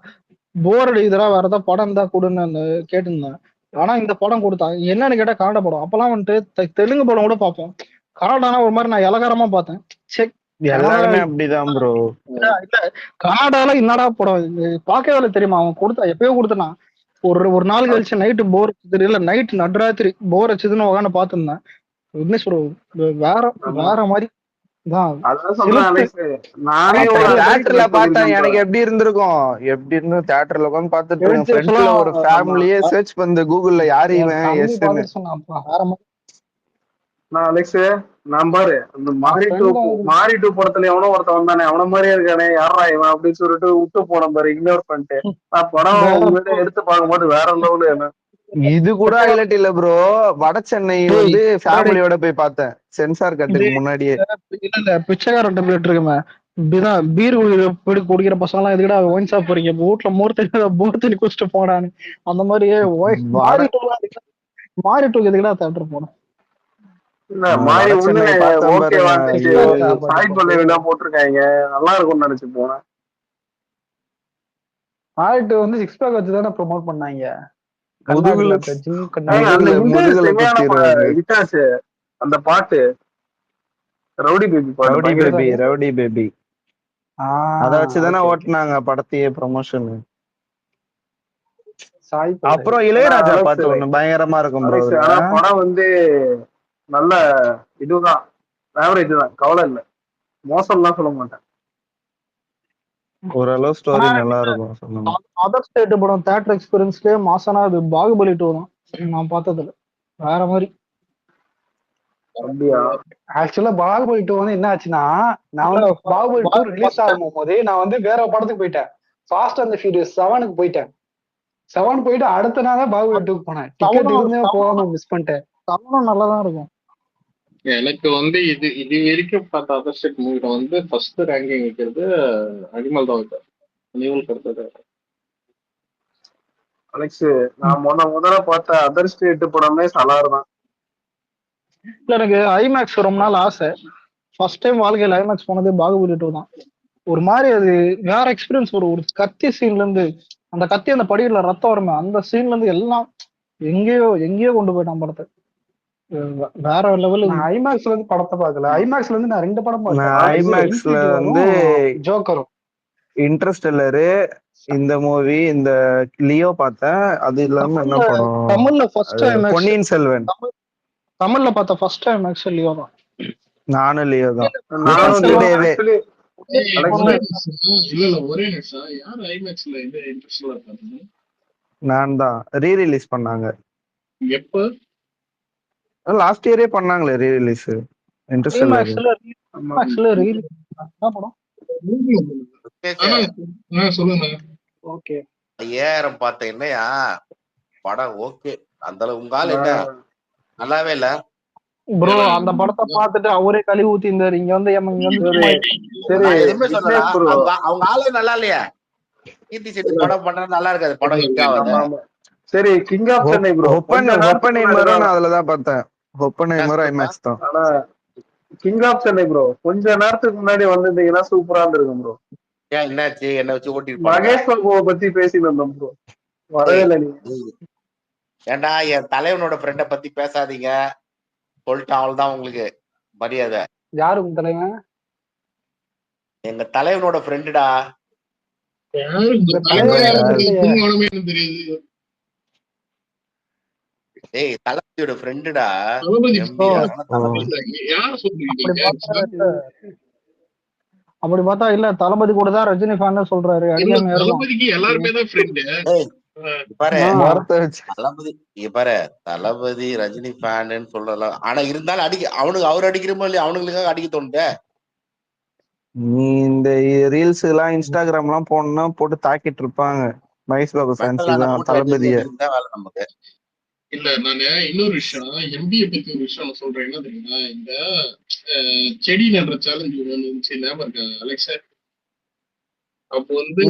போர் அடிக்குதுரா, வேற ஏதாவது படம் தான் கொடுன்னு கேட்டிருந்தேன். ஆனா இந்த படம் கொடுத்தான். என்னன்னு கேட்டா கன்னட படம். அப்பெல்லாம் வந்துட்டு தெலுங்கு படம் கூட பார்ப்போம். கன்னடானா ஒரு மாதிரி நான் இலகாரமா பார்த்தேன். செக் எல்லாருமே அப்படிதான் ப்ரோ. இல்ல கன்னடால என்னடா படம் பார்க்கவே தெரியுமா? அவன் கொடுத்தா எப்பயோ கொடுத்தான். ஒரு நாள் கழிச்சு நைட்டு போர் அடிச்சது, இல்ல நைட் நடுராத்திரி போர் அடிச்சதுன்னு உட்காந்து பார்த்திருந்தேன். என்ன சொல்ற, வேற மாதிரி தியேட்டர்ல பார்த்தா எனக்கு எப்படி இருந்திருக்கும், எப்படி இருந்து தியேட்டர்ல உட்காந்து பார்த்துட்டு ஃப்ரெண்ட்ஸ்ல ஒரு ஃபேமிலியே சர்ச் பண்ணு கூகுள்ல யாரு இவன் சொன்னான். நான் அலெக்ஸ், நான் பாரு அந்த மாரி 2 படத்துல எவனோ ஒருத்தன் வந்தானே, அவன மாதிரியே இருக்கானே, யாரா இவன் அப்படின்னு சொல்லிட்டு விட்டு போன பாரு, இக்னோர் பண்ணிட்டு. படம் உண்மையில எடுத்து பார்க்கும்போது வேற லெவலு. என்ன இது கூட ஹைலைட் இல்ல ப்ரோ, வட சென்னை வந்து ஃபேமிலியோட போய் பார்த்தேன் சென்சார் கட்டுக்கு முன்னாடியே. இல்ல பிச்சைக்காரன் டெம்ப்ளேட் இருக்குமே, இப்படிதான் பீர் குடிக்கிற பசங்க எல்லாம் எதுக்கடா ஒயின் ஷாப் போறீங்க, வீட்டுல போர் தண்ணி குடிச்சிட்டு போனான்னு அந்த மாதிரியே மாரி 2 எதுக்கடா தேட்டர் போனோம். போட்டிருக்காங்க, நல்லா இருக்கும்னு நினைச்சு போனேன். மாரி 2 வந்து சிக்ஸ் பேக் வச்சுதானே ப்ரோமோட் பண்ணாங்க. அந்த பாட்டு ரவுடி பேபி அத வச்சுதானே ஓட்டுனாங்க படத்தையே ப்ரொமோஷன். அப்புறம் இளையராஜா பாட்டு ஒண்ணு பயங்கரமா இருக்கும் ப்ரோ. படம் வந்து நல்ல இதுதான், ஆவரேஜ் தான், கவலை இல்ல, மோசம்லாம் சொல்ல மாட்டேன். ஓரளவு ஸ்டோரி நல்லா இருக்கும். அதர் ஸ்டேட் படம் தியேட்டர் எக்ஸ்பீரியன்ஸ்லயே மாசனா அது பாகுபலி 2 தான் நான் பார்த்ததுல, வேற மாதிரி. ஆக்சுவலா பாகுபலி 2 வந்து என்ன ஆச்சுன்னா, நான் வந்து பாகுபலி 2 ரிலீஸ் ஆகும் போதே நான் வந்து வேற படத்துக்கு போயிட்டேன். ஃபாஸ்ட் அண்ட் ஃபியூரியஸ் 7க்கு போயிட்டேன். 7 போயிட்டு அடுத்த நாள் தான் பாகுபலி 2க்கு போனேன். டிக்கெட் இருந்தே போகாம மிஸ் பண்ணிட்டேன். தமிழும் நல்லாதான் இருக்கும். எனக்கு வந்து இது வரைக்கும் பார்த்த அதர் ஸ்டேட் மூவில வந்து ஃபர்ஸ்ட் ரேங்கிங் வைக்கிறது அனிமல் தான் வைப்பார். அனிமல் கருத்தது அலெக்ஸ், நான் முதல்ல பார்த்த அதர் ஸ்டேட் படமே சலார் தான். இல்ல எனக்கு ஐமேக்ஸ் ரொம்ப நாள் ஆசை. ஃபர்ஸ்ட் டைம் வாழ்க்கையில் ஐமேக்ஸ் போனது பாகுபலி 2 தான். ஒரு மாதிரி அது வேற எக்ஸ்பீரியன்ஸ். ஒரு கத்தி சீன்ல இருந்து, அந்த கத்தி அந்த படியில ரத்தம் வருமே, அந்த சீன்ல இருந்து எல்லாம் எங்கேயோ கொண்டு போயிட்டான் படத்தை. வேற லெவல். ஐமேக்ஸ்ல இருந்து படத்தை பார்க்கல. ஐமேக்ஸ்ல இருந்து நான் 2 படம் பார்த்தேன். ஐமேக்ஸ்ல வந்து ஜோக்கரும், இன்டர்ஸ்டெல்லர், இந்த மூவி, இந்த லியோ பார்த்தேன். அது இல்லாம என்ன படம் தமிழ்ல ஃபர்ஸ்ட் ஐமேக்ஸ், பொன்னியின் செல்வன் தமிழ்ல பார்த்த ஃபர்ஸ்ட் ஐமேக்ஸ் லியோ தான். நானும் லியோ தான். நான் தான் ரீ ரிலீஸ் பண்ணாங்க. எப்ப? லாஸ்ட் இயரே பண்ணாங்களே ரீ ரிலீஸ். ஓகே 5000 பார்த்த என்னையா படம் ஓகே, அந்த அளவு உங்க ஆள் என்ன நல்லாவே இல்ல ப்ரோ. அந்த படத்தை பார்த்துட்டு அவரே கழுவி ஊத்தி இருந்தாரு. இங்க வந்து எதுவுமே சொல்றா, அவங்க ஆளே நல்லா இல்லையா? கீர்த்தி செட்டி படம் பண்றது நல்லா இருக்காது, படம் ஹிட் ஆகாது. சரி, கிங் ஆஃப் சென்னை ப்ரோ, ஒப்பன்ஹைமரும் அதுலதான் பார்த்தேன். ஒப்பன்ஹைமர் ஐமேக்ஸ் தான். ஆனா கிங் ஆஃப் சென்னை ப்ரோ கொஞ்ச நேரத்துக்கு முன்னாடி வந்திருந்தீங்கன்னா சூப்பரா இருந்திருக்கும் ப்ரோ. ஏன் என்னாச்சு? என்ன வச்சு ஓட்டி மகேஷ் பாபுவை பத்தி பேசிட்டு இருந்தோம் ப்ரோ, வரவே இல்லை நீங்க. ஏண்டா என் தலைவனோட ஃப்ரெண்ட பத்தி பேசாதீங்க சொல்லிட்டு, அவள்தான் உங்களுக்கு மரியாதை. யாரு உங்க தலைவன்? எங்க தலைவனோட ஃப்ரெண்டுடா. ஏய், தளபதியோட ஃப்ரெண்டுடா. அப்படி பார்த்தா இல்ல, தளபதி கூட தான் ரஜினி ஃபேன் சொல்றாரு. எல்லாருமே தான் ஃப்ரெண்ட். பாரு மரத்தை வச்சு தளபதி பாரு தளபதி ரஜினி ஃபேன்னு சொல்லலாம். ஆனா இருந்தாலும் அவனுக்கு அவர் அடிக்கிறமோ இல்லையா, அவனுங்களுக்காக அடிக்க தோணுது. நீ இந்த ரீல்ஸ் எல்லாம் இன்ஸ்டாகிராம் எல்லாம் போனா போட்டு தாக்கிட்டு இருப்பாங்க. மகேஷ் பாபு ஃபேன்ஸ் தான் தளபதிய. வேலை நமக்கு. இல்ல நானு இன்னொரு விஷயம் எம்பிஏ பத்தி ஒரு விஷயம் நான் சொல்றேன். என்ன தெரியுமா, இந்த செடி நடுற சேலஞ்ச் வந்துச்சு ஞாபகம் இருக்கா அலெக்ஸ்? அப்போ வந்து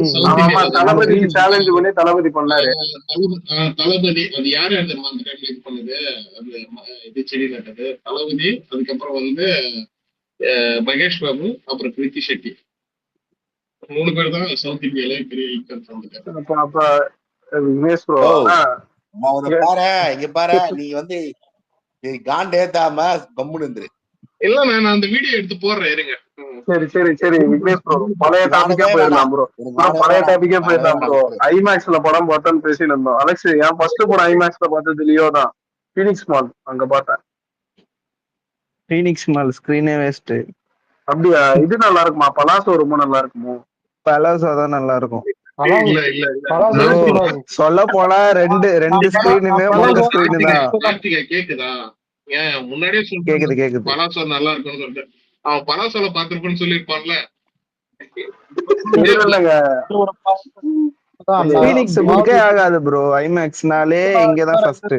தளபதிக்கு சேலஞ்ச் பண்ணி தளபதி பண்ணாரு. தளபதி அது யாரு அந்த டைம்ல இது பண்ணுது, அந்த இது செடி நட்டது தளபதி. அதுக்கப்புறம் வந்து மகேஷ் பாபு, அப்புறம் கிருத்தி ஷெட்டி, 3 பேர் தான் சவுத் இந்தியால பெரிய இன்கம். அப்ப விக்னேஷ் ப்ரோ பாரு இங்க பாரு, நீ வந்து காண்ட் ஏத்தாம கம்முன்னு இருந்துரு. இல்ல நான் அந்த வீடியோ எடுத்து போடுறேன் இருங்க. சரி விக்னேஷ் ப்ரோ, பழைய டாபிக்கே போயிடலாம் ப்ரோ. பழைய டாபிக்கே போயிடலாம் ப்ரோ. ஐமேக்ஸ்ல படம் பார்த்தோன்னு பேசிட்டு இருந்தோம். அலெக்ஸ், என் ஃபர்ஸ்ட் படம் ஐமேக்ஸ்ல பார்த்தது லியோ தான். ஃபீனிக்ஸ் மால் அங்க பார்த்தேன். ஃபீனிக்ஸ் மால் ஸ்கிரீனே வேஸ்ட். அப்படியா? இது நல்லா இருக்குமா? பலாசோ ரொம்ப நல்லா இருக்குமோ? பலாசோ தான் நல்லா இருக்கும். சொல்ல போனா ரெண்டு ஸ்கிரீனுமே மூணு ஸ்கிரீன் தான். கேக்குதா? ஏன் முன்னாடியே கேக்குது பலாசோ நல்லா இருக்கும்னு சொல்லிட்டு அவன் பலாசோல பாத்துருப்பேன்னு சொல்லிருப்பான்ல. ஃபீனிக்ஸ் புக்கே ஆகாது ப்ரோ. ஐமேக்ஸ்னாலே இங்கதான் ஃபர்ஸ்ட்.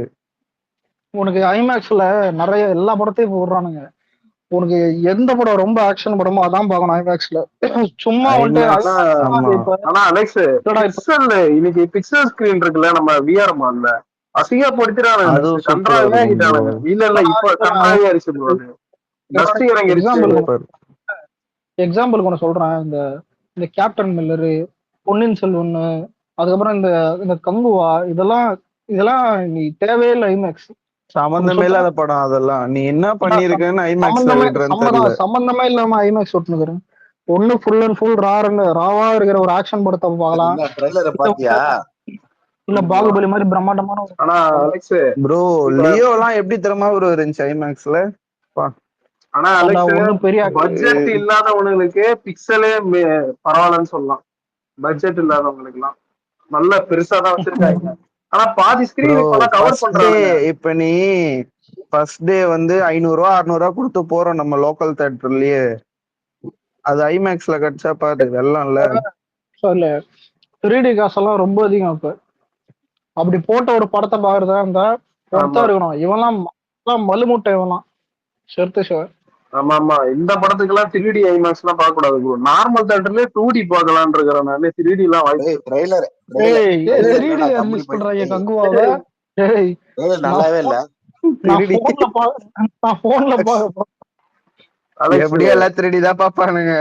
உனக்கு ஐமேக்ஸ்ல நிறைய எல்லா படத்தையும் போடுறானுங்க. உனக்கு எந்த படம் ரொம்ப ஆக்ஷன் படமோ அதான் பார்க்கணும் ஐமேக்ஸ்ல. சும்மா வந்துட்டு ஆனா அலெக்ஸ் இன்னைக்கு பிக்சல் ஸ்கிரீன் இருக்குல்ல நம்ம விஆர் மால்ல அசிங்கப்படுத்திட்டானுங்க. இல்ல இப்ப கன்றாவே அடிச்சு போடுறது. எக்ஸாம்பிளுக்கு ஒண்ணு சொல்றேன். இந்த கேப்டன் மில்லரு, பொன்னியின் செல்வன், அதுக்கப்புறம் இந்த கங்குவா, இதெல்லாம் நீ தேவையில்லை ஐமேக்ஸ். சம்பந்தமே இல்லாத படம் அதெல்லாம். நீ என்ன பண்ணிருக்கன்னு ஐமேக்ஸ்ல விடுறேன்னு தெரியல. சம்பந்தமே இல்லாம ஐமேக்ஸ் விட்டுனுக்குறேன். ஒண்ணு ஃபுல் அண்ட் ஃபுல் ராவா இருக்கிற ஒரு ஆக்ஷன் படத்தை பார்க்கலாம். இல்ல பாகுபலி மாதிரி பிரம்மாண்டமான. ஆனா அலெக்ஸ் ப்ரோ லியோ எல்லாம் எப்படி தெரியுமா ப்ரோ இருந்துச்சு ஐமேக்ஸ்ல? ஆனா அலெக்ஸ் பெரிய பட்ஜெட் இல்லாதவங்களுக்கு பிக்சலே பரவாயில்லன்னு சொல்லலாம். பட்ஜெட் இல்லாதவங்களுக்கு எல்லாம் நல்ல பெருசா தான் வச்சிருக்காங்க. ஆனா பாதி ஸ்கிரீன் கவர் பண்றாங்க. இப்ப நீ ஃபர்ஸ்ட் டே வந்து 500 600 கொடுத்து போறோம் நம்ம லோக்கல் தியேட்டர்லயே. அது ஐமேக்ஸ்ல கட்சா பாரு வெள்ளம்ல. 3D காசெல்லாம் ரொம்ப அதிகம். இப்ப அப்படி போட்ட ஒரு படத்தை பாக்குறதா இருந்தா பொறுத்தா இருக்கணும். இவெல்லாம் மலுமுட்டை இவெல்லாம் செருத்து சிவன். ஆமா இந்த படத்துக்கு எல்லாம் 3D ஐமேக்ஸ் எல்லாம் பார்க்க கூடாது ப்ரோ. நார்மல் தியேட்டர்லயே 2D பார்க்கலாம்னு இருக்கிறேன் நானே. 3D எல்லாம் வாய்ப்பு. ட்ரைலர் 3D ரிலீஸ் பண்றாங்க கங்குவாவை. நல்லாவே இல்ல. நான் போன்ல பாக்க எப்படியா எல்லாம் 3D தான் பாப்பானுங்க.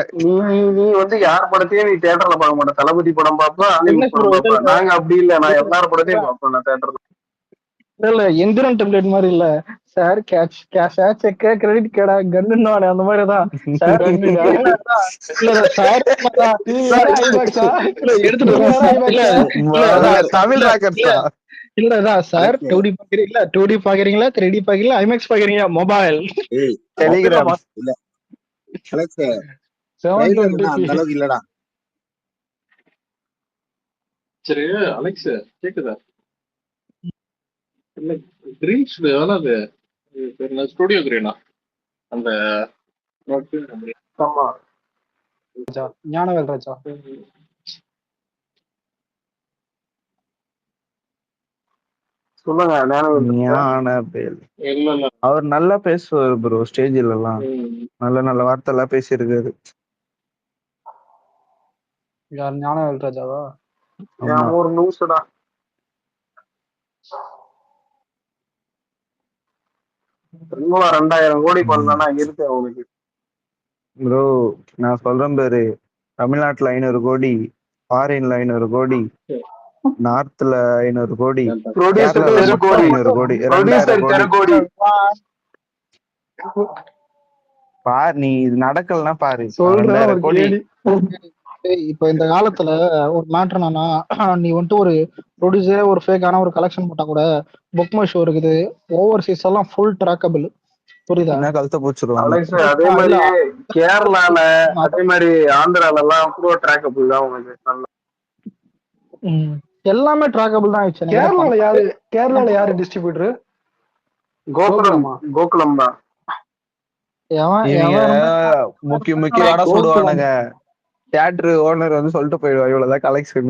நீ வந்து யார் படத்தையும் நீ தியேட்டர்ல பார்க்க மாட்டேன். தளபதி படம் பார்ப்பேன். நாங்க அப்படி இல்ல, நான் எல்லாரும் படத்தையும் பார்ப்பேன் நான் தியேட்டர்ல. இல்ல எந்திரன் டெம்ப்ளேட் மாதிரி இல்ல சார். செக்க கிரெடிட் கேடா கன்னு அந்த மாதிரிதான் சார். தமிழ் ராக்கர்ஸா இல்லதான் சார். 2D பாக்குறீங்களா, 2D பாக்குறீங்களா, 3D பாக்குறீங்களா, ஐமேக்ஸ் பாக்குறீங்களா, மொபைல் டெலிகிராம் இல்ல அலெக்ஸ் அந்த அளவுக்கு இல்லடா. சரி அலெக்ஸ் கேக்குதா? இல்ல கிரீன்ஸ் எவ்வளவு ஸ்டுடியோ கிரீனா அந்த ஞானவேல் ராஜா. சொல்லுங்க. அவர் நல்லா பேசுவாரு ப்ரோ. ஸ்டேஜ்ல எல்லாம் நல்ல வார்த்தை எல்லாம் பேசியிருக்காரு. யார்? ஞானவேல் ராஜாவா? ஒரு நியூஸ்டா 2000 கோடி பண்ணா இருக்கு அவனுக்கு ப்ரோ. நான் சொல்றேன் பாரு, தமிழ்நாட்டுல 500 கோடி, ஃபாரின்ல 500 கோடி, நார்த்ல 500 கோடி, 500 கோடி, 2000 கோடி. பாரு நீ நடக்கலன்னா பாரு. இப்ப இந்த காலத்துல ஒரு மேட்டர் என்னன்னா, நீ வந்துட்டு ஒரு ப்ரொடியூசரே ஒரு ஃபேக்கான ஒரு கலெக்ஷன் போட்டா கூட புக் மை ஷோ இருக்குது. ஓவர்சீஸ் எல்லாம் ஃபுல் ட்ராக்கபிள். புரியுதா? கழுத்தை பூச்சிடலாம். அதே மாதிரி கேரளால, அதே மாதிரி ஆந்திரால எல்லாம் ட்ராக்கபிள் தான் உங்களுக்கு. எல்லாமே ட்ராக்கபிள் தான் ஆயிடுச்சு. கேரளால யாரு டிஸ்ட்ரிபியூட்டர்? கோகுலம் தான். முக்கிய வட சொல்லுவானுங்க. தியேட்டர் ஓனர் வந்து சொல்லிட்டு போயிடுவா இவ்வளவுதான் கலெக்ஷன்.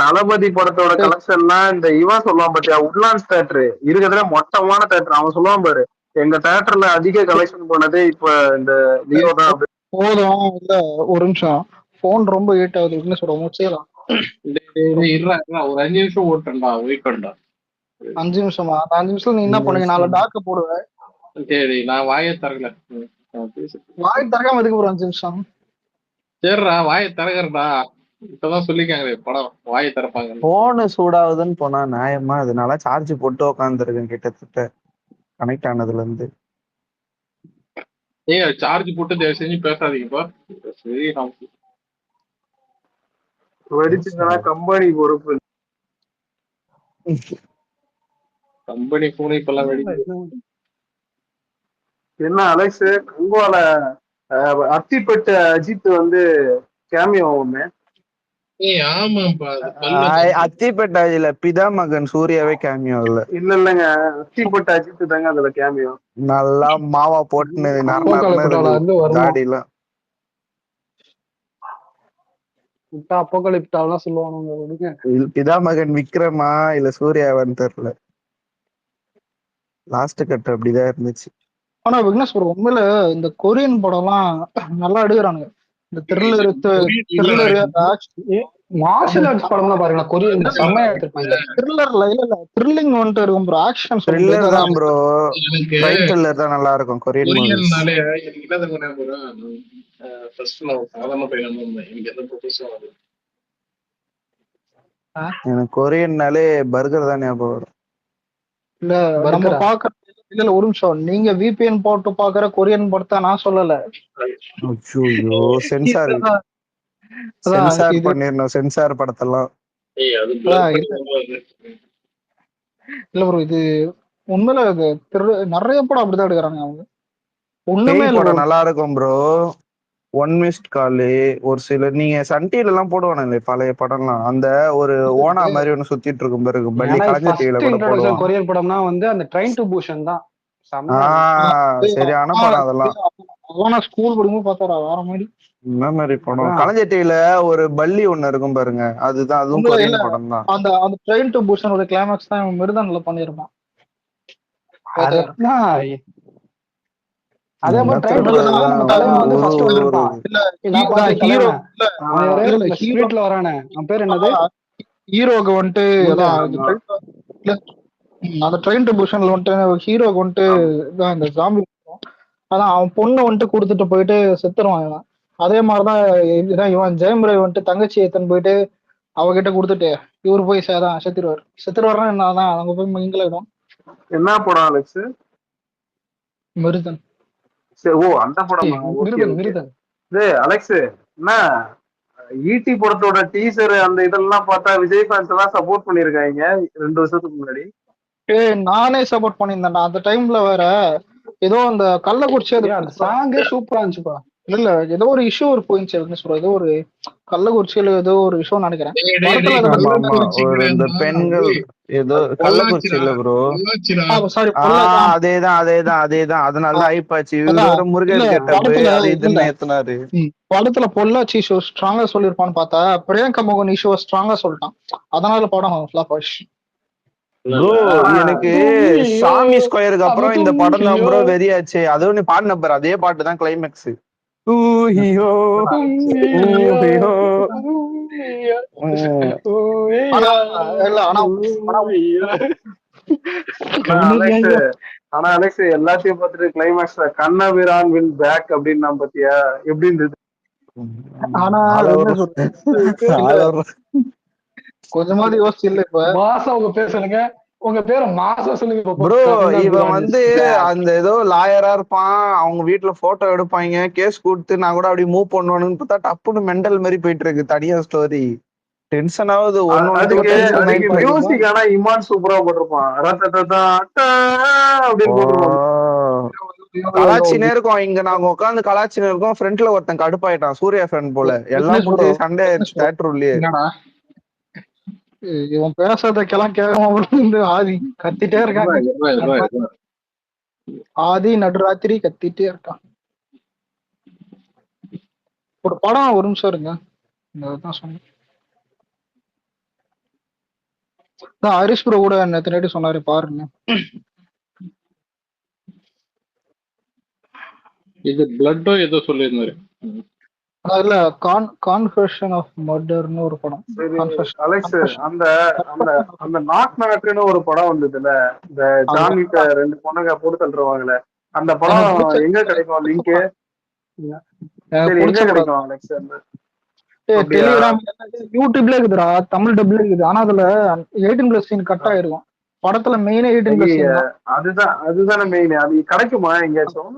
தளபதி படத்தோட கலெக்ஷன்லாம் இந்த இவன் சொல்லுவான் பாத்தியா, உட்லாண்ட்ஸ் தியேட்டர் இருக்கிறதுல மொட்டமான தியேட்டர். அவன் சொல்லுவான் பாரு, எங்க தியேட்டர்ல அதிக கலெக்ஷன் போனது இப்ப இந்த லியோ தான். போதும் இல்ல, ஒரு நிமிஷம் போன் ரொம்ப ஹீட் ஆகுது. என்ன சொல்றோம் முடிச்சலாம். ஒரு 5 நிமிஷம் ஓட்டுறா வெயிட் பண்ணா. 5 நிமிஷமா? 5 நிமிஷம் நீ என்ன பண்ணுங்க? 4 டாக்க போடுவேன். சரி நான் வாயை திறக்கல. வாய் திறக்காம எதுக்கு ஒரு 5 நிமிஷம்? சரிடா வாயை திறக்கிறடா. இப்பதான் சொல்லிக்காங்களே படம் வாயை திறப்பாங்க. போனு சூடாகுதுன்னு போனா நியாயமா? அதனால சார்ஜ் போட்டு உட்காந்துருக்கேன் கிட்டத்தட்ட கனெக்ட் ஆனதுல இருந்து. சார்ஜ் போட்டு தயவு செஞ்சு பேசாதீங்கப்பா. சரி வெடிச்சுங்கன்னா கம்பெனி பொறுப்பு. கம்பெனி போன் இப்பெல்லாம் வெடிக்குது. என்ன அலெக்ஸ், கங்கோல அத்திப்பட்டு அஜித் வந்து கேமியோ ஒண்ணு. அத்திப்பட்டாஜில பிதா மகன் சூர்யாவே கேமியோ இல்ல. இல்லங்க, அத்திப்பட்டு அஜித் தாங்க அதுல கேமியோ. நல்லா மாவா போட்டுன்னு தாடிலாம் அப்போகலிப்டாலாம் சொல்லுவானுங்க. பிதா மகன் விக்ரமா இல்ல சூர்யாவான்னு தெரியல. லாஸ்ட் கட் அப்படிதான் இருந்துச்சு. ஆனா விக்னேஷ் ப்ரோ உண்மையில இந்த கொரியன் படம் எல்லாம் நல்லா எடுக்கிறானுங்க. இந்த த்ரில்லர் மார்ஷல் ஆர்ட்ஸ் படம்லாம் பாருங்க, கொரியன் செம்மையா எடுத்திருப்பாங்க. த்ரில்லர்ல இல்ல த்ரில்லிங் வந்துட்டு இருக்கும் ப்ரோ. ஆக்ஷன் த்ரில்லர் தான் ப்ரோ. கிரைம் த்ரில்லர் தான் நல்லா இருக்கும் கொரியன் மூவிஸ்னாலே. எனக்கு என்ன தெரியுமா ப்ரோ, ஃபர்ஸ்ட் நான் சாதாரண பையனா இருந்தேன். எனக்கு எந்த ப்ரொஃபஸரும் அது. எனக்கு கொரியன்னாலே பர்கர் தான் ஞாபகம் வரும். இல்ல நம்ம பாக்குற இல்ல ஒரு நிமிஷம், நீங்க VPN போட்டு பாக்குற கொரியன் படத்தை நான் சொல்லல. ஐயோ சென்சார் பண்ணிரணும் சென்சார் படத்தெல்லாம். இல்ல ப்ரோ இது உண்மையில நிறைய படம் அப்படிதான் எடுக்கிறாங்க அவங்க. ஒண்ணுமே படம் நல்லா இருக்கும் ப்ரோ. ஒன் மிஸ்ட் கால் ஒரு சில நீங்க சன் டிவில எல்லாம் போடுவானே பழைய படம்லாம், அந்த ஒரு ஓனா மாதிரி ஒண்ணு சுத்திட்டு இருக்கும் பிறகு பள்ளி கலைஞர் டிவில கூட போடுவாங்க. கொரியன் படம்னா வந்து அந்த ட்ரெயின் டு பூஷன் தான். சரியான படம் அதெல்லாம். ஸ்கூல் படிக்கும்போது பார்த்தா வேற மாதிரி. இந்த மாதிரி படம் கலைஞர் டிவில ஒரு பள்ளி ஒண்ணு இருக்கும் பாருங்க, அதுதான் அதுவும் கொரியன் படம் தான். அந்த ட்ரெயின் டு பூஷனோட கிளைமாக்ஸ் தான் மிருதன்ல பண்ணிருப்பான். அதே மாதிரி ஹீரோக்கு வந்துட்டு அந்த ட்ரெயின் டு பூஷன்ல வந்துட்டு ஹீரோக்கு வந்துட்டு இந்த ஜாம்பி அதான் அவன் பொண்ணு வந்துட்டு கொடுத்துட்டு போயிட்டு செத்துருவான். அதே மாதிரிதான் இவன் ஜெயம் ரவி வந்துட்டு தங்கச்சி ஏத்தன் போயிட்டு அவகிட்ட கொடுத்துட்டு இவரு போய் செத்துருவாருன்னா என்னதான் அங்க போய் மிங்கிலாயிடும். என்ன படம் அலெக்ஸ்? மிருதன். ஓ அந்த படம். அலெக்ஸ் என்ன ஈட்டி படத்தோட டீசர் அந்த இதெல்லாம் பார்த்தா விஜய் ஃபேன்ஸ் எல்லாம் சப்போர்ட் பண்ணிருக்காங்க 2 வருஷத்துக்கு முன்னாடி. நானே சப்போர்ட் பண்ணியிருந்தேன்டா அந்த டைம்ல. வேற ஏதோ அந்த கள்ளக்குறிச்சி சாங்கே சூப்பரா இருந்துச்சுப்பா. இல்ல ஏதோ ஒரு இஷ்யூ ஒரு போயிடுச்சு, ஏதோ ஒரு கள்ளக்குறிச்சியில ஏதோ ஒரு இஷ்யூ நினைக்கிறேன். இந்த பெண்கள் ஏதோ கள்ளக்குறிச்சியில ப்ரோ. அதேதான் அதனால ஆயிப்பாச்சு. முருகன் ஏத்துனாரு படத்துல பொள்ளாச்சி இஷ்யூ ஸ்ட்ராங்கா சொல்லிருப்பான்னு பார்த்தா பிரியங்கா மோகன் இஷ்யூ ஸ்ட்ராங்கா சொல்லிட்டான். அதனால படம் ஃபிளாப் ஆயிடுச்சு. எனக்கு சாமி ஸ்கொயருக்கு அப்புறம் இந்த படம் தான் ப்ரோ வெறியாச்சு. அதுவும் நீ பாடின பாரு அதே பாட்டு தான் கிளைமேக்ஸ். ஆனா அலெக்ஸ் எல்லாத்தையும் பார்த்துட்டு கிளைமேக்ஸ் கண்ணபிரான் வில் பேக் அப்படின்னு நான் பாத்தியா எப்படி இருந்தது? ஆனா கொஞ்சமாவது யோசிச்சு இல்ல. இப்ப மாசம் உங்க பேர் சொல்லுங்க, உங்க பேரை மாசம் சொல்லுங்க ப்ரோ. இவன் வந்து அந்த ஏதோ லாயரா இருப்பான், அவங்க வீட்டுல போட்டோ எடுப்பாங்க, கேஸ் கொடுத்து நான் கூட அப்படியே மூவ் பண்ணுவானுன்னு பார்த்தா டப்புன்னு மெண்டல் மாதிரி போயிட்டு இருக்கு தனியா ஸ்டோரி. டென்ஷன் ஆகுது. மியூசிக் ஆனா இமான் சூப்பரா போட்டிருப்பான். அப்படின்னு போட்டிருப்பான். கலாச்சினே இருக்கோம் இங்க, நாங்க உட்காந்து கலாச்சினே இருக்கோம். ஃப்ரண்ட்ல ஒருத்தன் கடுப்பாயிட்டான், சூர்யா ஃபேன் போல, எல்லாம் போட்டு சண்டே தேட்டர் உள்ளே. என்னடா இவன் பேசுறதுக்கெல்லாம் கேட்காம ஆதி கத்திட்டே இருக்காங்க. ஆதி நடுராத்திரி கத்திட்டே இருக்கான். ஒரு படம் ஒரு நிமிஷம் இருங்க, சொன்னேன் ஹரிஷ் ப்ரோ கூட நேற்று சொன்னாரு பாருங்க. இது பிளட்டோ ஏதோ சொல்லியிருந்தாரு. அதுல கான்ஃபெஷன் ஆஃப் மர்டர்னு ஒரு படம். அலெக்ஸ், அந்த அந்த அந்த நாக் நாக்குன்னு ஒரு படம் வந்ததுல, இந்த ஜான்விக்க 2 பொண்ணுங்க போட்டு தள்ளுவாங்கல்ல, அந்த படம் எங்க கிடைக்கும் லிங்க்? சரி, எங்க கிடைக்கும் அலெக்ஸ்? டெலிகிராம் யூடியூப்ல இருக்குதுடா, தமிழ் டப்ல இருக்குது. ஆனா அதுல 18+ சீன் கட் ஆயிருக்கும். படத்துல மெயினே 18+ சீன் தான். அதுதானே மெயின். அது கிடைக்குமா எங்கேயாச்சும்?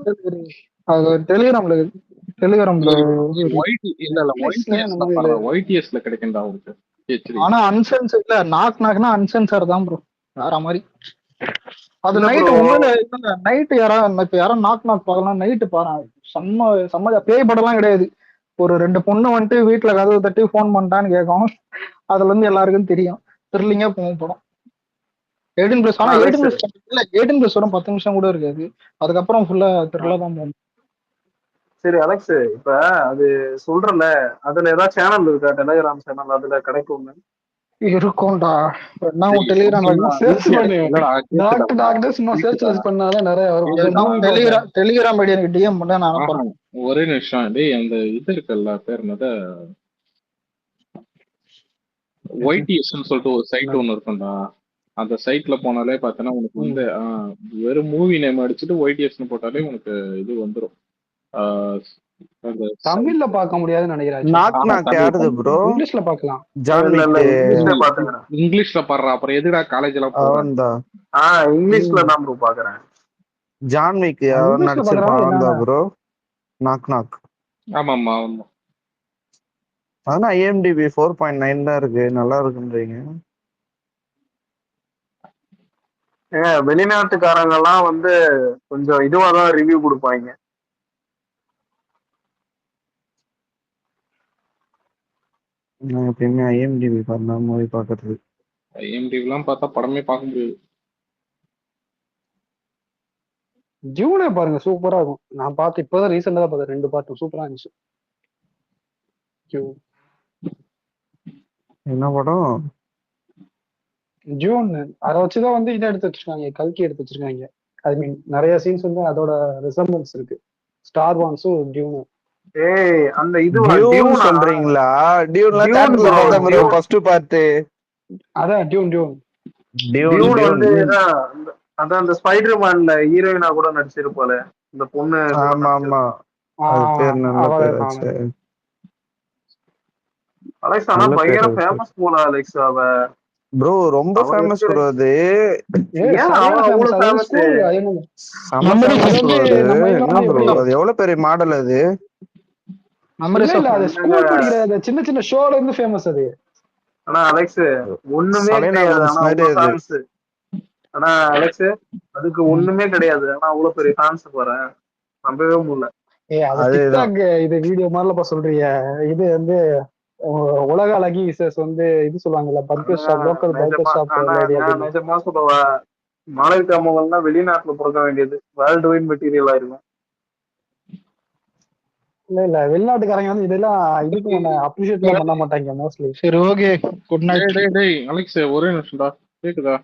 அது டெலிகிராம்ல இருக்குது. டெலிகிராம்ல ஒய்டிஎஸ்ல கிடைக்கும்டா உங்களுக்கு. ஆனா அன்சென்சர் இல்ல, நாக்னா அன்சென்சர் தான் ப்ரோ, வேற மாதிரி. அது நைட் உண்மையில நைட்டு யாரும் நாக் பார்க்கலாம், நைட்டு பாரு செம்ம பேய் படம்லாம் கிடையாது. ஒரு 2 பொண்ணு வந்துட்டு வீட்டுல கதவு தட்டி போன் பண்ணிட்டான்னு கேட்கும். அதுல இருந்து எல்லாருக்கும் தெரியும், த்ரில்லிங்கா போகும் படம். 18+. ஆனா 18+ வரும் 10 நிமிஷம் கூட இருக்காது. அதுக்கப்புறம் ஃபுல்லா த்ரில்லா தான் போகும். சரி அலெக்ஸ், இப்ப அது சொல்றல, அதுல ஏதாவது சேனல் இருக்கா? டெலிகிராம் சேனல் அதுல கிடைக்கும்? இருக்கும்டா. டெலிகிராம் ஐடி டிஎம் பண்ண நான் அனுப்புறேன். ஒரே நிமிஷம். டேய் அந்த இது இருக்குல்ல, பேர் என்னது, ஒய்டிஎஸ்ன்னு சொல்லிட்டு ஒரு சைட் ஒன்னு இருக்கும்டா. அந்த சைட்ல போனாலே பார்த்தனா உனக்கு வந்து வெறும் மூவி நேம் அடிச்சுட்டு ஒய்டிஎஸ்ன்னு போட்டாலே உனக்கு இது வந்துடும். தமிழ்ல பார்க்க முடியாதுன்னு நினைக்கிறேன். இங்கிலீஷ்ல பார்க்கலாம். இங்கிலீஷ்ல பாடுறா, அப்புறம் எதுடா காலேஜ்ல இங்கிலீஷ்ல தான் ப்ரோ பாக்குறேன். ஜான்விக் நடிச்சிருப்பான் ப்ரோ. Knock knock. ஆமாமா. ஆனா IMDb 4.9 தான் இருக்கு, நல்லா இருக்குன்றீங்க. வெளிநாட்டுக்காரங்க எல்லாம் வந்து கொஞ்சம் இதுவாதான் ரிவ்யூ கொடுப்பாங்க. நான் எப்பயுமே IMDb பண்ணா மூவி பாக்குறது. IMDb எல்லாம் பார்த்தா படமே பார்க்க முடியாது. ஜூனே பாருங்க, சூப்பரா இருக்கும். நான் பார்த்து இப்பதான் ரீசெண்டா தான் பார்த்தேன், 2 பார்ட் சூப்பரா இருந்துச்சு. என்ன படம்? ஜூன். அதை வச்சுதான் வந்து இதை எடுத்து வச்சிருக்காங்க, கல்கி எடுத்து வச்சிருக்காங்க. ஐ மீன் நிறைய சீன்ஸ் வந்து அதோட ரிசம்பிளன்ஸ் இருக்கு. ஸ்டார் வார்ஸும் டியூனும். ஏய் அந்த இது சொல்றீங்களா? டியூன்ல தியேட்டர்ல பார்த்தா ப்ரோ ஃபர்ஸ்ட் பார்ட். அதான் டியூன் வந்து அதான் அந்த ஸ்பைடர்மேன்ல ஹீரோயினா கூட நடிச்சிருப்பால இந்த பொண்ணு. ஆமா ஆமா, அது பேர் நல்ல பேர் ஆச்சு. அலெக்ஸ் ஆனா பயங்கர ஃபேமஸ் போல அலெக்ஸ். அவ ப்ரோ ரொம்ப ஃபேமஸ் ப்ரோ. அது அவ்வளவு ஃபேமஸ். அது எவ்வளவு பெரிய மாடல் அது. ஸ்கூல் படிக்கிற சின்ன சின்ன ஷோல இருந்து ஃபேமஸ் அது. ஆனா அலெக்ஸ் ஒண்ணுமே கிடையாது. ஆனா அலெக்ஸ் அதுக்கு ஒண்ணுமே கிடையாது. ஆனா அவ்வளவு பெரிய ஃபேன்ஸ் போறேன், நம்பவே முடியல. இது வீடியோ மாதிரிலப்பா சொல்றீங்க. இது வந்து உலக அழகி விசேஷ் வந்து இது சொல்லுவாங்கல்ல, burger shop, local burger shop. நிஜமா சொல்லுவா, மாணவிக அம்மாவெல்லாம் வெளிநாட்டுல பிறக்க வேண்டியது, வேர்ல்டு வைட் மெட்டீரியல் ஆயிருக்கும். இல்ல வெளிநாட்டுக்காரங்க வந்து இதெல்லாம் இதுக்கு அப்ரிஷியேட் பண்ண மாட்டாங்க மோஸ்ட்லி. சரி ஓகே, குட் நைட். டேய் அலெக்ஸ் ஒரே நிமிஷம்டா, கேக்குதா?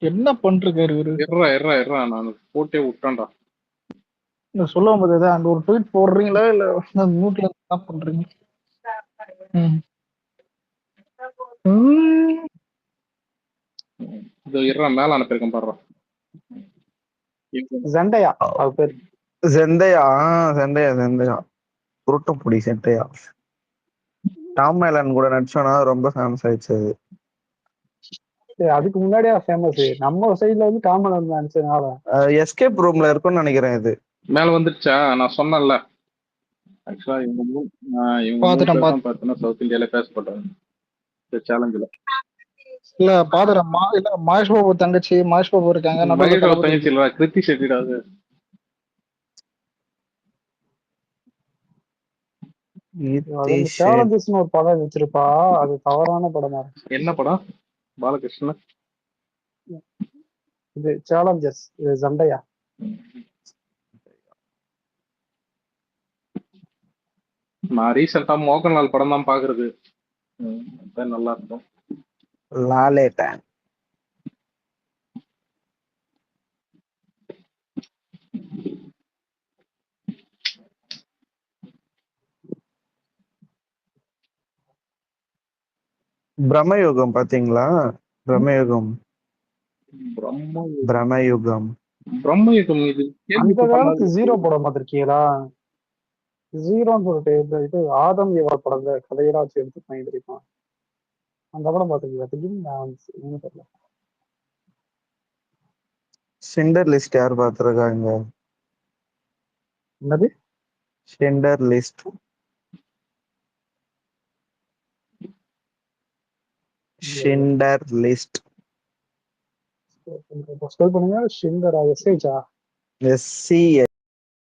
என்ன பண்றாரு இவரு? இருடா நான் போட்டே விட்டேன்டா. சொல்லும் போது அந்த ஒரு ட்வீட் போடுறீங்களா இல்ல மியூட்ல என்ன பண்றீங்க? இது இருடா மேல அனுப்பிருக்கேன் பாருடா. ஜெண்டையா அது பேர். செந்தையா புருட்டப்புடி செந்தையா. டாம் மேலன் கூட நடிச்சோன்னா ரொம்ப ஃபேமஸ் ஆயிடுச்சு. அதுக்கு முன்னாடியே ஃபேமஸ். நம்ம சைடுல வந்து டாம் மேலன் நடிச்சனால எஸ்கேப் ரூம்ல இருக்கும்னு நினைக்கிறேன். இது மேல வந்துருச்சா? நான் சொன்னேன்ல ஆக்சுவலா இவங்க பார்த்தோன்னா சவுத் இந்தியால பேசப்பட்டாங்க சேலஞ்சில். இல்ல பாத்துறேன். இல்ல மகேஷ் பாபு தங்கச்சி, மகேஷ் பாபு இருக்காங்க. மகேஷ் பாபு தங்கச்சி இல்ல, கிருத்தி ஷெட்டிடா. அது சேலஞ்சஸ்னு ஒரு படம் வச்சிருப்பா, அது தவறான படமா இருக்கு. என்ன படம்? பாலகிருஷ்ணன் இது சேலஞ்சஸ், இது சண்டையா. நான் ரீசெண்டா மோகன்லால் படம் தான் பாக்குறது. நல்லா இருக்கும். லாலேட்டன் பிரம்மயுகம் பாத்தீங்களா? பிரம்மயுகம் பிரம்மயுகம் பிரம்மயுகம் இது அந்த காலத்து ஜீரோ படம் பார்த்திருக்கீங்களா? ஜீரோன்னு சொல்லிட்டு இது ஆதம் ஏவா படம் கதையெல்லாம் வச்சு எடுத்துருப்பாங்க தெரியுமா? அந்த படம் பார்த்துருக்கீங்க? தெரியல. ஷிண்டர் லிஸ்ட் யார் பார்த்திருக்காங்க? என்னது Schindler list? Schindler list spell பண்ணுங்க. ஷிண்டரா? எஸ்ஹெச்சா? SCH